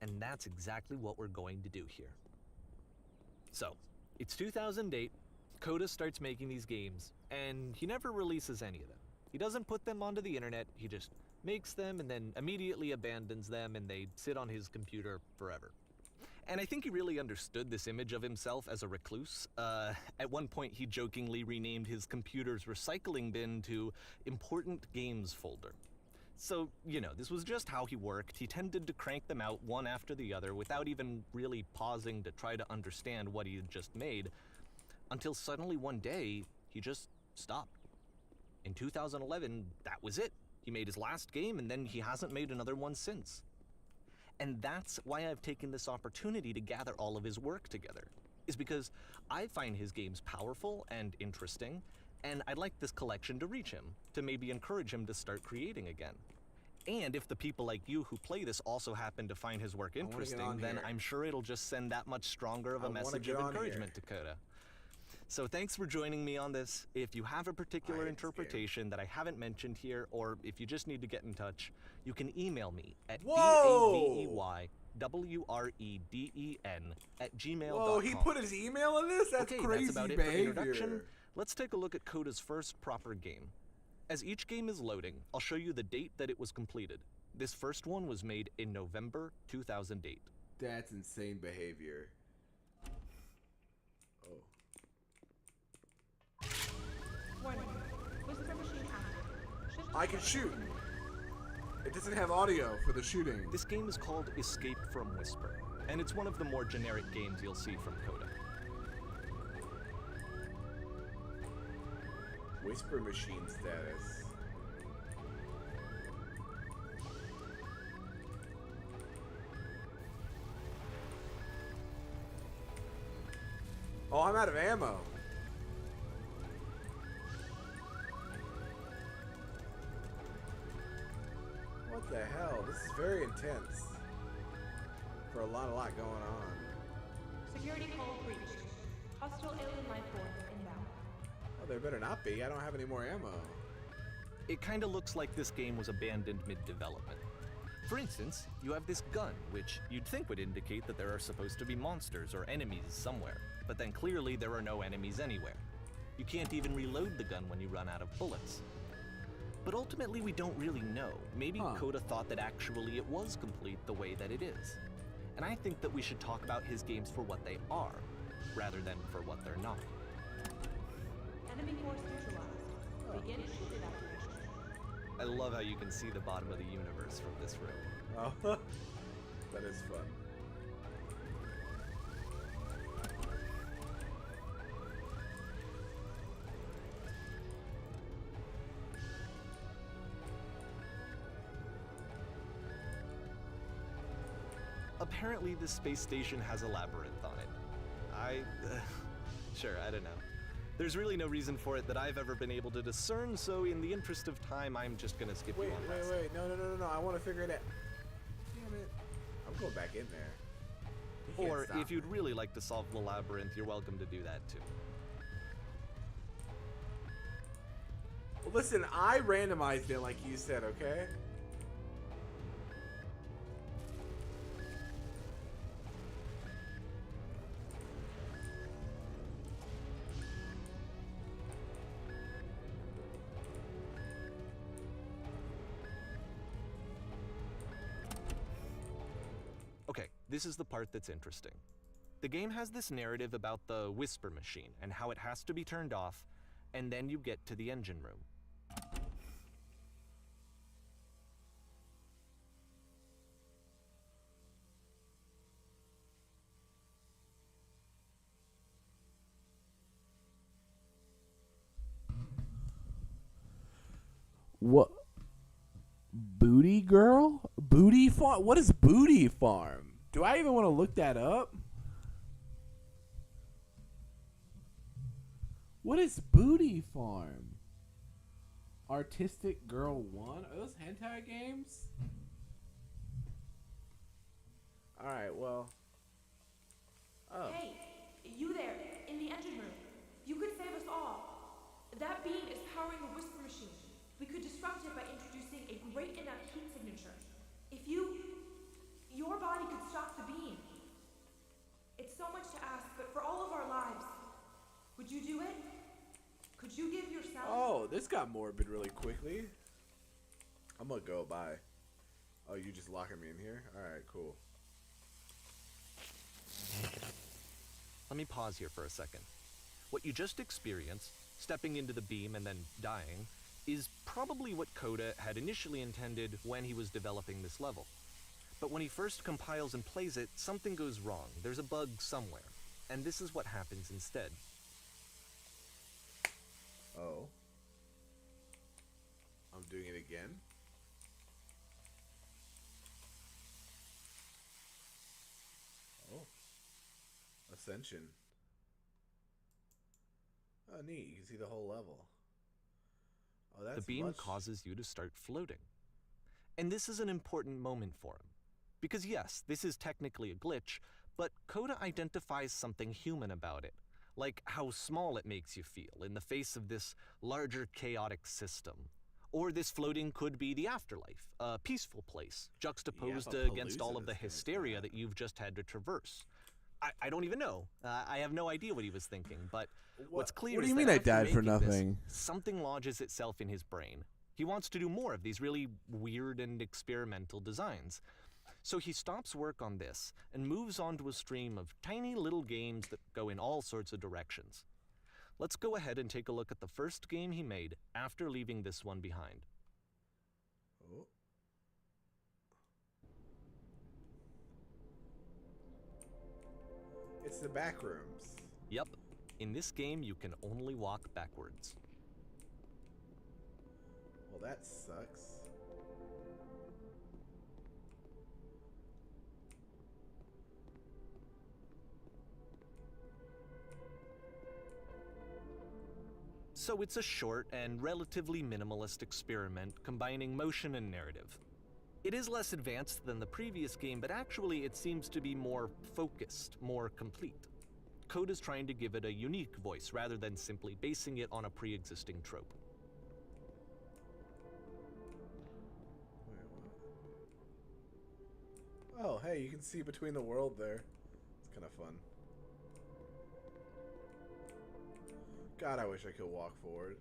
And that's exactly what we're going to do here. So, it's 2008, Coda starts making these games, and he never releases any of them. He doesn't put them onto the internet, he just makes them and then immediately abandons them, and they sit on his computer forever. And I think he really understood this image of himself as a recluse. At one point, he jokingly renamed his computer's recycling bin to Important Games Folder. So, you know, this was just how he worked. He tended to crank them out one after the other without even really pausing to try to understand what he had just made, until suddenly one day, he just stopped. In 2011, that was it. He made his last game, and then he hasn't made another one since. And that's why I've taken this opportunity to gather all of his work together, is because I find his games powerful and interesting, and I'd like this collection to reach him, to maybe encourage him to start creating again. And if the people like you who play this also happen to find his work wanna get interesting, on then here. I'm sure it'll just send that much stronger of I a wanna message get of on here. encouragement to Coda. So thanks for joining me on this. If you have a particular hate this game. interpretation that I haven't mentioned here, or if you just need to get in touch, you can email me at Whoa! DAVEYWREDEN@gmail.com. Whoa, he put his email in this? That's Okay, crazy that's about it for behavior. introduction. Let's take a look at Coda's first proper game. As each game is loading, I'll show you the date that it was completed. This first one was made in November 2008. That's insane behavior. Oh. Warning. Whisper machine active. Shift I can shoot. It doesn't have audio for the shooting. This game is called Escape from Whisper, and it's one of the more generic games you'll see from Coda. Whisper machine status. Oh, I'm out of ammo. What the hell? This is very intense. For a lot going on. security call breached. Hostile alien life forms inbound. Oh, there better not be. I don't have any more ammo. It kinda looks like this game was abandoned mid-development. For instance, you have this gun, which you'd think would indicate that there are supposed to be monsters or enemies somewhere, but then clearly there are no enemies anywhere. You can't even reload the gun when you run out of bullets. But ultimately we don't really know. Maybe Huh. Coda thought that actually it was complete the way that it is. And I think that we should talk about his games for what they are, rather than for what they're not. Enemy force neutralized. Begin ship evacuation. I love how you can see the bottom of the universe from this room. Oh, that is fun. Apparently, this space station has a labyrinth on it. Sure, I don't know. There's really no reason for it that I've ever been able to discern, so in the interest of time, I'm just gonna skip you on past it. Wait. No. I want to figure it out. Damn it. I'm going back in there. You can't Or stop if you'd me. really like to solve the labyrinth, you're welcome to do that too. Listen, I randomized it like you said, okay? Okay, this is the part that's interesting. The game has this narrative about the whisper machine and how it has to be turned off, and then you get to the engine room. What? Booty girl? Booty farm? What is booty farm? Do I even want to look that up? What is booty farm? Artistic Girl 1? Are those hentai games? Alright, well. Oh. Hey, you there, in the engine room. You could save us all. That beam is powering the whisper machine. We could disrupt it by introducing a great enough heat signature. If your body could stop the beam. It's so much to ask, but for all of our lives, would you do it? Could you give yourself? Oh, this got morbid really quickly. I'm gonna go, bye. Oh, you just locking me in here? Alright, cool. Let me pause here for a second. What you just experienced, stepping into the beam and then dying, is probably what Coda had initially intended when he was developing this level. But when he first compiles and plays it, something goes wrong. There's a bug somewhere. And this is what happens instead. Oh. I'm doing it again? Oh. Ascension. Oh, neat. You can see the whole level. Oh, that's The beam much... causes you to start floating. And this is an important moment for him. Because yes, this is technically a glitch, but Coda identifies something human about it. Like how small it makes you feel in the face of this larger chaotic system. Or this floating could be the afterlife, a peaceful place, juxtaposed against all of the hysteria that you've just had to traverse. I don't even know. I have no idea what he was thinking, but what's clear What do is you that mean I after died for making this, nothing? something lodges itself in his brain. He wants to do more of these really weird and experimental designs. So he stops work on this and moves on to a stream of tiny little games that go in all sorts of directions. Let's go ahead and take a look at the first game he made after leaving this one behind. Oh. It's the back rooms. Yep, in this game you can only walk backwards. Well, that sucks. So it's a short and relatively minimalist experiment combining motion and narrative. It is less advanced than the previous game, but actually it seems to be more focused, more complete. Coda's trying to give it a unique voice rather than simply basing it on a pre-existing trope. Oh, hey, you can see between the world there. It's kind of fun. God, I wish I could walk forward.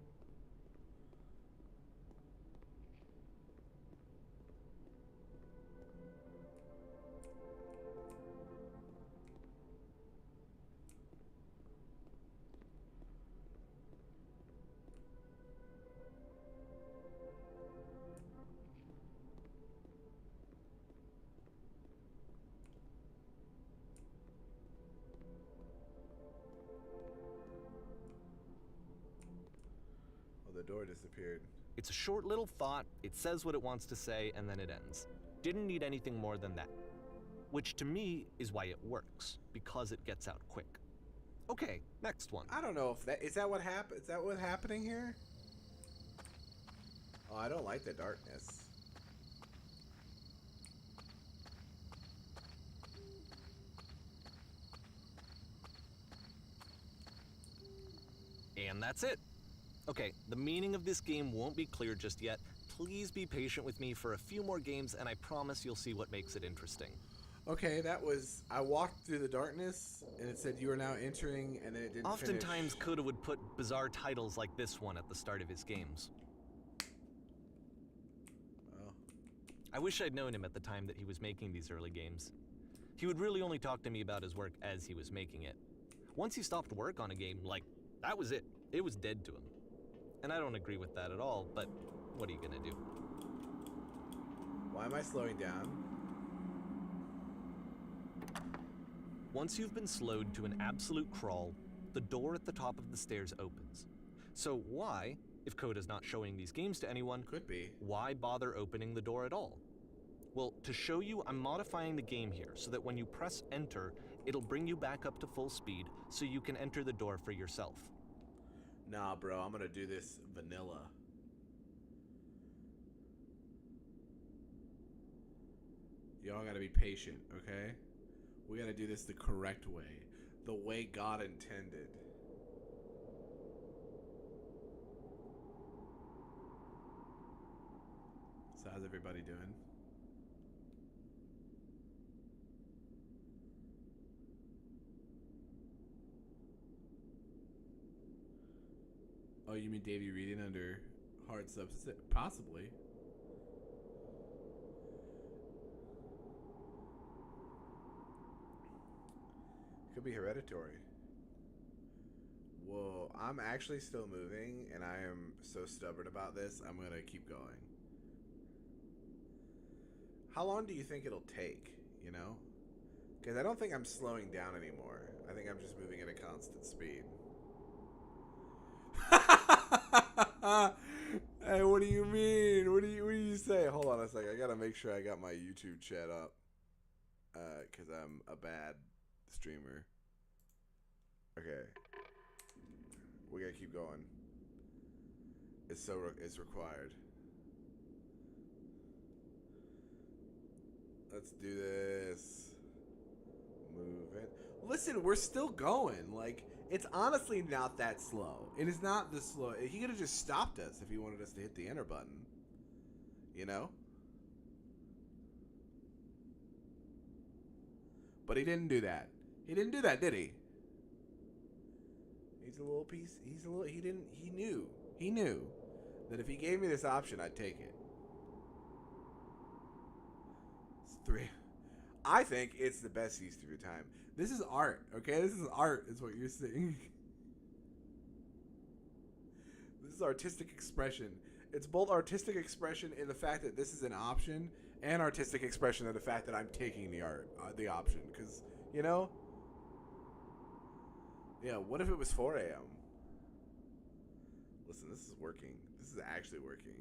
The door disappeared. It's a short little thought, it says what it wants to say, and then it ends. Didn't need anything more than that. which to me is why it works, because it gets out quick. Okay, next one. I don't know if that is that what happened. Is that what's happening here? Oh, I don't like the darkness. And that's it. Okay, the meaning of this game won't be clear just yet. Please be patient with me for a few more games, and I promise you'll see what makes it interesting. Okay, that was. I walked through the darkness, and it said you are now entering, and then it didn't Oftentimes, finish. Coda would put bizarre titles like this one at the start of his games. Oh. I wish I'd known him at the time that he was making these early games. He would really only talk to me about his work as he was making it. Once he stopped work on a game, like, that was it. It was dead to him. And I don't agree with that at all, but what are you gonna do? Why am I slowing down? Once you've been slowed to an absolute crawl, the door at the top of the stairs opens. So why, if Coda's not showing these games to anyone, Could be. why bother opening the door at all? Well, to show you, I'm modifying the game here so that when you press enter, it'll bring you back up to full speed so you can enter the door for yourself. Nah, bro, I'm gonna do this vanilla. Y'all gotta be patient, okay? We gotta do this the correct way. The way God intended. So how's everybody doing? Oh, you mean Davey reading under hard substance? Possibly. Could be hereditary. Whoa, I'm actually still moving, and I am so stubborn about this, I'm gonna keep going. How long do you think it'll take, you know? Because I don't think I'm slowing down anymore. I think I'm just moving at a constant speed. Hey, what do you mean? What do you say? Hold on a second. I gotta make sure I got my YouTube chat up. Cause I'm a bad streamer. Okay. We gotta keep going. It's required. Let's do this. Move it. Listen, we're still going. Like, it's honestly not that slow. It is not this slow. He could have just stopped us if he wanted us to hit the enter button. You know? But he didn't do that. He didn't do that, did he? He's a little piece. He knew that if he gave me this option, I'd take it. It's 3. I think it's the best use of your time. This is art, okay? This is art, is what you're saying. This is artistic expression. It's both artistic expression in the fact that this is an option, and artistic expression in the fact that I'm taking the option. Because, you know? Yeah, what if it was 4 a.m.? Listen, this is working. This is actually working.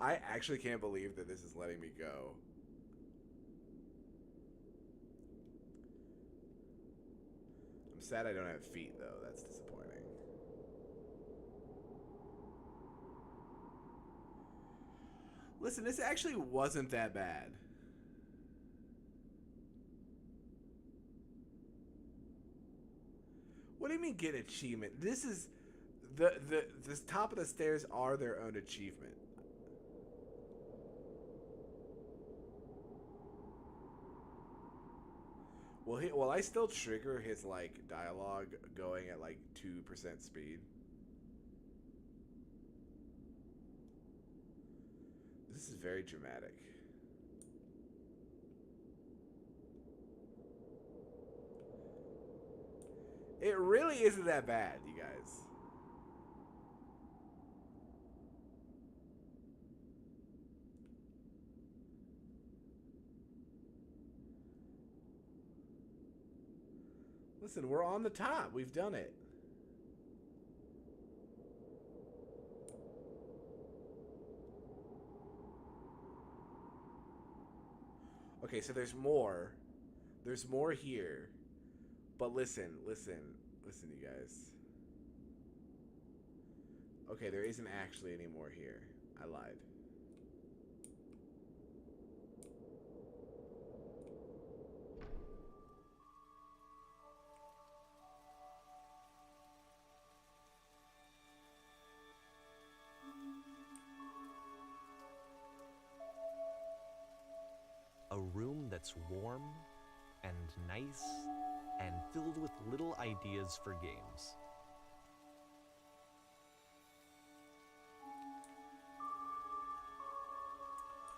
I actually can't believe that this is letting me go. I'm sad I don't have feet, though. That's disappointing. Listen, this actually wasn't that bad. What do you mean get achievement? This is the top of the stairs are their own achievement. Will I still trigger his like dialogue going at like 2% speed? This is very dramatic. It really isn't that bad, you guys. Listen, we're on the top. We've done it. Okay, so there's more. There's more here. But listen, you guys. Okay, there isn't actually any more here. I lied. A room that's warm and nice and filled with little ideas for games.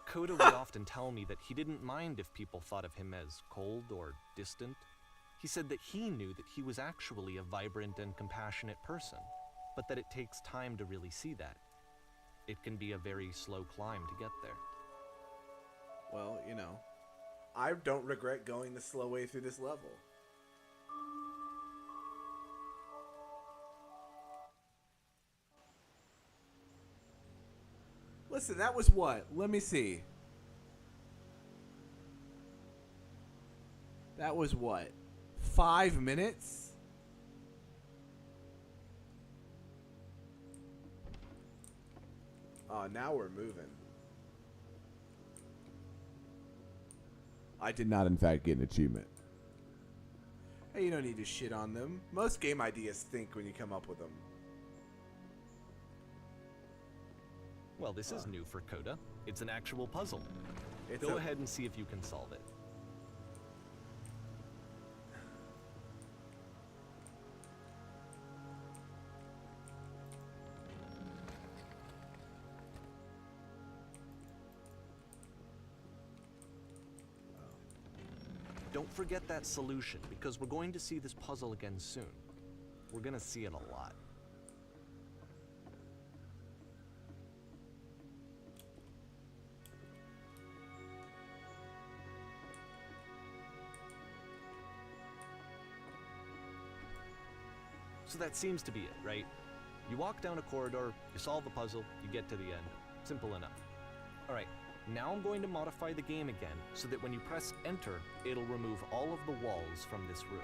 Coda would often tell me that he didn't mind if people thought of him as cold or distant. He said that he knew that he was actually a vibrant and compassionate person, but that it takes time to really see that. It can be a very slow climb to get there. Well, you know, I don't regret going the slow way through this level. Listen, that was what? Let me see. That was what? 5 minutes? Oh, now we're moving. I did not, in fact, get an achievement. Hey, you don't need to shit on them. Most game ideas think when you come up with them. Well, this is new for Coda. It's an actual puzzle. Go ahead and see if you can solve it. Don't forget that solution, because we're going to see this puzzle again soon. We're going to see it a lot. So that seems to be it, right? You walk down a corridor, you solve the puzzle, you get to the end. Simple enough. All right, now I'm going to modify the game again so that when you press enter, it'll remove all of the walls from this room.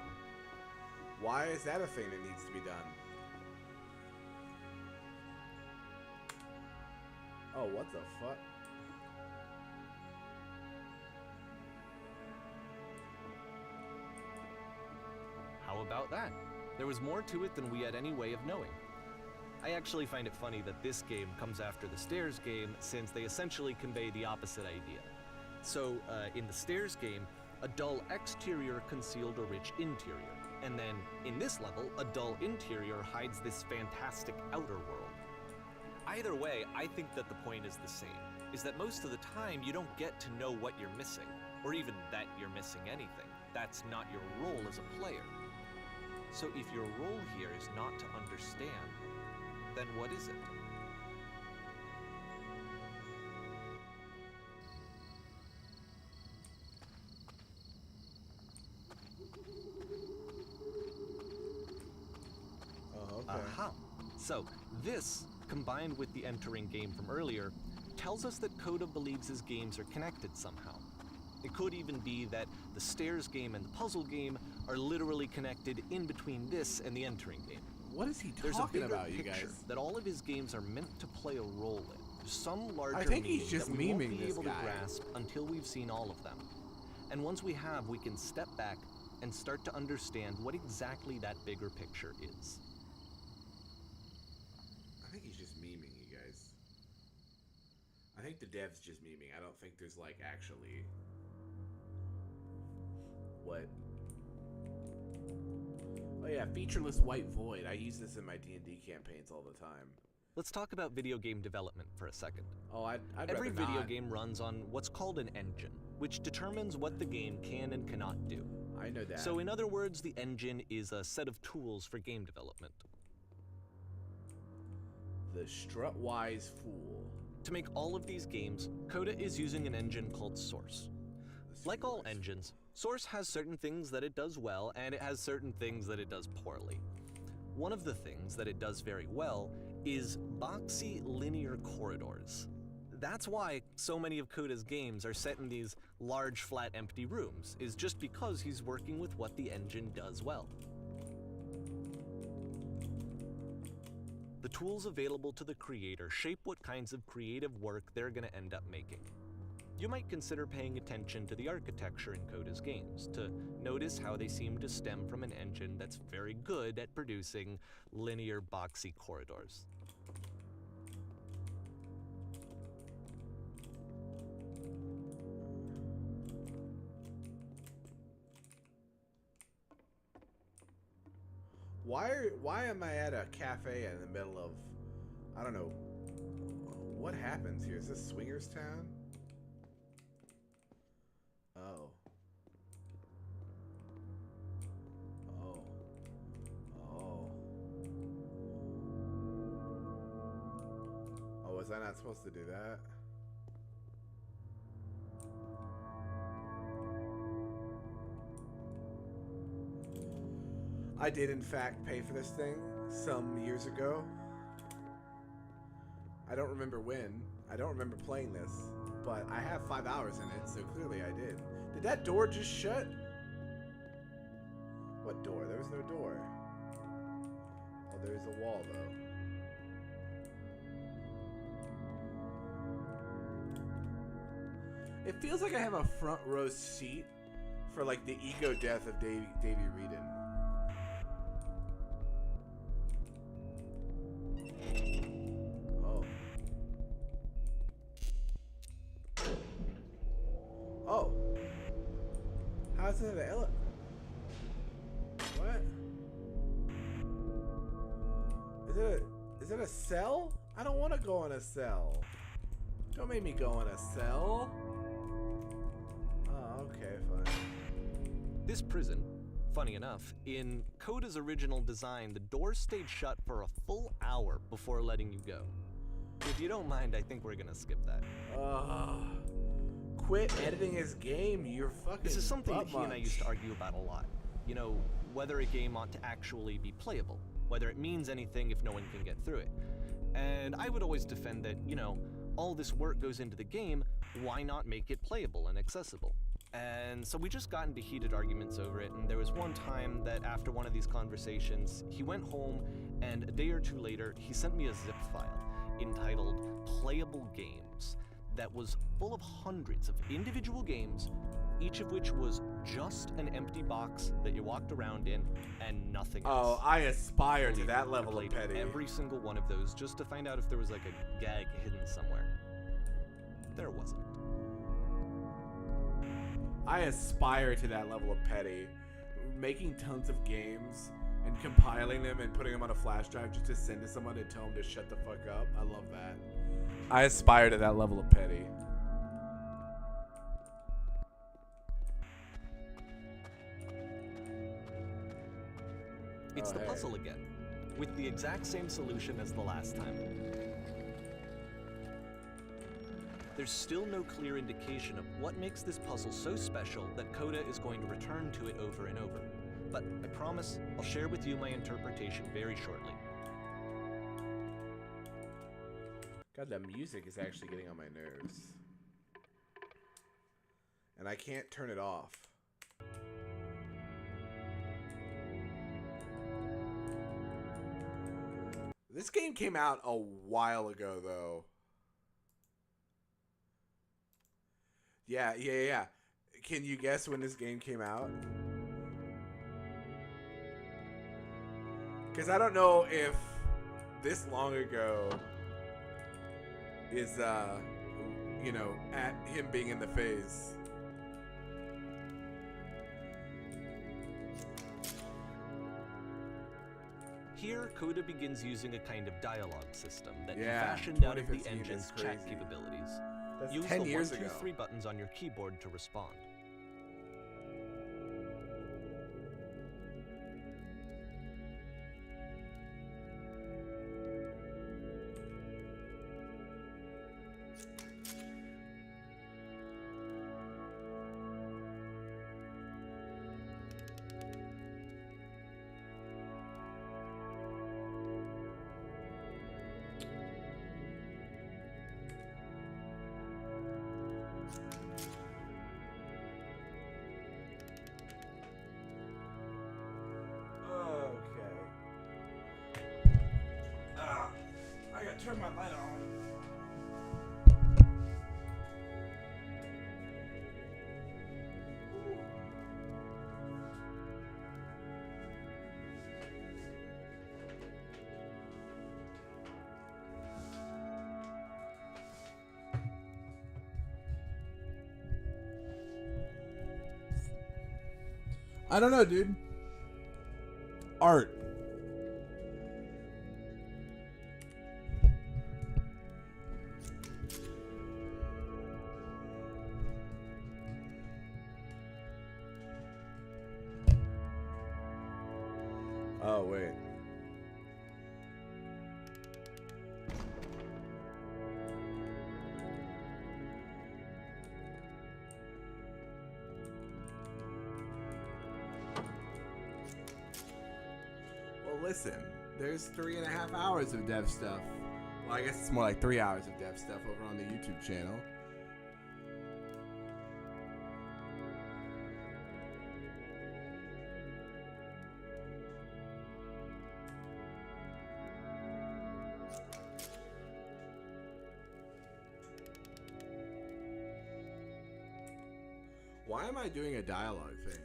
Why is that a thing that needs to be done? Oh, what the fuck? How about that? There was more to it than we had any way of knowing. I actually find it funny that this game comes after the Stairs game, since they essentially convey the opposite idea. So, in the Stairs game, a dull exterior concealed a rich interior. And then, in this level, a dull interior hides this fantastic outer world. Either way, I think that the point is the same, is that most of the time you don't get to know what you're missing, or even that you're missing anything. That's not your role as a player. So if your role here is not to understand, then what is it? Oh, okay. Aha! So this, combined with the entering game from earlier, tells us that Coda believes his games are connected somehow. It could even be that the Stairs game and the puzzle game are literally connected in between this and the entering game. What is he There's a talking bigger about, you picture guys? that all of his games are meant to play a role in. Some larger I think he's meaning just that we won't memeing be this able guy. to grasp until we've seen all of them. And once we have, we can step back and start to understand what exactly that bigger picture is. I think he's just memeing, you guys. I think the dev's just memeing. I don't think there's, like, actually... What? Oh yeah, featureless white void. I use this in my D&D campaigns all the time. Let's talk about video game development for a second. Oh, I'd Every rather video not. game runs on what's called an engine, which determines what the game can and cannot do. I know that. So in other words, the engine is a set of tools for game development. The Strutwise Fool. To make all of these games, Coda is using an engine called Source. Like all engines, Source has certain things that it does well, and it has certain things that it does poorly. One of the things that it does very well is boxy linear corridors. That's why so many of Coda's games are set in these large, flat, empty rooms, is just because he's working with what the engine does well. The tools available to the creator shape what kinds of creative work they're going to end up making. You might consider paying attention to the architecture in Coda's games, to notice how they seem to stem from an engine that's very good at producing linear, boxy corridors. Why am I at a cafe in the middle of, I don't know, what happens here? Is this Swingers Town? Oh. Oh. Oh. Oh, was I not supposed to do that? I did, in fact, pay for this thing some years ago. I don't remember when. I don't remember playing this, but I have 5 hours in it, so clearly I did. Did that door just shut? What door? There was no door. Oh, there's a wall, though. It feels like I have a front row seat for, like, the ego death of Davy Reedon. Oh. How's it an elevator? What? Is it a cell? I don't want to go in a cell. Don't make me go in a cell. Oh, okay, fine. This prison, funny enough, in Coda's original design, the doors stayed shut for a full hour before letting you go. If you don't mind, I think we're gonna skip that. Quit editing his game, you're fucking This is something that he and I butt-munch. used to argue about a lot. You know, whether a game ought to actually be playable, whether it means anything if no one can get through it. And I would always defend that, you know, all this work goes into the game, why not make it playable and accessible? And so we just got into heated arguments over it, and there was one time that after one of these conversations, he went home, and a day or two later, he sent me a zip file entitled Playable Games that was full of hundreds of individual games, each of which was just an empty box that you walked around in and nothing else. Oh, I aspire to Believe that me, level I of played petty. every single one of those just to find out if there was like a gag hidden somewhere. There wasn't. I aspire to that level of petty. Making tons of games and compiling them and putting them on a flash drive just to send to someone to tell them to shut the fuck up. I love that. I aspire to that level of petty. It's Oh, the hey. puzzle again, with the exact same solution as the last time. There's still no clear indication of what makes this puzzle so special that Coda is going to return to it over and over. But I promise I'll share with you my interpretation very shortly. God, the music is actually getting on my nerves. And I can't turn it off. This game came out a while ago, though. Yeah. Can you guess when this game came out? Because I don't know if this long ago is, you know, at him being in the phase. Here, Coda begins using a kind of dialogue system that he Yeah, fashioned out of the 2015 is engine's chat crazy. capabilities. That's Use 10 the years 1, 2, ago. 3 buttons on your keyboard to respond. turn my light on. I don't know, dude. Art. Oh, wait. Well, listen, there's 3.5 hours of dev stuff. Well, I guess it's more like 3 hours of dev stuff over on the YouTube channel. Why am I doing a dialogue thing?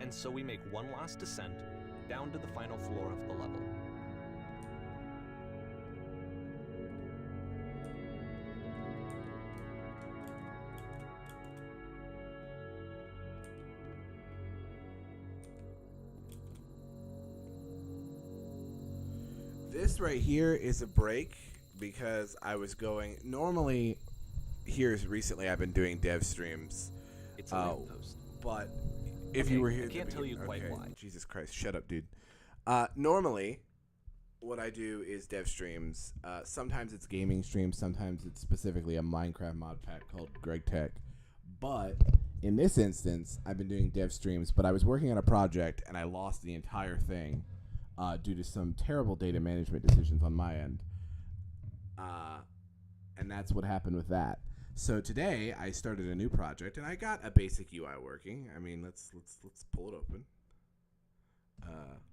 And so we make one last descent down to the final floor of the level. This right here is a break because I was going. Normally, recently I've been doing dev streams. It's a lamppost. But if Okay, you were here, I at the can't tell you beginning- quite okay, why. Jesus Christ, shut up, dude. Normally, what I do is dev streams. Sometimes it's gaming streams. Sometimes it's specifically a Minecraft mod pack called Greg Tech. But in this instance, I've been doing dev streams. But I was working on a project and I lost the entire thing due to some terrible data management decisions on my end. And that's what happened with that. So today I started a new project and I got a basic UI working. I mean, let's pull it open.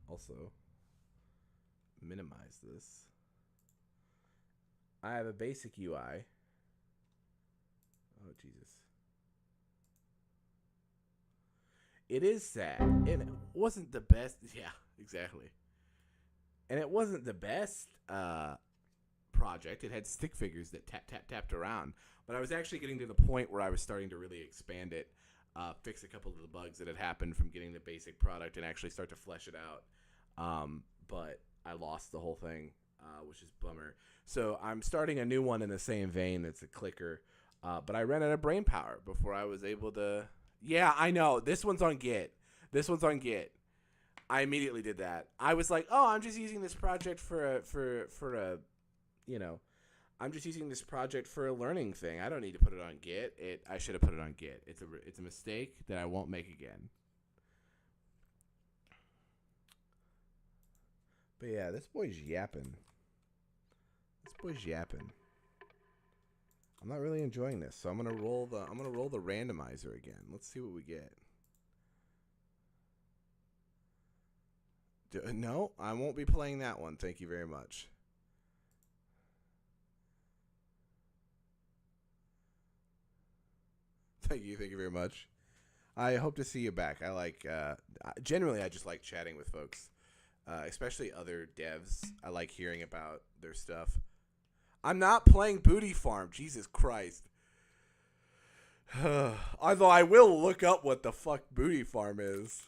Also, minimize this. I have a basic UI. Oh Jesus! It is sad, and it wasn't the best. Yeah, exactly. And it wasn't the best project. It had stick figures that tapped around. But I was actually getting to the point where I was starting to really expand it, fix a couple of the bugs that had happened from getting the basic product and actually start to flesh it out. But I lost the whole thing, which is a bummer. So I'm starting a new one in the same vein. It's a clicker. But I ran out of brain power before I was able to... Yeah, I know. This one's on Git. I immediately did that. I was like, oh, I'm just using this project for a I'm just using this project for a learning thing. I don't need to put it on Git. I should have put it on Git. It's a mistake that I won't make again. But yeah, this boy's yapping. I'm not really enjoying this, so I'm gonna roll the randomizer again. Let's see what we get. No, I won't be playing that one. Thank you very much. Thank you very much. I hope to see you back. Generally I just like chatting with folks, especially other devs. I like hearing about their stuff. I'm not playing Booty Farm. Jesus Christ. Although I will look up what the fuck Booty Farm is.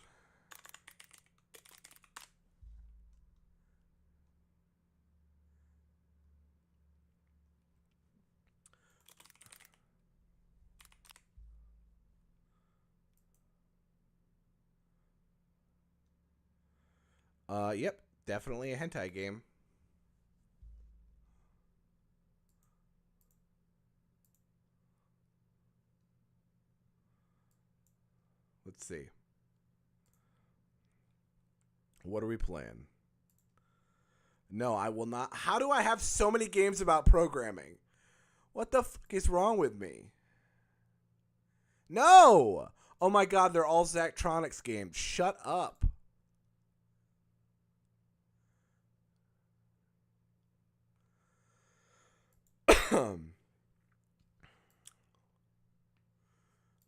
Yep, definitely a hentai game. Let's see. What are we playing? No, I will not. How do I have so many games about programming? What the fuck is wrong with me? No! Oh my god, they're all Zachtronics games. Shut up.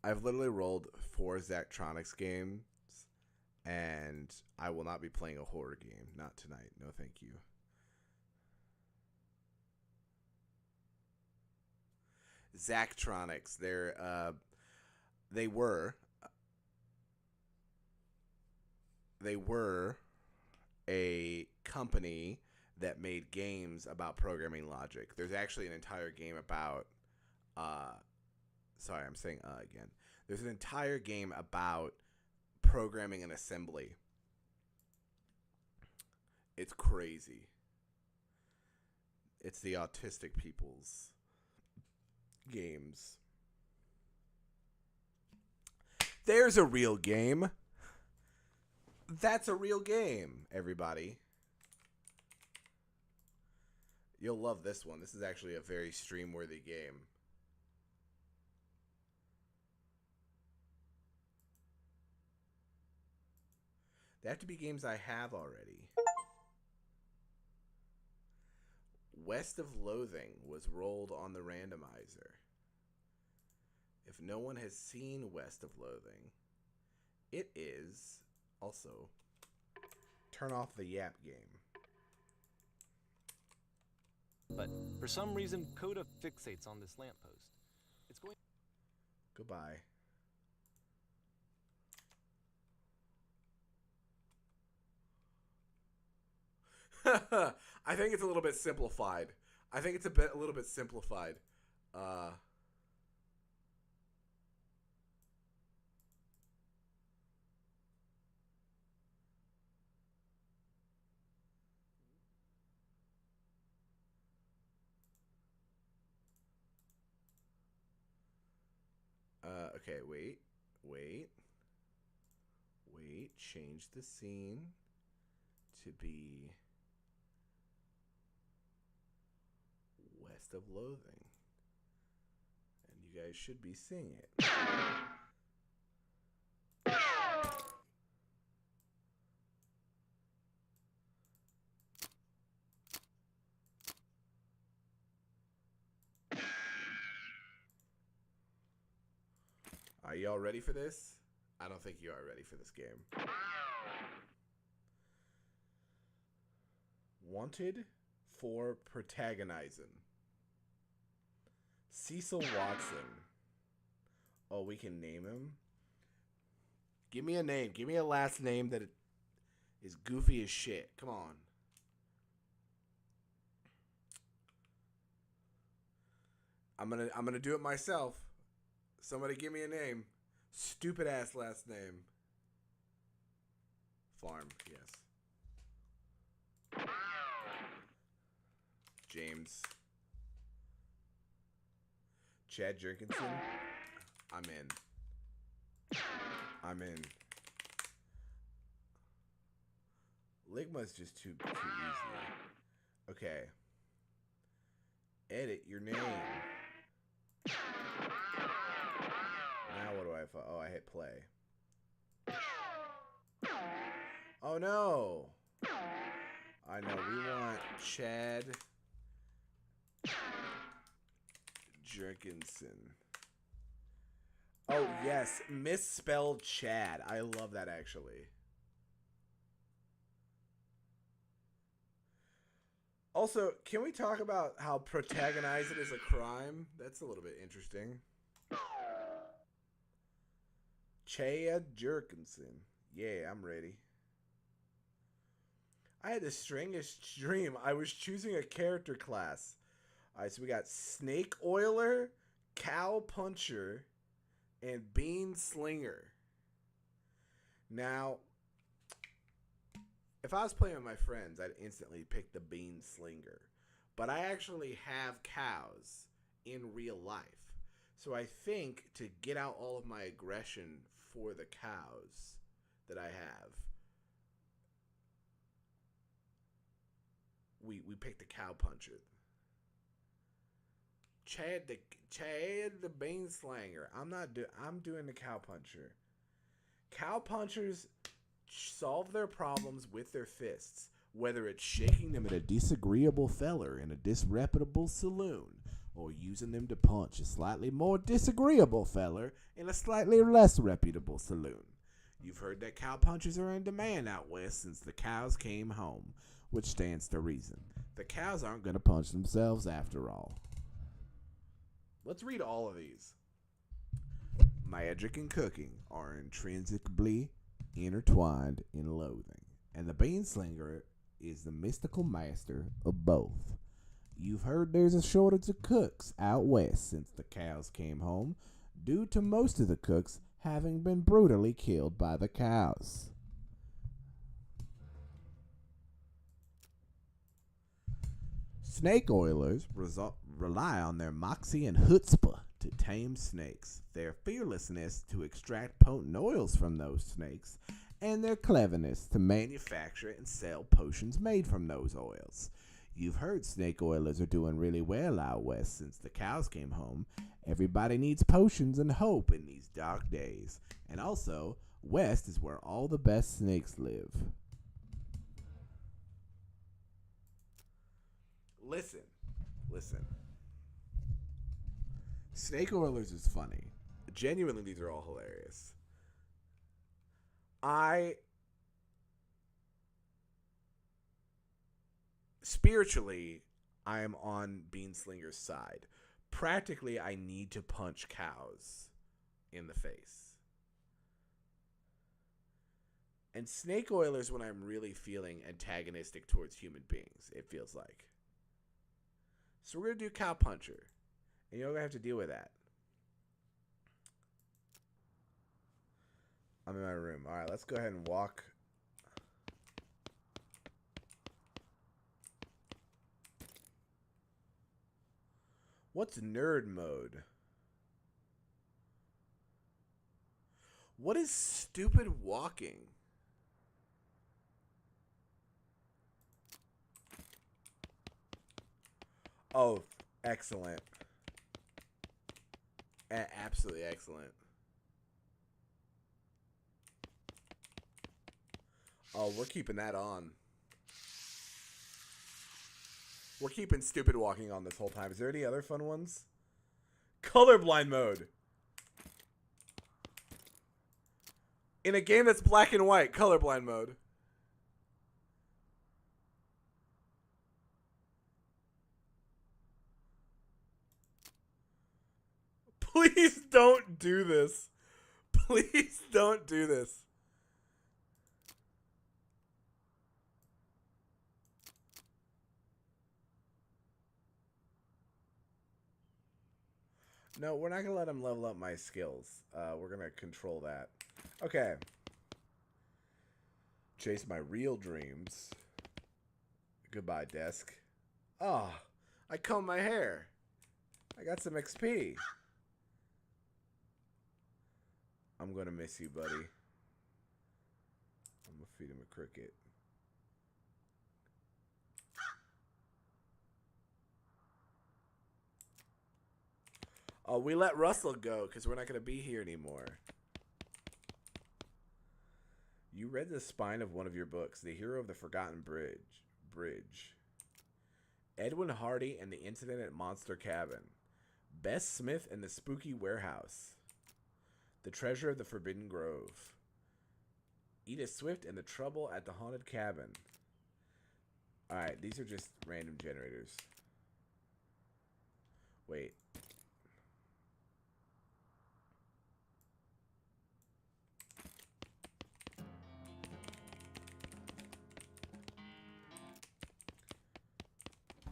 I've literally rolled 4 Zachtronics games, and I will not be playing a horror game. Not tonight. No, thank you. Zachtronics. They were a company that made games about programming logic. There's actually an entire game about sorry, I'm saying again. There's an entire game about programming and assembly. It's crazy. It's the autistic people's games. There's a real game. That's a real game, everybody. You'll love this one. This is actually a very stream-worthy game. They have to be games I have already. West of Loathing was rolled on the randomizer. If no one has seen West of Loathing, it is also turn off the Yap game. But for some reason, Coda fixates on this lamppost. It's going. Goodbye. I think it's a little bit simplified. I think it's a little bit simplified. Okay, wait. Change the scene to be West of Loathing. And you guys should be seeing it. Are y'all ready for this? I don't think you are ready for this game. Wanted for protagonizing. Cecil Watson. Oh, we can name him? Give me a name. Give me a last name that is goofy as shit. Come on. I'm gonna do it myself. Somebody give me a name. Stupid ass last name. Farm, yes. James. Chad Jerkinson. I'm in. Ligma's just too easy. Okay. Edit your name. Now what do I... Oh, I hit play. Oh, no. I know. We want Chad Jerkinson. Oh, yes. Misspelled Chad. I love that, actually. Also, can we talk about how protagonizing is a crime? That's a little bit interesting. Chad Jerkinson. Yeah, I'm ready. I had the strangest dream. I was choosing a character class. Alright, so we got Snake Oiler, Cow Puncher, and Bean Slinger. Now, if I was playing with my friends, I'd instantly pick the Bean Slinger. But I actually have cows in real life. So I think to get out all of my aggression for the cows that I have we picked the cow puncher. Chad the bean slanger. I'm doing the cow puncher. Cow punchers solve their problems with their fists, whether it's shaking them at a disagreeable feller in a disreputable saloon, or using them to punch a slightly more disagreeable feller in a slightly less reputable saloon. You've heard that cow punchers are in demand out west since the cows came home, which stands to reason. The cows aren't going to punch themselves after all. Let's read all of these. Magic and cooking are intrinsically intertwined in loathing, and the beanslinger is the mystical master of both. You've heard there's a shortage of cooks out west since the cows came home, due to most of the cooks having been brutally killed by the cows. Snake oilers rely on their moxie and chutzpah to tame snakes, their fearlessness to extract potent oils from those snakes, and their cleverness to manufacture and sell potions made from those oils. You've heard snake oilers are doing really well out west since the cows came home. Everybody needs potions and hope in these dark days. And also, west is where all the best snakes live. Listen. Snake oilers is funny. Genuinely, these are all hilarious. Spiritually, I am on Beanslinger's side. Practically, I need to punch cows in the face. And snake oilers when I'm really feeling antagonistic towards human beings, it feels like. So we're going to do cow puncher. And you're going to have to deal with that. I'm in my room. All right, let's go ahead and walk. What's nerd mode? What is stupid walking? Oh, excellent. Absolutely excellent. Oh, we're keeping that on. We're keeping stupid walking on this whole time. Is there any other fun ones? Colorblind mode. In a game that's black and white, colorblind mode. Please don't do this. Please don't do this. No, we're not going to let him level up my skills. We're going to control that. Okay. Chase my real dreams. Goodbye, desk. Ah, oh, I combed my hair. I got some XP. I'm going to miss you, buddy. I'm going to feed him a cricket. Oh, we let Russell go because we're not going to be here anymore. You read the spine of one of your books, The Hero of the Forgotten Bridge. Edwin Hardy and the Incident at Monster Cabin. Bess Smith and the Spooky Warehouse. The Treasure of the Forbidden Grove. Edith Swift and the Trouble at the Haunted Cabin. Alright, these are just random generators. Wait.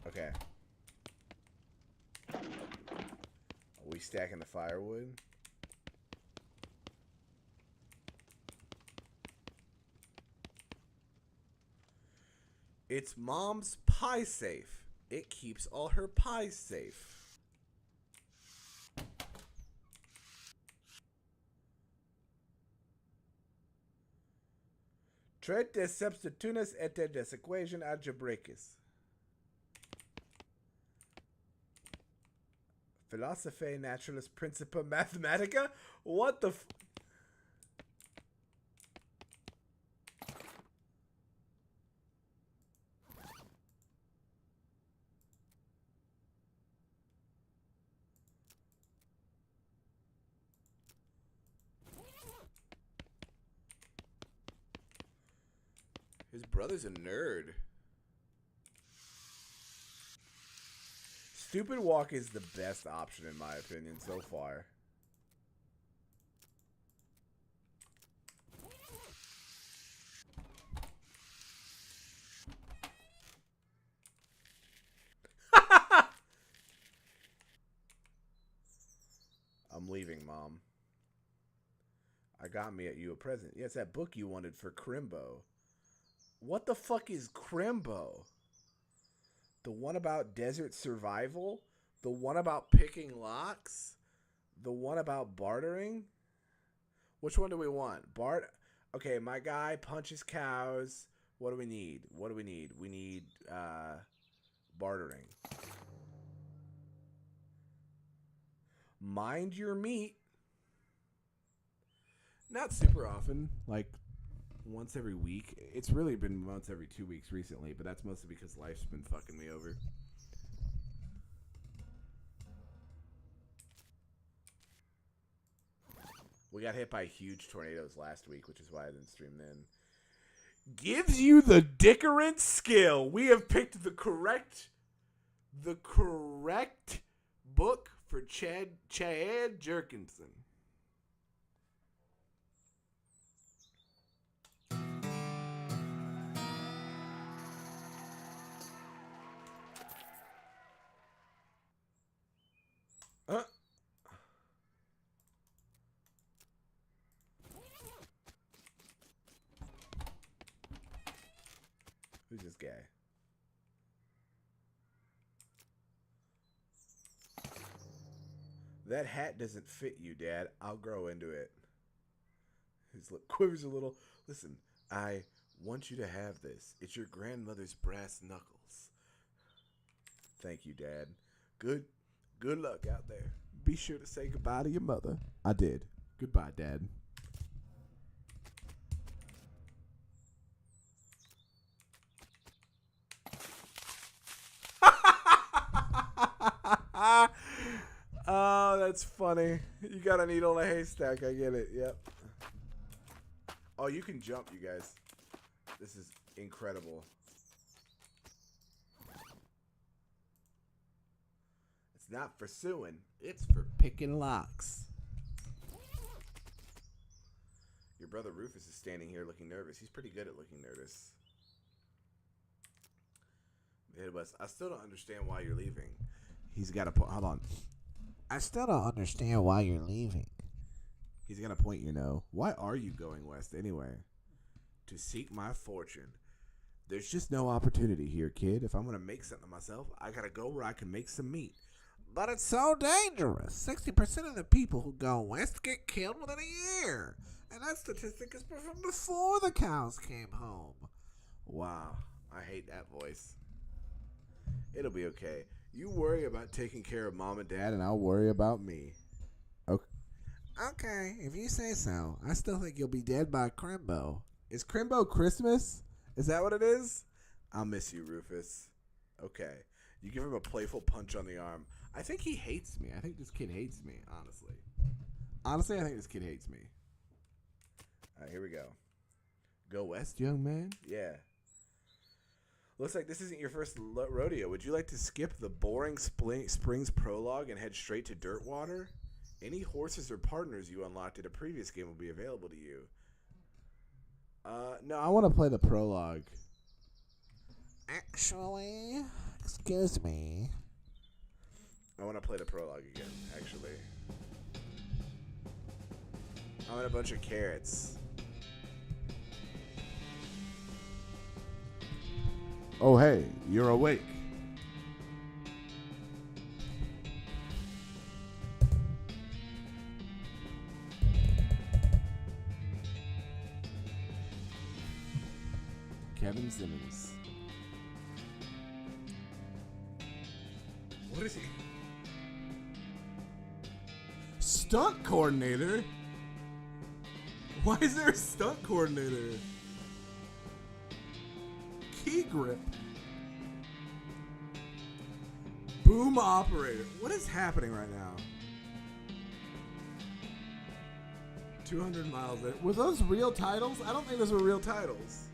Okay. Are we stacking the firewood? It's Mom's pie safe. It keeps all her pies safe. Tret de substitunas et de equation algebraicus. Philosophiae Naturalis Principia Mathematica? What the His brother's a nerd. Stupid Walk is the best option in my opinion so far. I'm leaving, Mom. I got me at you a present. Yeah, it's that book you wanted for Crimbo. What the fuck is Crimbo? The one about desert survival? The one about picking locks? The one about bartering? Which one do we want? Okay, my guy punches cows. What do we need? What do we need? We need bartering. Mind your meat. Not super often, like once every week. It's really been once every 2 weeks recently, but that's mostly because life's been fucking me over. We got hit by huge tornadoes last week, which is why I didn't stream then. Gives you the Dickerent skill. We have picked the correct book for Chad Jerkinson. Who's this guy? That hat doesn't fit you, Dad. I'll grow into it. His lip quivers a little. Listen, I want you to have this. It's your grandmother's brass knuckles. Thank you, Dad. Good luck out there. Be sure to say goodbye to your mother. I did. Goodbye, Dad. Oh, that's funny. You got a needle in a haystack. I get it. Yep. Oh, you can jump, you guys. This is incredible. It's not for suing. It's for picking locks. Your brother Rufus is standing here looking nervous. He's pretty good at looking nervous. Midwest, I still don't understand why you're leaving. He's got a point. Hold on. I still don't understand why you're leaving. He's got a point, you know. Why are you going west anyway? To seek my fortune. There's just no opportunity here, kid. If I'm going to make something of myself, I got to go where I can make some meat. But it's so dangerous. 60% of the people who go west get killed within a year. And that statistic is from before the cows came home. Wow. I hate that voice. It'll be okay. You worry about taking care of Mom and Dad, and I'll worry about me. Okay, if you say so. I still think you'll be dead by Crimbo. Is Crimbo Christmas? Is that what it is? I'll miss you, Rufus. Okay. You give him a playful punch on the arm. I think he hates me. I think this kid hates me, honestly. Honestly, I think this kid hates me. All right, here we go. Go west, young man? Yeah. Looks like this isn't your first rodeo. Would you like to skip the boring Springs prologue and head straight to Dirtwater? Any horses or partners you unlocked in a previous game will be available to you. No, I want to play the prologue. Actually, excuse me. I want to play the prologue again, actually. I want a bunch of carrots. Oh, hey, you're awake. Kevin Simmons. What is he? stunt coordinator? Why is there a stunt coordinator? Key grip. Boom operator. What is happening right now? 200 miles. Were those real titles? I don't think those were real titles.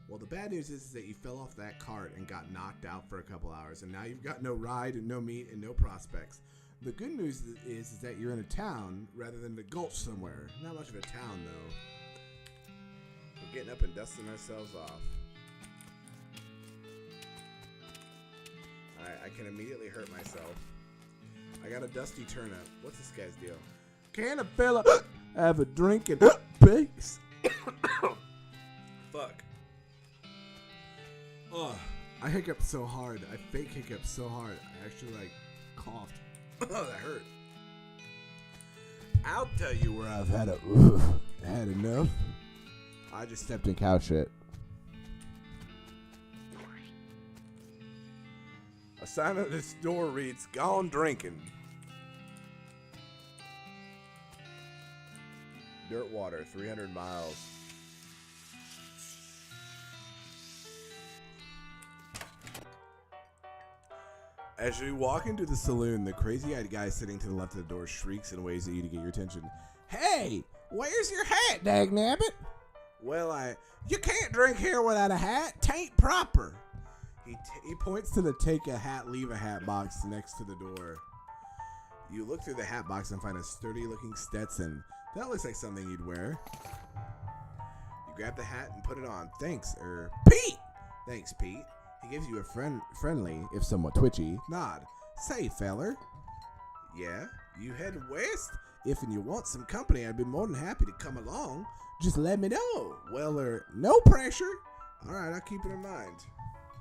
Well, the bad news is that you fell off that cart and got knocked out for a couple hours, and now you've got no ride and no meat and no prospects. The good news is that you're in a town rather than the gulch somewhere. Not much of a town, though. We're getting up and dusting ourselves off. I can immediately hurt myself. I got a dusty turnip. What's this guy's deal? Can a fella have a drink and base? Fuck. Oh, I hiccuped so hard. I fake hiccuped so hard. I actually, coughed. Oh, that hurt. I'll tell you where I've had enough. I just stepped in cow shit. A sign on this door reads, "Gone drinking." Dirt water, 300 miles. As you walk into the saloon, the crazy-eyed guy sitting to the left of the door shrieks and waves at you to get your attention. Hey, where's your hat, dagnabbit? Well, you can't drink here without a hat. Tain't proper. He points to the take a hat, leave a hat box next to the door. You look through the hat box and find a sturdy-looking Stetson. That looks like something you'd wear. You grab the hat and put it on. Thanks, Pete! Thanks, Pete. He gives you a friendly, if somewhat twitchy, nod. Say, feller. Yeah, you head west? If you want some company, I'd be more than happy to come along. Just let me know. Well, no pressure. All right, I'll keep it in mind.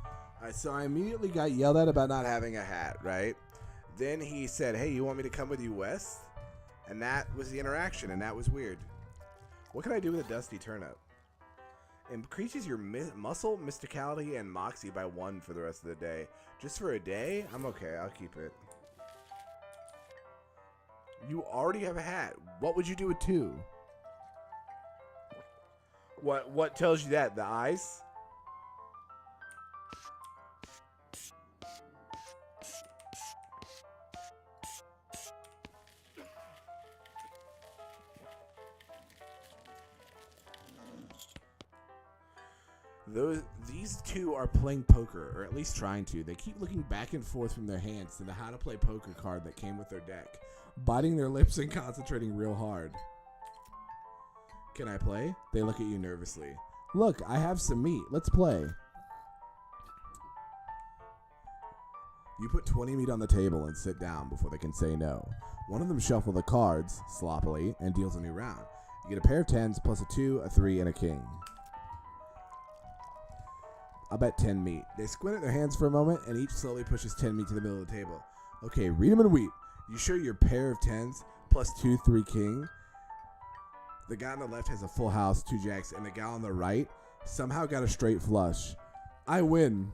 All right, so I immediately got yelled at about not having a hat, right? Then he said, hey, you want me to come with you west? And that was the interaction, and that was weird. What can I do with a dusty turnip? Increases your muscle, mysticality, and moxie by 1 for the rest of the day. Just for a day? I'm okay. I'll keep it. You already have a hat. What would you do with 2? What tells you that? The eyes? These two are playing poker, or at least trying to. They keep looking back and forth from their hands to the how to play poker card that came with their deck, biting their lips and concentrating real hard. Can I play? They look at you nervously. Look, I have some meat. Let's play. You put 20 meat on the table and sit down before they can say no. One of them shuffles the cards, sloppily, and deals a new round. You get a pair of 10s plus a 2, a 3, and a king. I'll bet 10 meat. They squint at their hands for a moment, and each slowly pushes 10 meat to the middle of the table. Okay, read them and weep. You sure your pair of 10s plus 2, 3, king? The guy on the left has a full house, 2 jacks, and the guy on the right somehow got a straight flush. I win.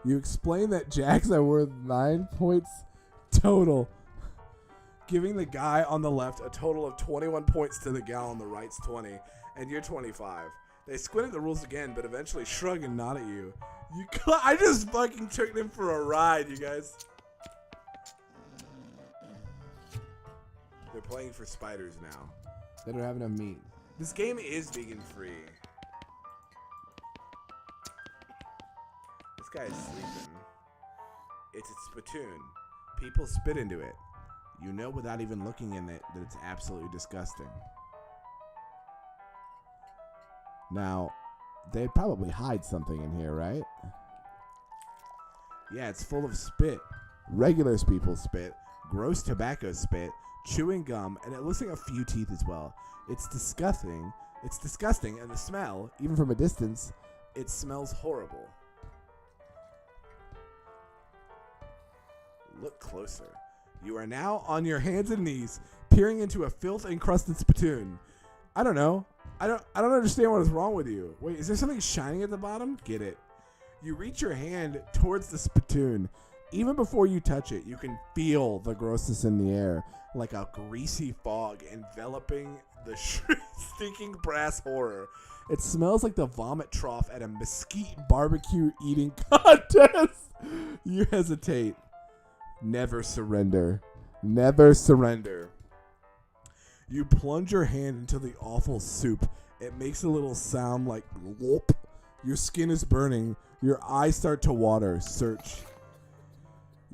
You explain that jacks are worth 9 points total, giving the guy on the left a total of 21 points to the guy on the right's 20, and you're 25. They squint at the rules again, but eventually shrug and nod at you. I just fucking took them for a ride, you guys. They're playing for spiders now. They don't have enough meat. This game is vegan free. This guy is sleeping. It's a spittoon. People spit into it. You know without even looking in it that it's absolutely disgusting. Now, they'd probably hide something in here, right? Yeah, it's full of spit. Regular people's spit, gross tobacco spit, chewing gum, and it looks like a few teeth as well. It's disgusting. It's disgusting, and the smell, even from a distance, it smells horrible. Look closer. You are now on your hands and knees, peering into a filth-encrusted spittoon. I don't know. I don't understand what is wrong with you. Wait, is there something shining at the bottom? Get it. You reach your hand towards the spittoon. Even before you touch it, you can feel the grossness in the air, like a greasy fog enveloping the stinking brass horror. It smells like the vomit trough at a mesquite barbecue eating contest. You hesitate. Never surrender. Never surrender. You plunge your hand into the awful soup. It makes a little sound like glop. Your skin is burning. Your eyes start to water. Search.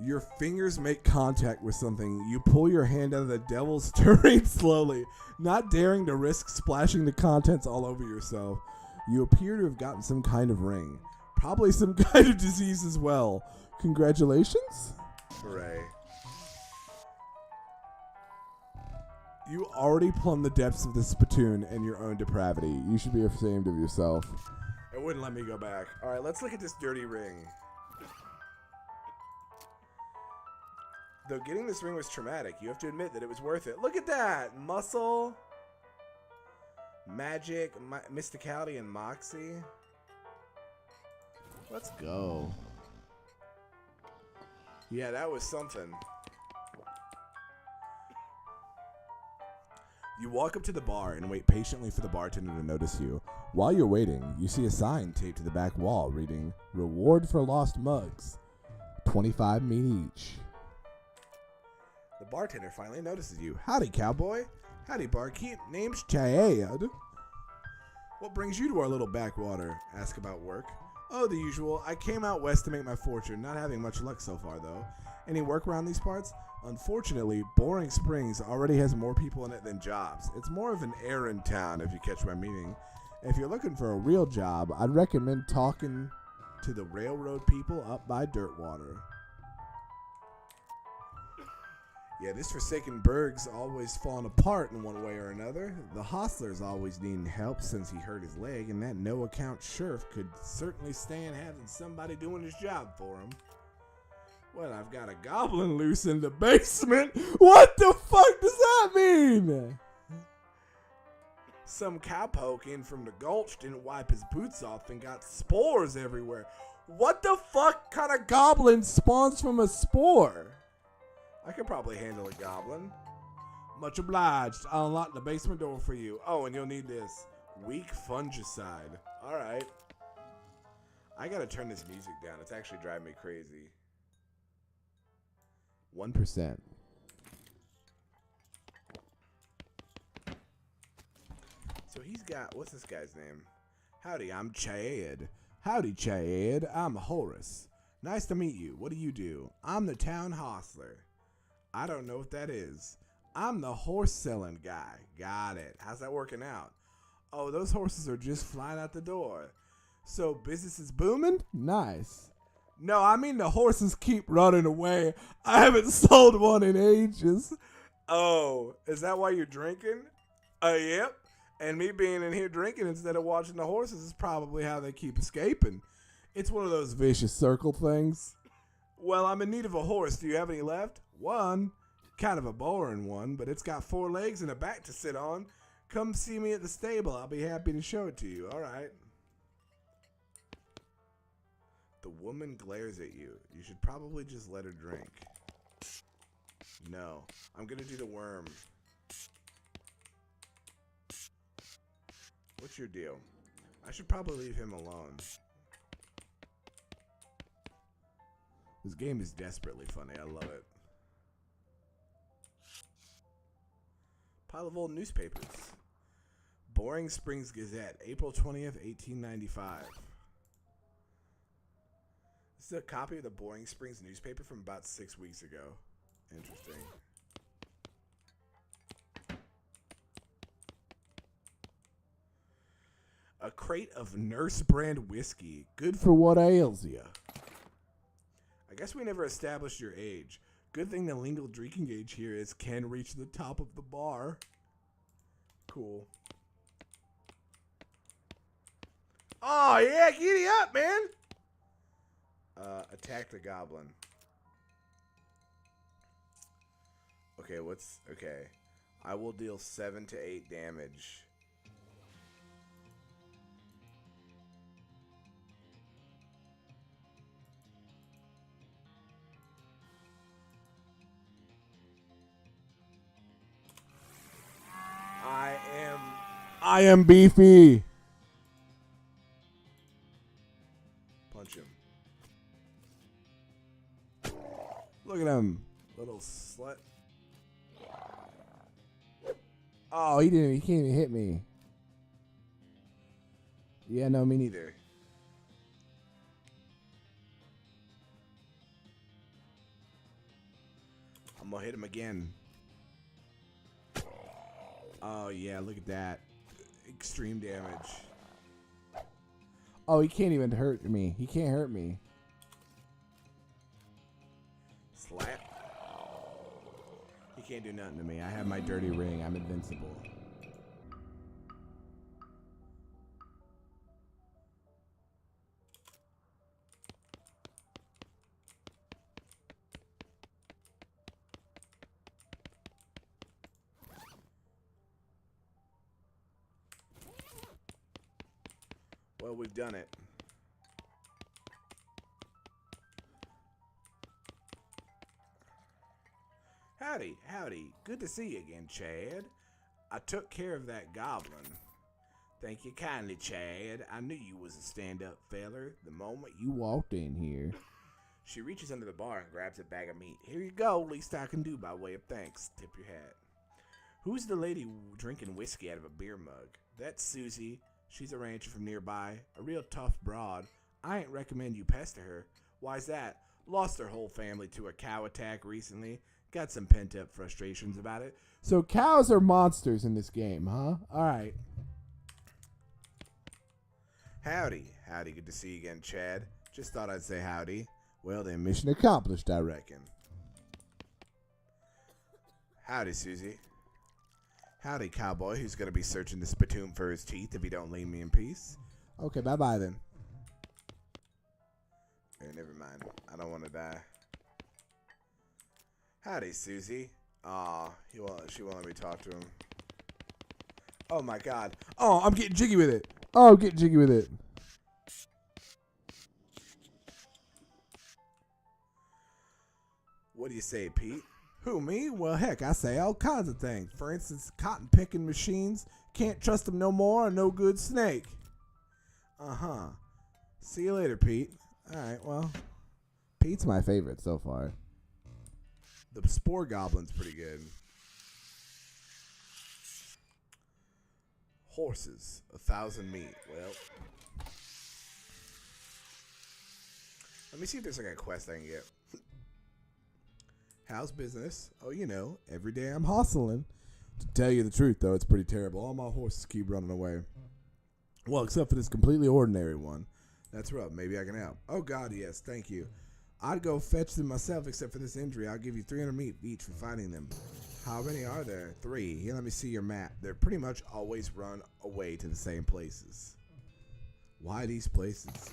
Your fingers make contact with something. You pull your hand out of the devil's terrain slowly, not daring to risk splashing the contents all over yourself. You appear to have gotten some kind of ring. Probably some kind of disease as well. Congratulations? Hooray. You already plumbed the depths of the spittoon and your own depravity. You should be ashamed of yourself. It wouldn't let me go back. All right, let's look at this dirty ring. Though getting this ring was traumatic, you have to admit that it was worth it. Look at that! Muscle, magic, mysticality, and moxie. Let's go. Yeah, that was something. You walk up to the bar and wait patiently for the bartender to notice you. While you're waiting, you see a sign taped to the back wall reading, "Reward for lost mugs. 25 meat each." The bartender finally notices you. Howdy, cowboy. Howdy, barkeep. Name's Chad. What brings you to our little backwater? Ask about work. Oh, the usual. I came out west to make my fortune. Not having much luck so far, though. Any work around these parts? Unfortunately, Boring Springs already has more people in it than jobs. It's more of an errand town, if you catch my meaning. If you're looking for a real job, I'd recommend talking to the railroad people up by Dirtwater. Yeah, this forsaken burg's always falling apart in one way or another. The hostler's always needing help since he hurt his leg, and that no-account sheriff could certainly stand having somebody doing his job for him. Well, I've got a goblin loose in the basement. What the fuck does that mean? Some cowpoke in from the gulch didn't wipe his boots off and got spores everywhere. What the fuck kind of goblin spawns from a spore? I could probably handle a goblin. Much obliged. I'll unlock the basement door for you. Oh, and you'll need this. Weak fungicide. Alright. I gotta turn this music down. It's actually driving me crazy. 1%. So he's got, what's this guy's name? Howdy, I'm Chad. Howdy, Chad. I'm Horace. Nice to meet you. What do you do? I'm the town hostler. I don't know what that is. I'm the horse selling guy. Got it. How's that working out? Oh, those horses are just flying out the door. So business is booming? Nice. No, I mean the horses keep running away. I haven't sold one in ages. Oh, is that why you're drinking? Yep. And me being in here drinking instead of watching the horses is probably how they keep escaping. It's one of those vicious circle things. Well, I'm in need of a horse. Do you have any left? One. Kind of a boring one, but it's got 4 legs and a back to sit on. Come see me at the stable. I'll be happy to show it to you. All right. The woman glares at you. You should probably just let her drink. No. I'm going to do the worm. What's your deal? I should probably leave him alone. This game is desperately funny. I love it. Pile of old newspapers. Boring Springs Gazette, April 20th, 1895. This is a copy of the Boring Springs newspaper from about 6 weeks ago. Interesting. A crate of Nurse brand whiskey. Good for what ails ya. I guess we never established your age. Good thing the legal drinking age here is can reach the top of the bar. Cool. Oh, yeah, giddy up, man. Attack the goblin. Okay, okay. I will deal 7 to 8 damage I am beefy. Punch him. Look at him, little slut. Oh, he didn't. He can't even hit me. Yeah, no, me neither. I'm gonna hit him again. Oh yeah, look at that. Extreme damage. Oh, he can't even hurt me. He can't hurt me. Slap. He can't do nothing to me. I have my dirty ring. I'm invincible. Well, we've done it. Howdy, howdy. Good to see you again, Chad. I took care of that goblin. Thank you kindly, Chad. I knew you was a stand-up feller the moment you walked in here. She reaches under the bar and grabs a bag of meat. Here you go, least I can do by way of thanks. Tip your hat. Who's the lady drinking whiskey out of a beer mug? That's Susie. She's a rancher from nearby. A real tough broad. I ain't recommend you pester her. Why's that? Lost her whole family to a cow attack recently. Got some pent-up frustrations about it. So cows are monsters in this game, huh? Alright. Howdy. Howdy, good to see you again, Chad. Just thought I'd say howdy. Well then, mission accomplished, I reckon. Howdy, Susie. Howdy, cowboy, who's gonna be searching the spittoon for his teeth if he don't leave me in peace. Okay, bye-bye then. Hey, never mind. I don't want to die. Howdy, Susie. Aw, she won't let me talk to him. Oh my god. Oh, I'm getting jiggy with it. Oh, get jiggy with it. What do you say, Pete? Who, me? Well, heck, I say all kinds of things. For instance, cotton picking machines. Can't trust them no more. A no good snake. Uh-huh. See you later, Pete. Alright, well. Pete's my favorite so far. The Spore Goblin's pretty good. Horses, 1,000 meat. Well, let me see if there's like a quest I can get. How's business? Oh, you know, every day I'm hustling. To tell you the truth, though, it's pretty terrible. All my horses keep running away. Well, except for this completely ordinary one. That's rough. Maybe I can help. Oh, God, yes. Thank you. I'd go fetch them myself, except for this injury. I'll give you 300 meat each for finding them. How many are there? 3. Here, let me see your map. They're pretty much always run away to the same places. Why these places?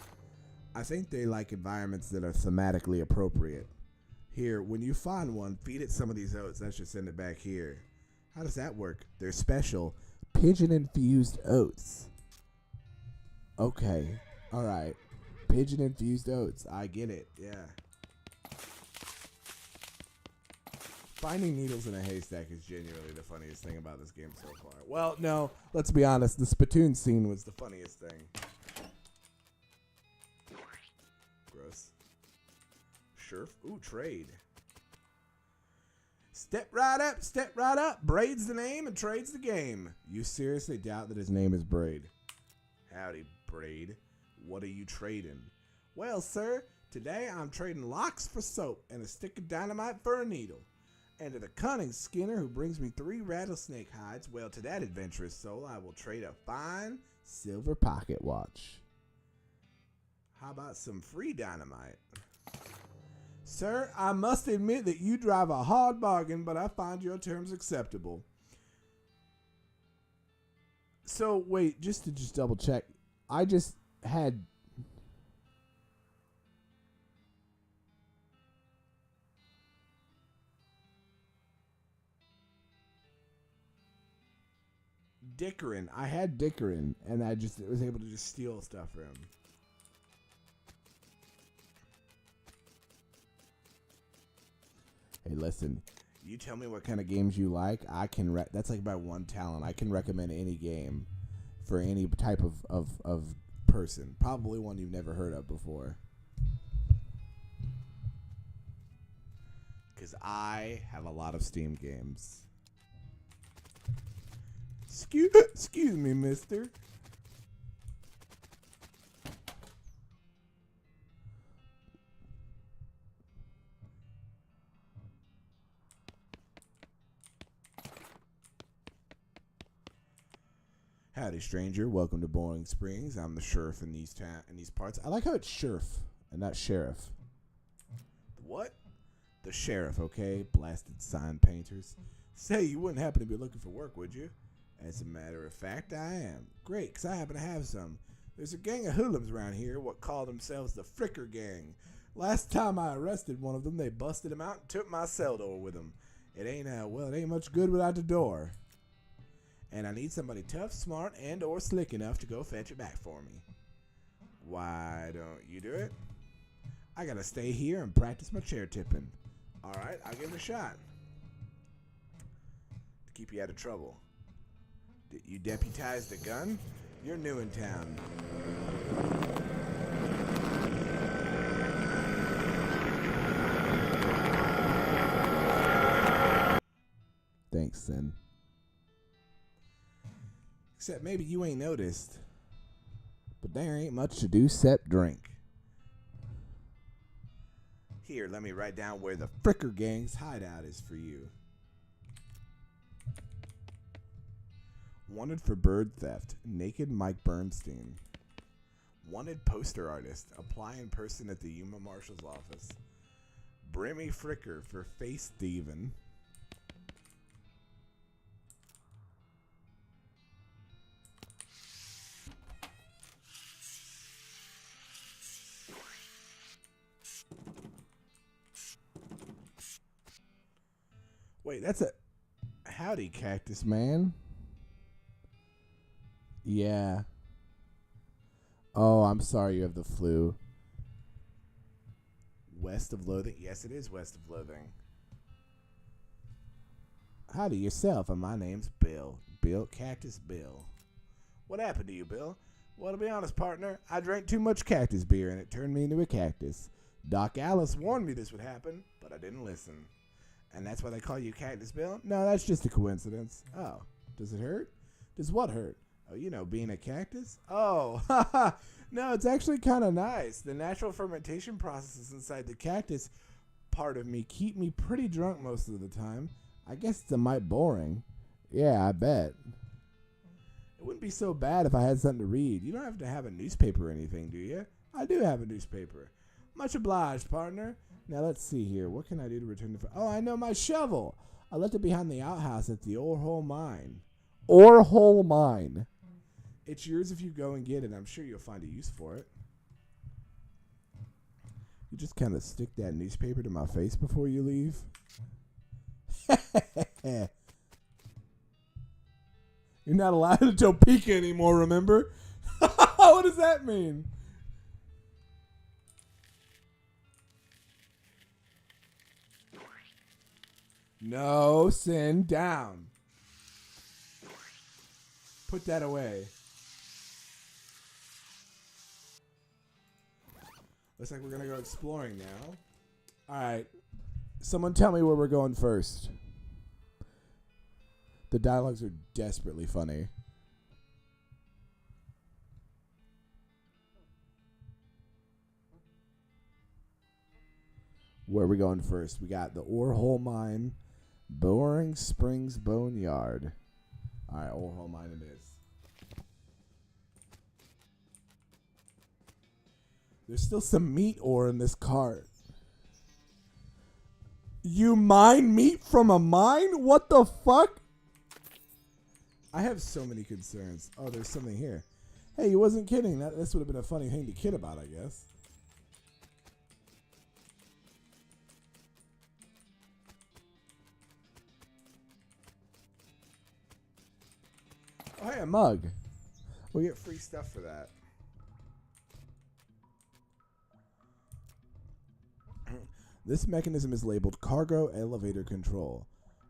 I think they like environments that are thematically appropriate. Here, when you find one, feed it some of these oats. That should send it back here. How does that work? They're special pigeon-infused oats. Okay. All right. Pigeon-infused oats. I get it. Yeah. Finding needles in a haystack is genuinely the funniest thing about this game so far. Well, no. Let's be honest. The spittoon scene was the funniest thing. Gross. Sure. Ooh, trade. Step right up, step right up. Braid's the name and trade's the game. You seriously doubt that his name is Braid? Howdy, Braid. What are you trading? Well, sir, today I'm trading locks for soap and a stick of dynamite for a needle. And to the cunning Skinner who brings me 3 rattlesnake hides, well, to that adventurous soul I will trade a fine silver pocket watch. How about some free dynamite? Sir, I must admit that you drive a hard bargain, but I find your terms acceptable. So, wait, just to double check, I just had... Dickerin. I had Dickerin, and I just was able to just steal stuff from him. Hey, listen. You tell me what kind of games you like. I can. That's like my one talent. I can recommend any game. for any type of person. Probably one you've never heard of before. Because I have a lot of Steam games. Excuse me, mister. Howdy, stranger. Welcome to Boiling Springs. I'm the sheriff in these parts. I like how it's sheriff and not sheriff. What? The sheriff, okay? Blasted sign painters. Say, you wouldn't happen to be looking for work, would you? As a matter of fact, I am. Great, because I happen to have some. There's a gang of hoodlums around here what call themselves the Fricker Gang. Last time I arrested one of them, they busted him out and took my cell door with them. It ain't much good without the door. And I need somebody tough, smart, and or slick enough to go fetch it back for me. Why don't you do it? I gotta stay here and practice my chair tipping. Alright, I'll give it a shot. To keep you out of trouble. You deputized a gun? You're new in town. Thanks, Sin. Except maybe you ain't noticed. But there ain't much to do except drink. Here, let me write down where the Fricker Gang's hideout is for you. Wanted for bird theft, Naked Mike Bernstein. Wanted poster artist, apply in person at the Yuma Marshal's office. Brimmy Fricker for face thieving. Wait, that's a... Howdy, Cactus Man. Yeah. Oh, I'm sorry you have the flu. West of Loathing? Yes, it is west of Loathing. Howdy yourself, and my name's Bill. Cactus Bill. What happened to you, Bill? Well, to be honest, partner, I drank too much cactus beer, and it turned me into a cactus. Doc Alice warned me this would happen, but I didn't listen. And that's why they call you Cactus Bill? No, that's just a coincidence. Oh, does it hurt? Does what hurt? Oh, you know, being a cactus? Oh, haha. No, it's actually kind of nice. The natural fermentation processes inside the cactus part of me keep me pretty drunk most of the time. I guess it's a mite boring. Yeah, I bet. It wouldn't be so bad if I had something to read. You don't have to have a newspaper or anything, do you? I do have a newspaper. Much obliged, partner. Now, let's see here. What can I do to return the... Oh, I know, my shovel. I left it behind the outhouse at the Orhole Mine. Orhole Mine. It's yours if you go and get it. I'm sure you'll find a use for it. You just kind of stick that newspaper to my face before you leave. You're not allowed to Topeka anymore, remember? What does that mean? No, Sin, down. Put that away. Looks like we're going to go exploring now. All right. Someone tell me where we're going first. The dialogues are desperately funny. Where are we going first? We got the Orhole Mine, Boring Springs Boneyard. All right, Orhole Mine it is. There's still some meat ore in this cart. You mine meat from a mine? What the fuck? I have so many concerns. Oh, there's something here. Hey, you wasn't kidding. This would have been a funny thing to kid about, I guess. Oh, hey, a mug. We get free stuff for that. This mechanism is labeled Cargo Elevator Control.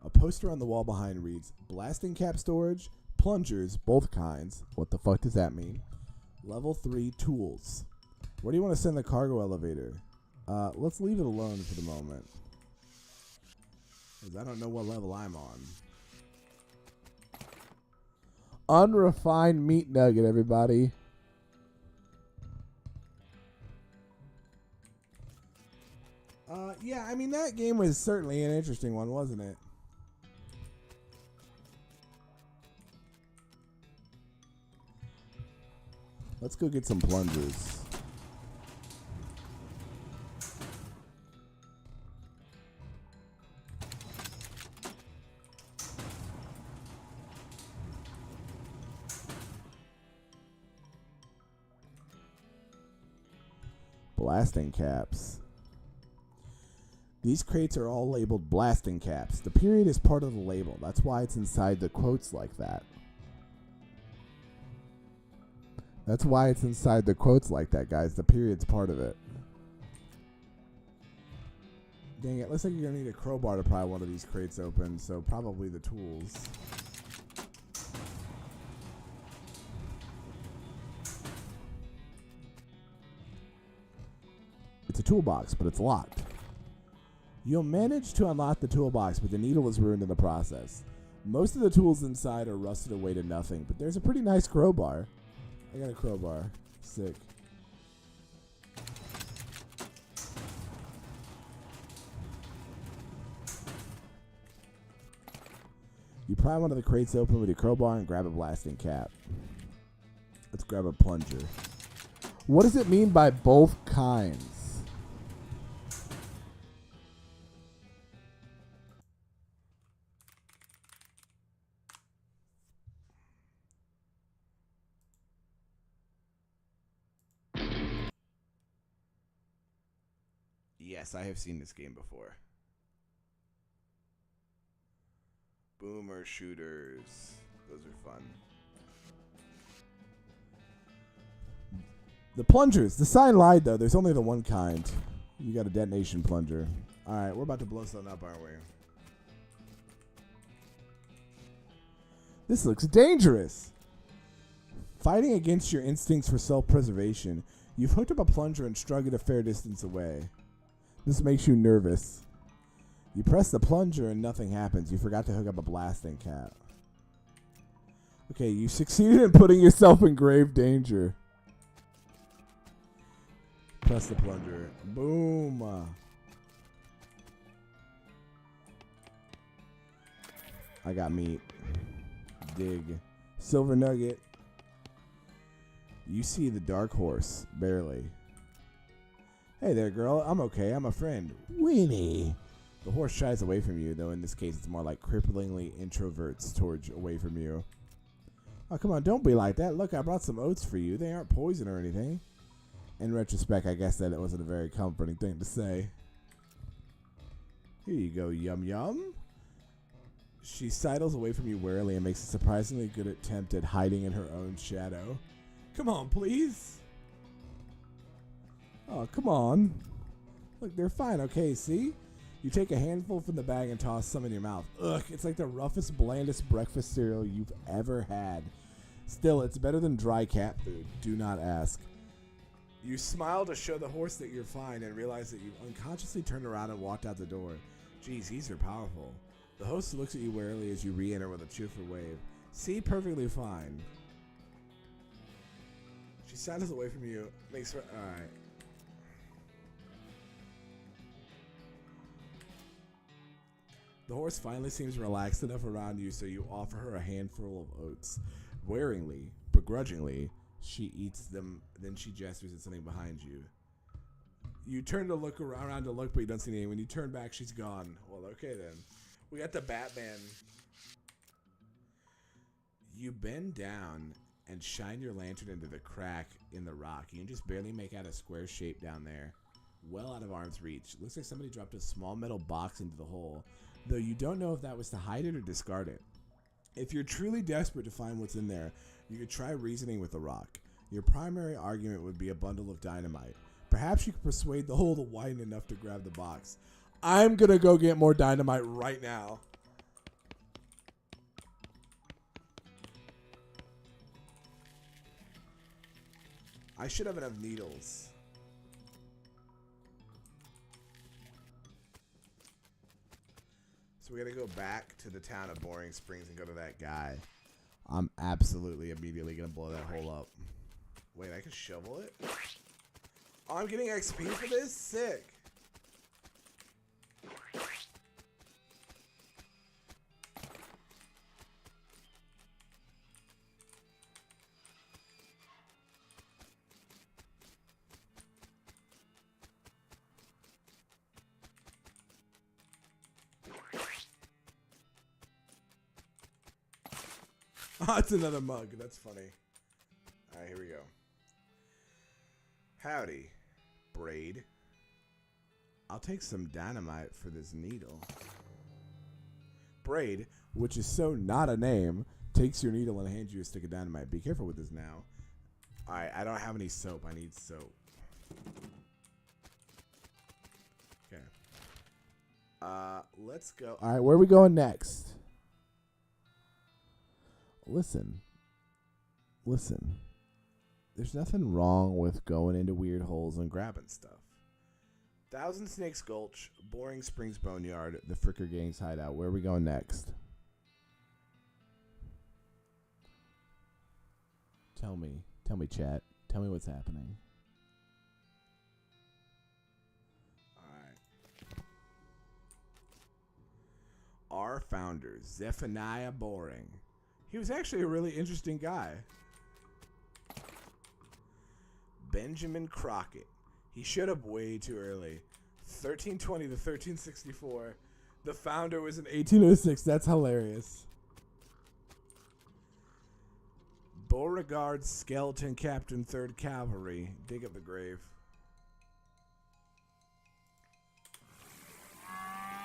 A poster on the wall behind reads, Blasting Cap Storage, plungers, both kinds. What the fuck does that mean? Level 3 tools. Where do you want to send the cargo elevator? Let's leave it alone for the moment. Because I don't know what level I'm on. Unrefined meat nugget, everybody. Yeah, I mean, that game was certainly an interesting one, wasn't it? Let's go get some plungers. Blasting caps. These crates are all labeled blasting caps. The period is part of the label. That's why it's inside the quotes like that. That's why it's inside the quotes like that, guys. The period's part of it. Dang it. Looks like you're going to need a crowbar to pry one of these crates open, so probably the tools. It's a toolbox, but it's locked. You'll manage to unlock the toolbox, but the needle is ruined in the process. Most of the tools inside are rusted away to nothing, but there's a pretty nice crowbar. I got a crowbar. Sick. You pry one of the crates open with your crowbar and grab a blasting cap. Let's grab a plunger. What does it mean by both kinds? Yes, I have seen this game before. Boomer shooters. Those are fun. The plungers. The sign lied, though. There's only the one kind. You got a detonation plunger. All right, we're about to blow something up, aren't we? This looks dangerous. Fighting against your instincts for self-preservation, you've hooked up a plunger and strung it a fair distance away. This makes you nervous. You press the plunger and nothing happens. You forgot to hook up a blasting cap. Okay, you succeeded in putting yourself in grave danger. Press the plunger. Boom. I got meat. Dig. Silver nugget. You see the dark horse. Barely. Hey there, girl. I'm okay. I'm a friend. Winnie. The horse shies away from you, though in this case it's more like cripplingly introverts towards away from you. Oh, come on. Don't be like that. Look, I brought some oats for you. They aren't poison or anything. In retrospect, I guess that it wasn't a very comforting thing to say. Here you go, yum yum. She sidles away from you warily and makes a surprisingly good attempt at hiding in her own shadow. Come on, please. Oh, come on. Look, they're fine, okay, see? You take a handful from the bag and toss some in your mouth. Ugh, it's like the roughest, blandest breakfast cereal you've ever had. Still, it's better than dry cat food. Do not ask. You smile to show the horse that you're fine and realize that you've unconsciously turned around and walked out the door. Geez, these are powerful. The host looks at you warily as you re-enter with a cheerful wave. See, perfectly fine. She sidles away from you, makes her... Alright. The horse finally seems relaxed enough around you, so you offer her a handful of oats. Waringly, begrudgingly, she eats them, then she gestures at something behind you. You turn to look around to look, but you don't see anything. When you turn back, she's gone. Well, okay then. We got the Batman. You bend down and shine your lantern into the crack in the rock. You can just barely make out a square shape down there. Well out of arm's reach. Looks like somebody dropped a small metal box into the hole, though you don't know if that was to hide it or discard it. If you're truly desperate to find what's in there, you could try reasoning with the rock. Your primary argument would be a bundle of dynamite. Perhaps you could persuade the hole to widen enough to grab the box. I'm gonna go get more dynamite right now. I should have enough needles. So we gotta go back to the town of Boring Springs and go to that guy. I'm absolutely immediately gonna blow that hole up. Wait, I can shovel it? Oh, I'm getting XP for this? Sick. Oh, it's another mug. That's funny. All right, here we go. Howdy, Braid. I'll take some dynamite for this needle. Braid, which is so not a name, takes your needle and hands you a stick of dynamite. Be careful with this now. All right, I don't have any soap. I need soap. Okay. Let's go. All right, where are we going next? Listen. There's nothing wrong with going into weird holes and grabbing stuff. Thousand Snakes Gulch, Boring Springs Boneyard, the Fricker Gang's hideout. Where are we going next? Tell me, chat. Tell me what's happening. Alright. Our founder, Zephaniah Boring. He was actually a really interesting guy. Benjamin Crockett. He showed up way too early. 1320 to 1364. The founder was in 1806. That's hilarious. Beauregard Skeleton Captain 3rd Cavalry. Dig up the grave.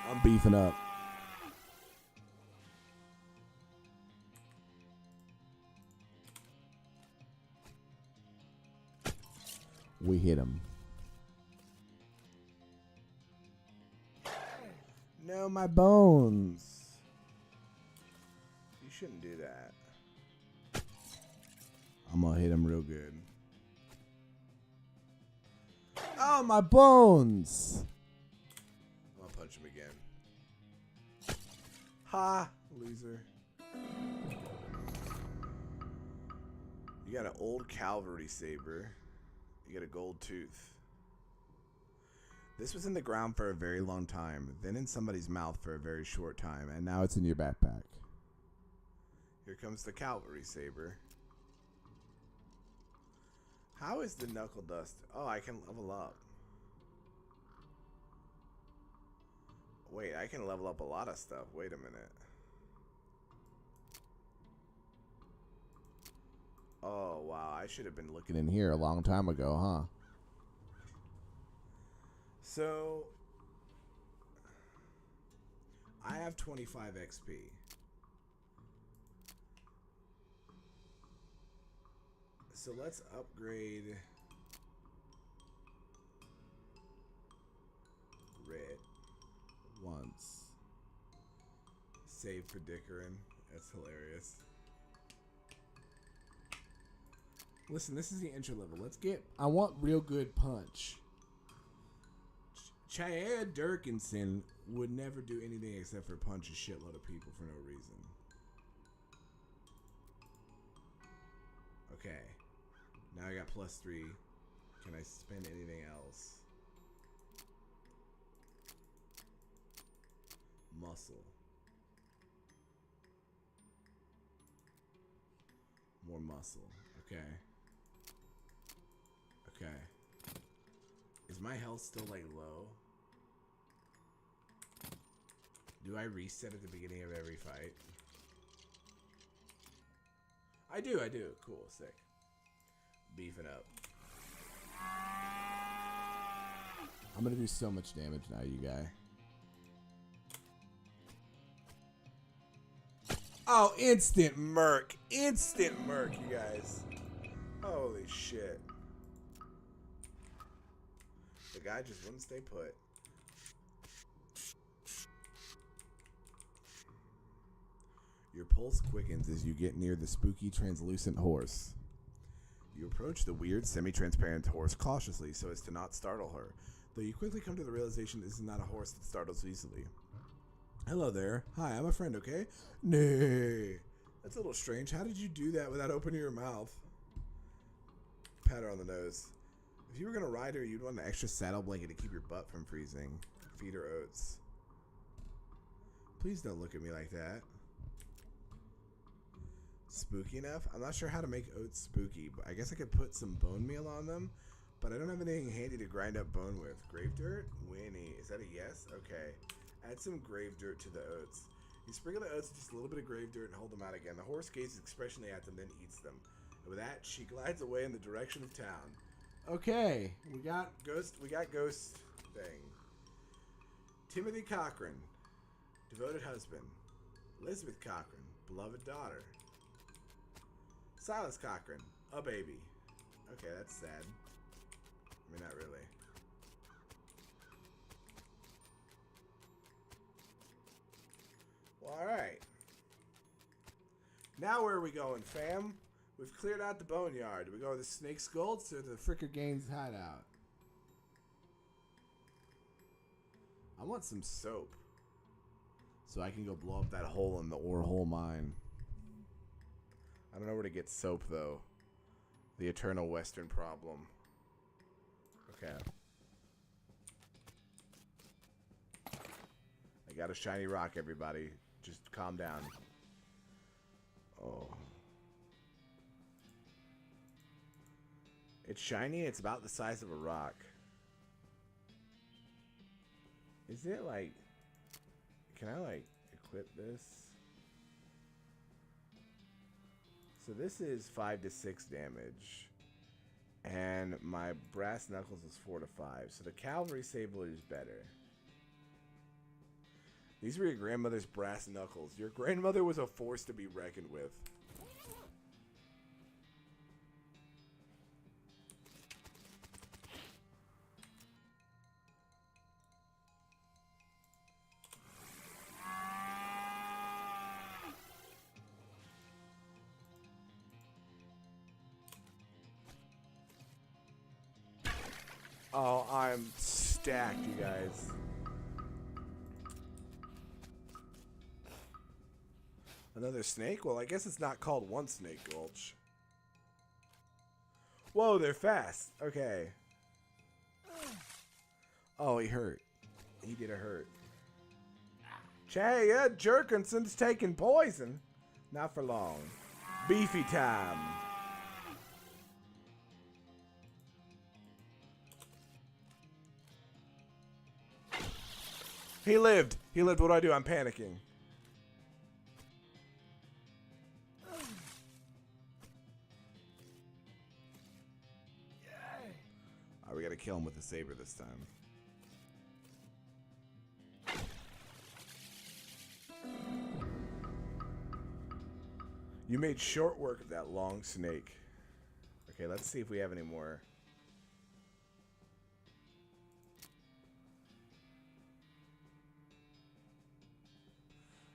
I'm beefing up. We hit him. No, my bones. You shouldn't do that. I'm gonna hit him real good. Oh, my bones. I'm gonna punch him again. Ha, loser. You got an old cavalry saber. You get a gold tooth. This was in the ground for a very long time, then in somebody's mouth for a very short time, and now it's in your backpack. Here comes the cavalry saber. How is the knuckle dust? Oh, I can level up. Wait, I can level up a lot of stuff. Wait a minute. Oh, wow. I should have been looking in here a long time ago, huh? So, I have 25 XP. So let's upgrade Red once. Save for Dickerin. That's hilarious. Listen, this is the intro level. Let's get... I want real good punch. Chad Durkinson would never do anything except for punch a shitload of people for no reason. Okay. Now I got +3. Can I spend anything else? Muscle. More muscle. Okay. Okay. Is my health still like low? Do I reset at the beginning of every fight? I do. Cool, sick. Beefing up. I'm gonna do so much damage now, you guy. Oh, instant murk. Instant murk, you guys. Holy shit. The guy just wouldn't stay put. Your pulse quickens as you get near the spooky translucent horse. You approach the weird, semi-transparent horse cautiously so as to not startle her, though you quickly come to the realization this is not a horse that startles easily. Hello there. Hi, I'm a friend, okay? Nay. That's a little strange. How did you do that without opening your mouth? Pat her on the nose. If you were going to ride her, you'd want an extra saddle blanket to keep your butt from freezing. Feed her oats. Please don't look at me like that. Spooky enough? I'm not sure how to make oats spooky, but I guess I could put some bone meal on them, but I don't have anything handy to grind up bone with. Grave dirt? Winnie. Is that a yes? Okay. Add some grave dirt to the oats. You sprinkle the oats with just a little bit of grave dirt and hold them out again. The horse gazes expressionally at them, then eats them. And with that, she glides away in the direction of town. Okay, we got ghost thing. Timothy Cochran, devoted husband. Elizabeth Cochran, beloved daughter. Silas Cochran, a baby. Okay, that's sad. I mean, not really. Well, alright. Now where are we going, fam? We've cleared out the boneyard. Do we go to the Snake Skulls or the Fricker Gaines hideout? I want some soap. So I can go blow up that hole in the ore hole mine. I don't know where to get soap, though. The eternal Western problem. Okay. I got a shiny rock, everybody. Just calm down. Oh. It's shiny. It's about the size of a rock. Is it like... Can I like equip this? So this is 5 to 6 damage. And my brass knuckles is 4 to 5. So the cavalry saber is better. These were your grandmother's brass knuckles. Your grandmother was a force to be reckoned with. Oh, I'm stacked, you guys. Another snake? Well, I guess it's not called One Snake Gulch. Whoa, they're fast. Okay. Oh, he hurt. He did a hurt. Che, yeah, Jerkinson's taking poison. Not for long. Beefy time. He lived. He lived. What do I do? I'm panicking. Alright, we gotta kill him with the saber this time. You made short work of that long snake. Okay, let's see if we have any more.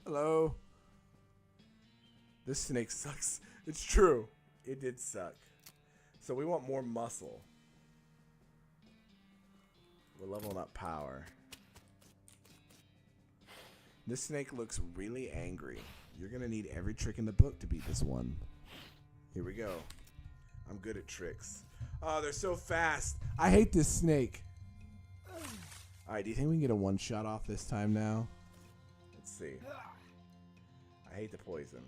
Hello. This snake sucks. It's true. It did suck. So we want more muscle. We're leveling up power. This snake looks really angry. You're going to need every trick in the book to beat this one. Here we go. I'm good at tricks. Oh, they're so fast. I hate this snake. Alright, do you think we can get a one-shot off this time now? Let's see. I hate the poison.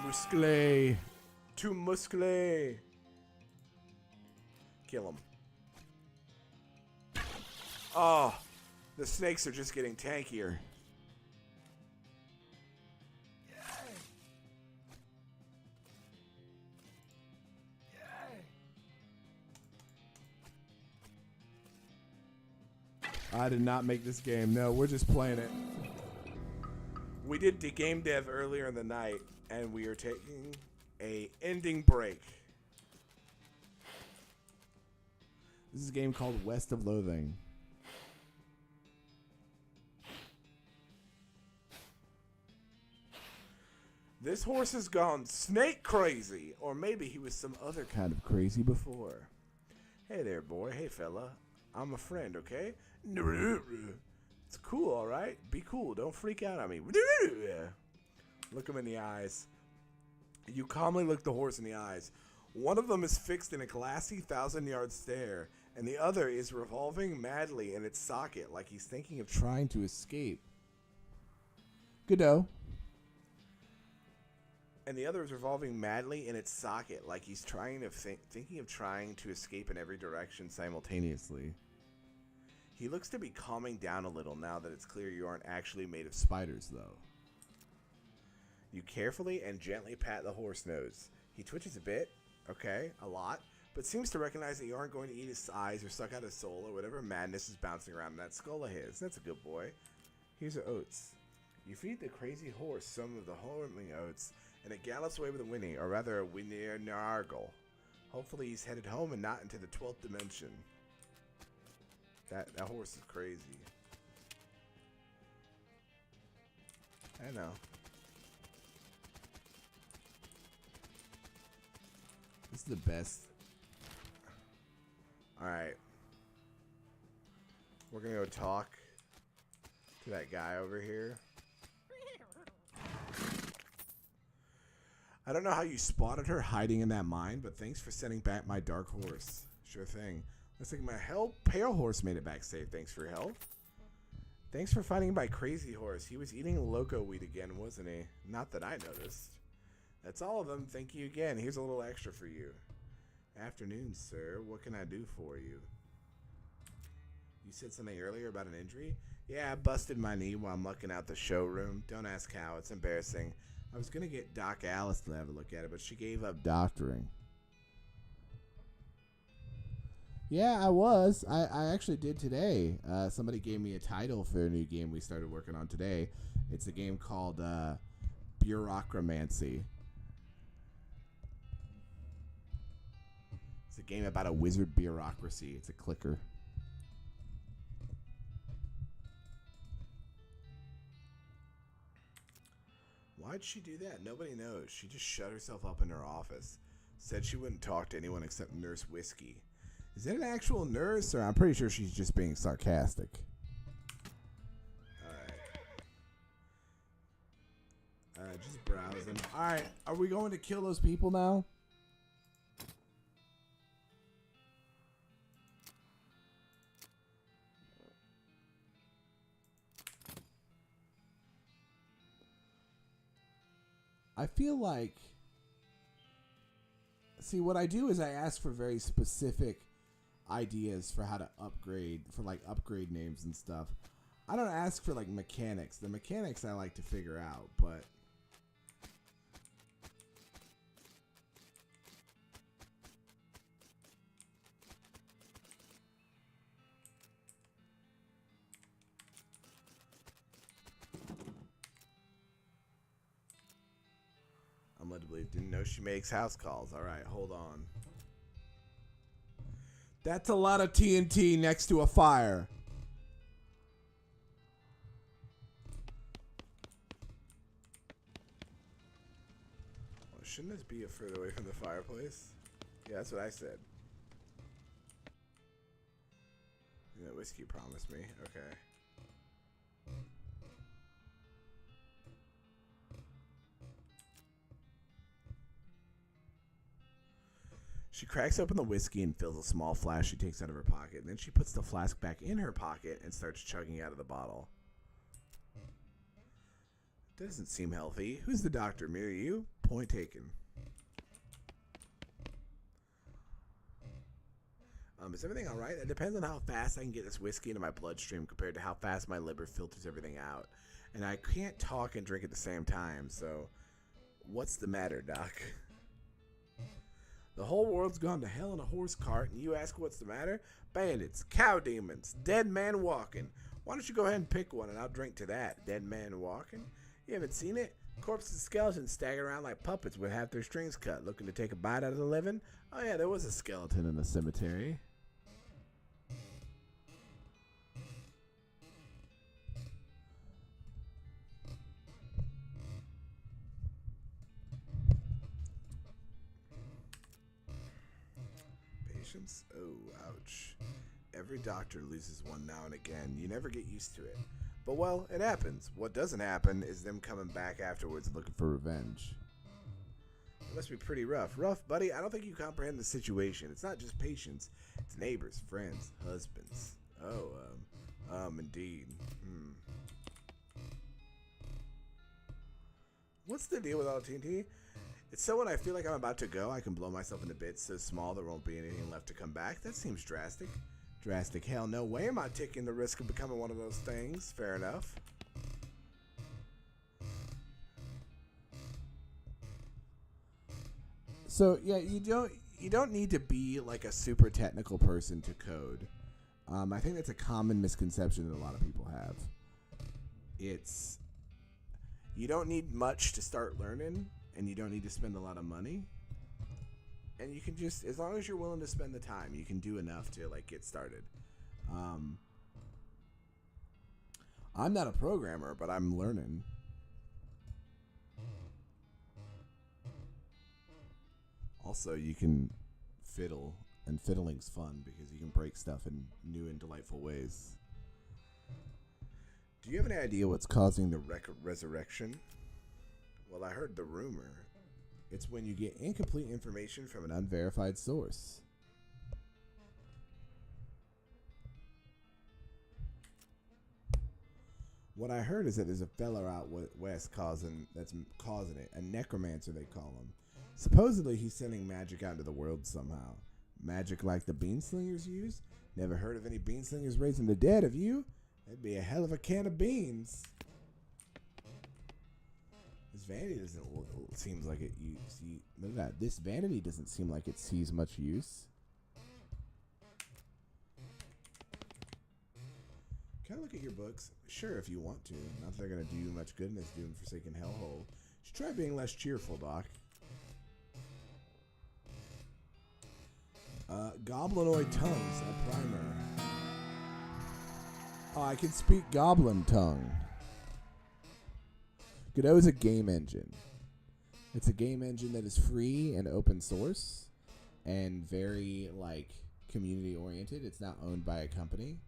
Muscle. Too muscle. Kill him. Oh, the snakes are just getting tankier. I did not make this game. No, we're just playing it. We did the game dev earlier in the night, and we are taking a ending break. This is a game called West of Loathing. This horse has gone snake crazy. Or maybe he was some other kind of crazy before. Hey there, boy. Hey, fella. I'm a friend, okay? It's cool, all right? Be cool. Don't freak out on me. Look him in the eyes. You calmly look the horse in the eyes. One of them is fixed in a glassy 1,000-yard stare, and the other is revolving madly in its socket like he's thinking of trying to escape. Godot. And the other is revolving madly in its socket like he's thinking of trying to escape in every direction simultaneously. He looks to be calming down a little now that it's clear you aren't actually made of spiders, though. You carefully and gently pat the horse nose. He twitches a bit, okay, a lot, but seems to recognize that you aren't going to eat his eyes or suck out his soul or whatever madness is bouncing around in that skull of his. That's a good boy. Here's your oats. You feed the crazy horse some of the homing oats, and it gallops away with a whinny, or rather a whinny nargle. Hopefully he's headed home and not into the 12th dimension. That horse is crazy. I know. This is the best. Alright. We're gonna go talk to that guy over here. I don't know how you spotted her hiding in that mine, but thanks for sending back my dark horse. Sure thing. Looks like my pale horse made it back safe. Thanks for your help. Thanks for fighting my crazy horse. He was eating loco weed again, wasn't he? Not that I noticed. That's all of them. Thank you again. Here's a little extra for you. Afternoon, sir. What can I do for you? You said something earlier about an injury? Yeah, I busted my knee while mucking out the showroom. Don't ask how. It's embarrassing. I was going to get Doc Alice to have a look at it, but she gave up doctoring. Yeah, I was. I actually did today. Somebody gave me a title for a new game we started working on today. It's a game called Bureaucramancy. It's a game about a wizard bureaucracy. It's a clicker. Why'd she do that? Nobody knows. She just shut herself up in her office. Said she wouldn't talk to anyone except Nurse Whiskey. Is that an actual nurse, or I'm pretty sure she's just being sarcastic? Alright. Just browsing. Alright, are we going to kill those people now? I feel like... See, what I do is I ask for very specific ideas for how to upgrade, for like upgrade names and stuff. I don't ask for like mechanics. The mechanics I like to figure out, but... I'm led to believe. Didn't know she makes house calls. Alright, hold on. That's a lot of TNT next to a fire. Well, shouldn't this be further away from the fireplace? Yeah, that's what I said. Yeah, whiskey promised me. Okay. She cracks open the whiskey and fills a small flask she takes out of her pocket. And then she puts the flask back in her pocket and starts chugging out of the bottle. Doesn't seem healthy. Who's the doctor? Me or you? Point taken. Is everything alright? It depends on how fast I can get this whiskey into my bloodstream compared to how fast my liver filters everything out. And I can't talk and drink at the same time, so... What's the matter, Doc? The whole world's gone to hell in a horse cart, and you ask what's the matter? Bandits, cow demons, dead man walking. Why don't you go ahead and pick one, and I'll drink to that. Dead man walking? You haven't seen it? Corpses and skeletons stagger around like puppets with half their strings cut, looking to take a bite out of the living. Oh yeah, there was a skeleton in the cemetery. patients? Oh, ouch. Every doctor loses one now and again. You never get used to it. But, well, it happens. What doesn't happen is them coming back afterwards looking for revenge. It must be pretty rough. Rough, buddy? I don't think you comprehend the situation. It's not just patients. It's neighbors, friends, husbands. Oh, indeed. What's the deal with all TNT? It's so when I feel like I'm about to go, I can blow myself into bits so small there won't be anything left to come back. That seems drastic. Drastic? Hell, no way am I taking the risk of becoming one of those things. Fair enough. So yeah, you don't need to be like a super technical person to code. I think that's a common misconception that a lot of people have. You don't need much to start learning, and you don't need to spend a lot of money. And you can just, as long as you're willing to spend the time, you can do enough to like get started. I'm not a programmer, but I'm learning. Also, you can fiddle, and fiddling's fun because you can break stuff in new and delightful ways. Do you have any idea what's causing the resurrection? Well, I heard the rumor. It's when you get incomplete information from an unverified source. What I heard is that there's a fella out west that's causing it. A necromancer, they call him. Supposedly, he's sending magic out into the world somehow. Magic like the beanslingers use? Never heard of any beanslingers raising the dead, have you? That'd be a hell of a can of beans. This vanity doesn't seems like it look at that. This vanity doesn't seem like it sees much use. Can I look at your books? Sure, if you want to. Not that they're gonna do you much good in this doom-forsaken hellhole. Should try being less cheerful, Doc. Goblinoid tongues, a primer. Oh, I can speak goblin tongue. Godot is a game engine. It's a game engine that is free and open source and very like community oriented. It's not owned by a company.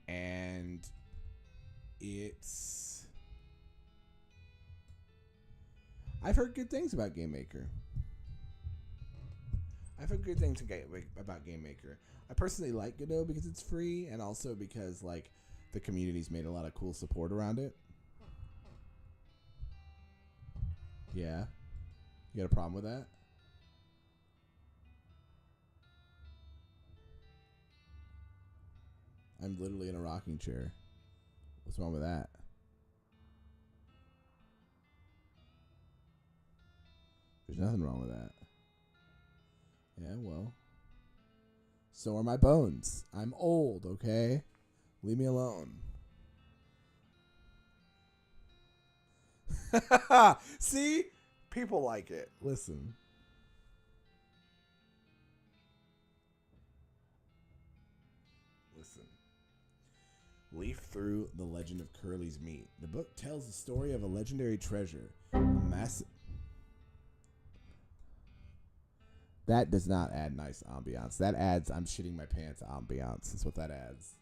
And I've heard good things about GameMaker. I've heard good things about GameMaker. I personally like Godot because it's free and also because like the community's made a lot of cool support around it. Yeah. You got a problem with that? I'm literally in a rocking chair. What's wrong with that? There's nothing wrong with that. Yeah, well. So are my bones. I'm old, okay? Leave me alone. See? People like it. Listen. Leaf through The Legend of Curly's Meat. The book tells the story of a legendary treasure. A massive... That does not add nice ambiance. That adds I'm shitting my pants ambiance. That's what that adds.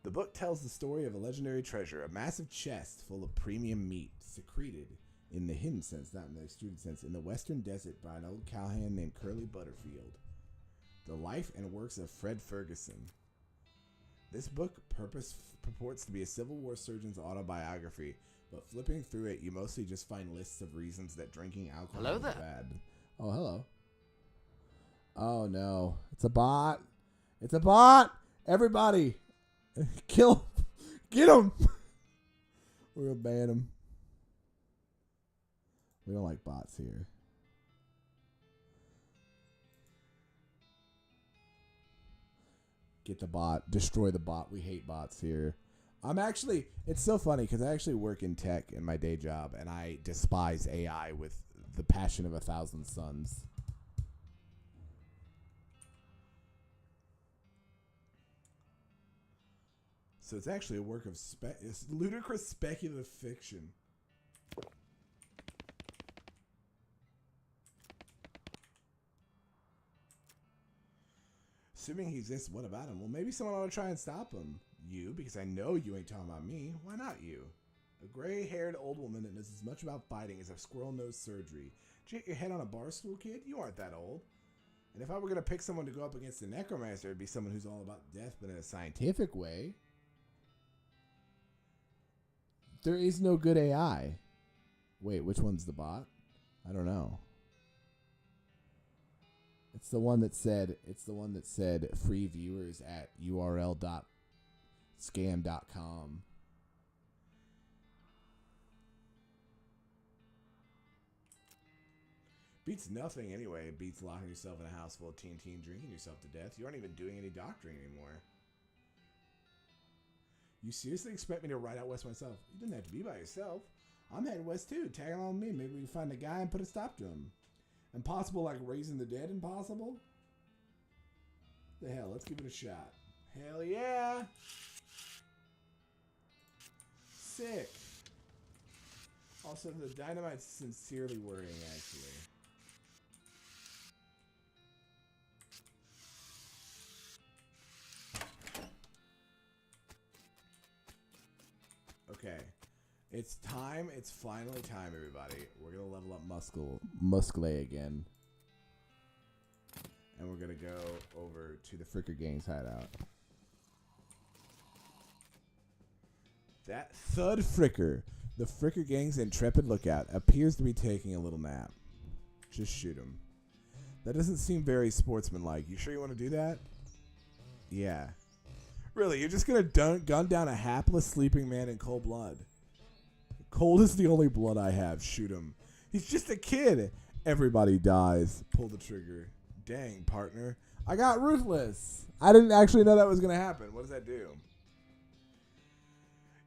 The book tells the story of a legendary treasure, a massive chest full of premium meat secreted in the hidden sense, not in the extruded sense, in the western desert by an old cowhand named Curly Butterfield. The life and works of Fred Ferguson. This book purports to be a Civil War surgeon's autobiography, but flipping through it, you mostly just find lists of reasons that drinking alcohol is bad. Oh, hello. Oh, no. It's a bot. It's a bot. Everybody. Kill. Get him. We're going to ban him. We don't like bots here. Get the bot. Destroy the bot. We hate bots here. It's so funny because I actually work in tech in my day job, and I despise AI with the passion of 1,000 suns. So it's actually a work of it's ludicrous speculative fiction. Assuming he exists, what about him? Well, maybe someone ought to try and stop him. You, because I know you ain't talking about me. Why not you? A gray-haired old woman that knows as much about fighting as a squirrel-nosed surgery. Did you hit your head on a bar stool, kid? You aren't that old. And if I were going to pick someone to go up against the necromancer, it'd be someone who's all about death, but in a scientific way. There is no good AI. Wait, which one's the bot? I don't know. It's the one that said free viewers at url.scam.com. Beats nothing anyway. It beats locking yourself in a house full of teen drinking yourself to death. You aren't even doing any doctoring anymore. You seriously expect me to ride out west myself? You didn't have to be by yourself. I'm heading west too. Tag along with me. Maybe we can find a guy and put a stop to him. Impossible like raising the dead impossible? The hell, let's give it a shot. Hell yeah! Sick. Also, the dynamite's sincerely worrying, actually. Okay. It's time. It's finally time, everybody. We're going to level up Muscle again. And we're going to go over to the Fricker Gang's hideout. That Thud Fricker, the Fricker Gang's intrepid lookout, appears to be taking a little nap. Just shoot him. That doesn't seem very sportsmanlike. You sure you want to do that? Yeah. Really, you're just going to gun down a hapless sleeping man in cold blood. Cold is the only blood I have. Shoot him. He's just a kid. Everybody dies. Pull the trigger. Dang, partner. I got ruthless. I didn't actually know that was going to happen. What does that do?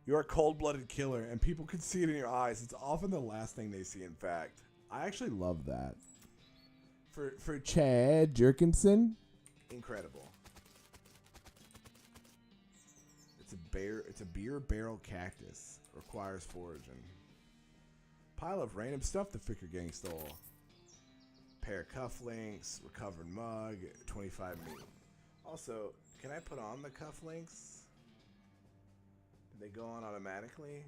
You're a cold-blooded killer, and people can see it in your eyes. It's often the last thing they see, in fact. I actually love that. For Chad Jerkinson, incredible. It's a beer barrel cactus. Requires foraging. Pile of random stuff the Fricker Gang stole. Pair of cufflinks, recovered mug, 25 meat. Also, can I put on the cufflinks? Did they go on automatically?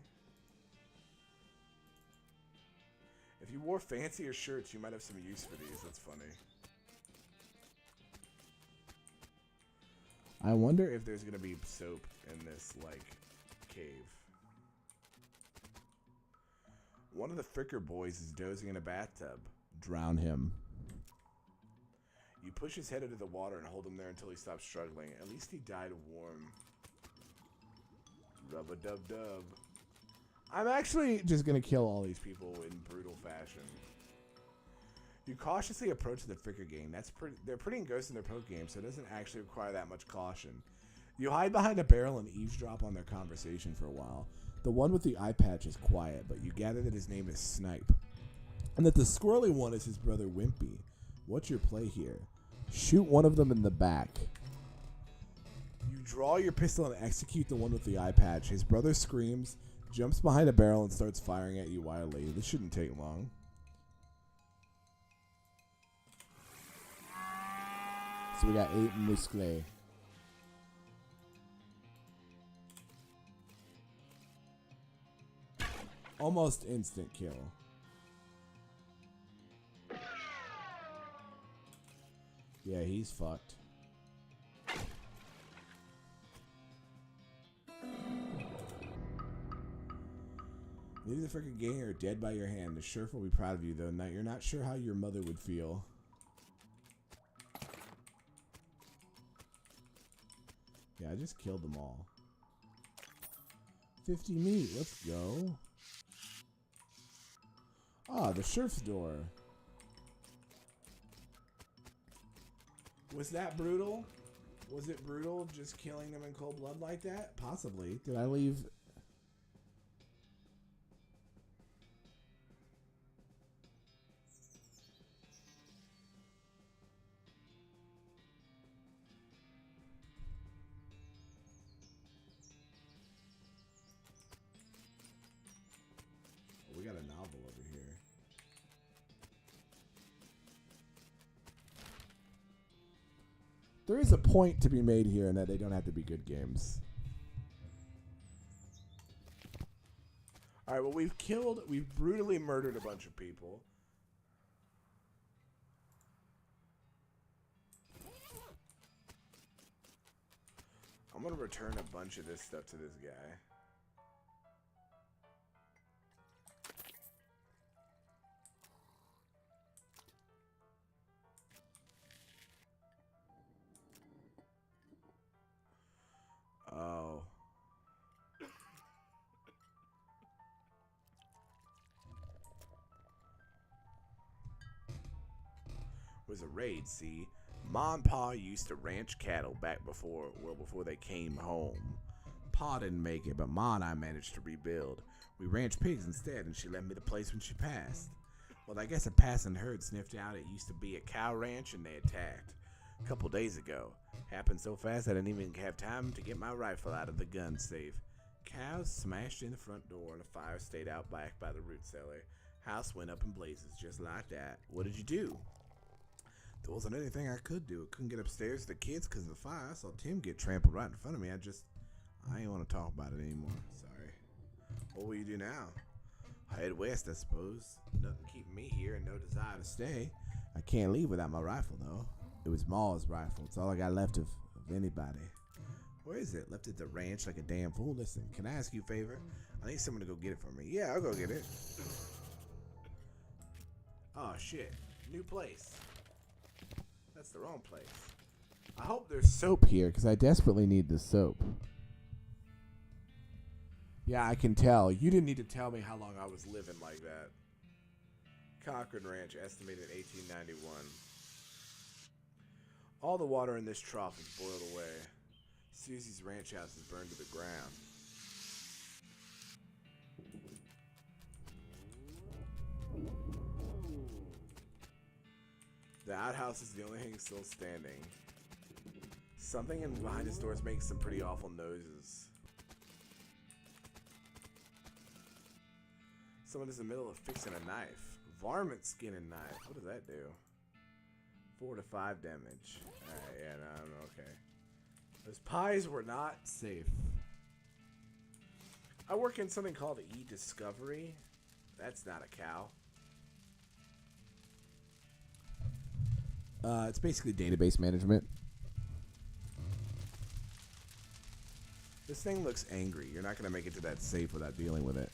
If you wore fancier shirts, you might have some use for these. That's funny. I wonder if there's gonna be soap in this, like, cave. One of the Fricker boys is dozing in a bathtub. Drown him. You push his head into the water and hold him there until he stops struggling. At least he died warm. Rub-a-dub-dub. I'm actually just gonna kill all these people in brutal fashion. You cautiously approach the Fricker Gang. They're putting ghosts in their poke game, so it doesn't actually require that much caution. You hide behind a barrel and eavesdrop on their conversation for a while. The one with the eye patch is quiet, but you gather that his name is Snipe, and that the squirrely one is his brother Wimpy. What's your play here? Shoot one of them in the back. You draw your pistol and execute the one with the eye patch. His brother screams, jumps behind a barrel, and starts firing at you wildly. This shouldn't take long. So we got 8 muscle. Almost instant kill. Yeah, he's fucked. Maybe the Fricker Gang are dead by your hand. The sheriff will be proud of you, though. You're not sure how your mother would feel. Yeah, I just killed them all. 50 meat. Let's go. Ah, the sheriff's door. Was that brutal? Was it brutal just killing them in cold blood like that? Possibly. Did I leave... We got a novel over here. There is a point to be made here in that they don't have to be good games. All right, well, we've brutally murdered a bunch of people. I'm going to return a bunch of this stuff to this guy. Oh. Was a raid, see? Ma and Pa used to ranch cattle back before they came home. Pa didn't make it, but Ma and I managed to rebuild. We ranched pigs instead, and she lent me the place when she passed. Well, I guess a passing herd sniffed out it used to be a cow ranch, and they attacked. A couple days ago. Happened so fast I didn't even have time to get my rifle out of the gun safe. Cows smashed in the front door, and a fire stayed out back by the root cellar. House went up in blazes just like that. What did you do? There wasn't anything I could do. I couldn't get upstairs to the kids because of the fire. I saw Tim get trampled right in front of me. I ain't want to talk about it anymore. Sorry. What will you do now? I head west, I suppose. Nothing keeping me here and no desire to stay. I can't leave without my rifle, though. It was Ma's rifle. It's all I got left of anybody. Where is it? Left at the ranch like a damn fool. Listen, can I ask you a favor? I need someone to go get it for me. Yeah, I'll go get it. Oh, shit. New place. That's the wrong place. I hope there's soap here, because I desperately need the soap. Yeah, I can tell. You didn't need to tell me how long I was living like that. Cochran Ranch, estimated 1891. All the water in this trough is boiled away. Susie's ranch house is burned to the ground. The outhouse is the only thing still standing. Something in behind his doors makes some pretty awful noises. Someone is in the middle of fixing a knife. Varmint skin and knife. What does that do? 4 to 5 damage. Alright, yeah, no, I'm okay. Those pies were not safe. I work in something called e-discovery. That's not a cow. It's basically database management. This thing looks angry. You're not going to make it to that safe without dealing with it.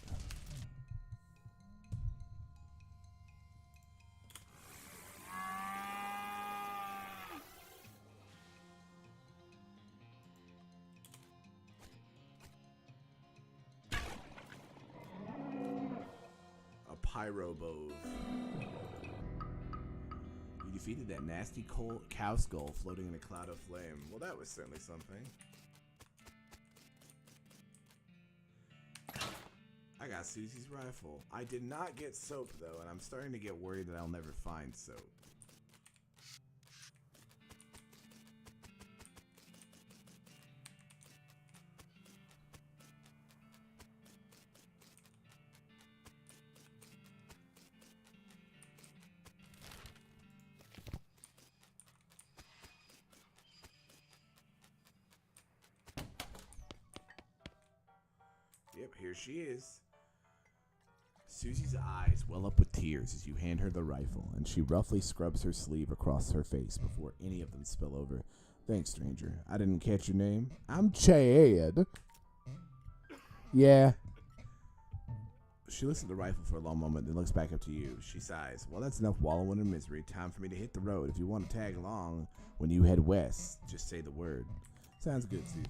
A pyrobove. You defeated that nasty cow skull floating in a cloud of flame. Well, that was certainly something. I got Susie's rifle. I did not get soap, though, and I'm starting to get worried that I'll never find soap. Yep, here she is. Susie's eyes well up with tears as you hand her the rifle, and she roughly scrubs her sleeve across her face before any of them spill over. Thanks, stranger. I didn't catch your name. I'm Chad. Yeah. She listens to the rifle for a long moment, then looks back up to you. She sighs. Well, that's enough wallowing in misery. Time for me to hit the road. If you want to tag along when you head west, just say the word. Sounds good, Susie.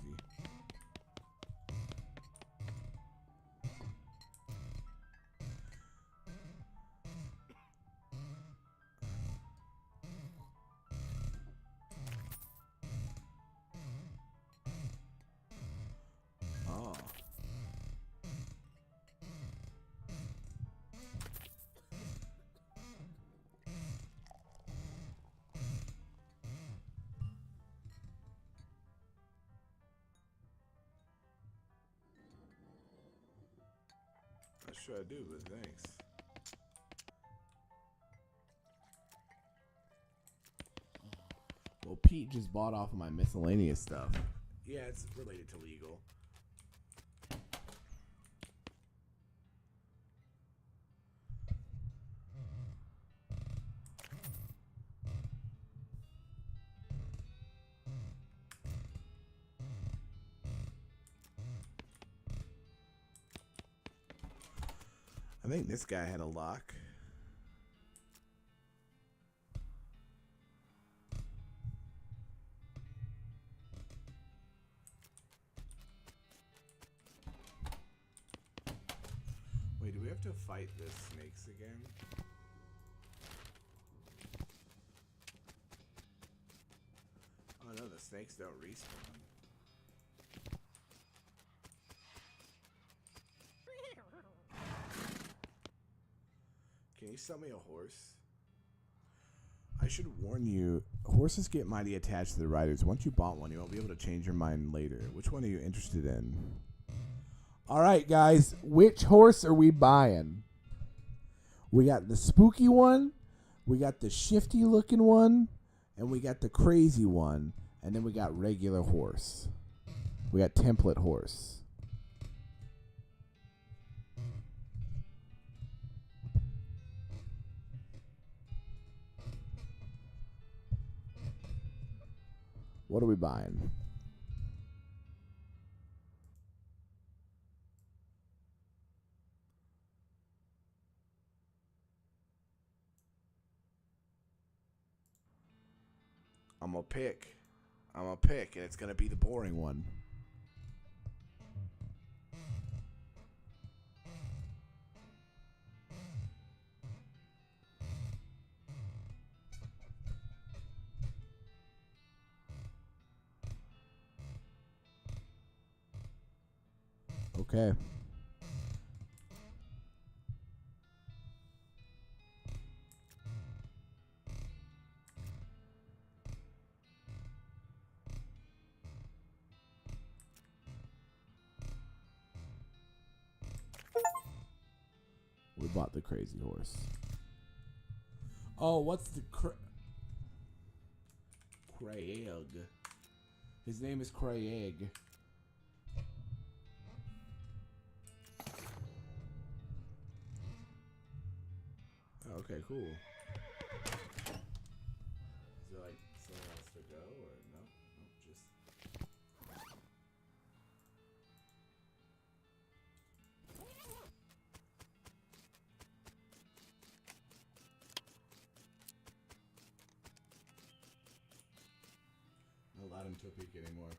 Sure I do, but thanks. Well, Pete just bought off of my miscellaneous stuff. Yeah, it's related to legal. I think this guy had a lock. Wait, do we have to fight the snakes again? Oh no, the snakes don't respawn. Can you sell me a horse? I should warn you, horses get mighty attached to the riders. Once you bought one, you won't be able to change your mind later. Which one are you interested in? All right, guys, which horse are we buying? We got the spooky one, we got the shifty looking one, and we got the crazy one, and then we got regular horse. We got template horse. What are we buying? I'm gonna pick, and it's gonna be the boring one. Okay. We bought the crazy horse. Oh, what's the Craig? His name is Craig. Okay, cool. Is there like somewhere else to go or no? No, just. Not allowed him to peek anymore.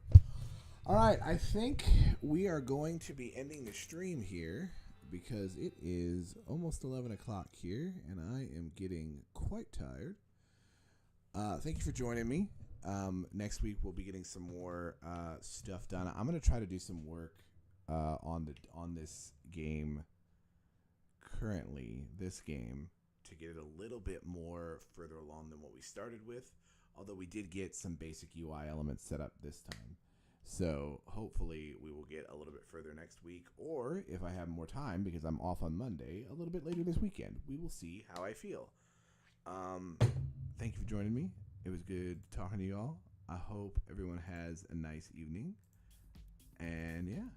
All right, I think we are going to be ending the stream here because it is almost 11 o'clock here, and I am getting quite tired. Thank you for joining me. Next week we'll be getting some more stuff done. I'm gonna try to do some work on this game currently. This game to get it a little bit more further along than what we started with. Although we did get some basic UI elements set up this time. So hopefully we will get a little bit further next week, or if I have more time because I'm off on Monday, a little bit later this weekend. We will see how I feel. Thank you for joining me. It was good talking to you all. I hope everyone has a nice evening. And yeah.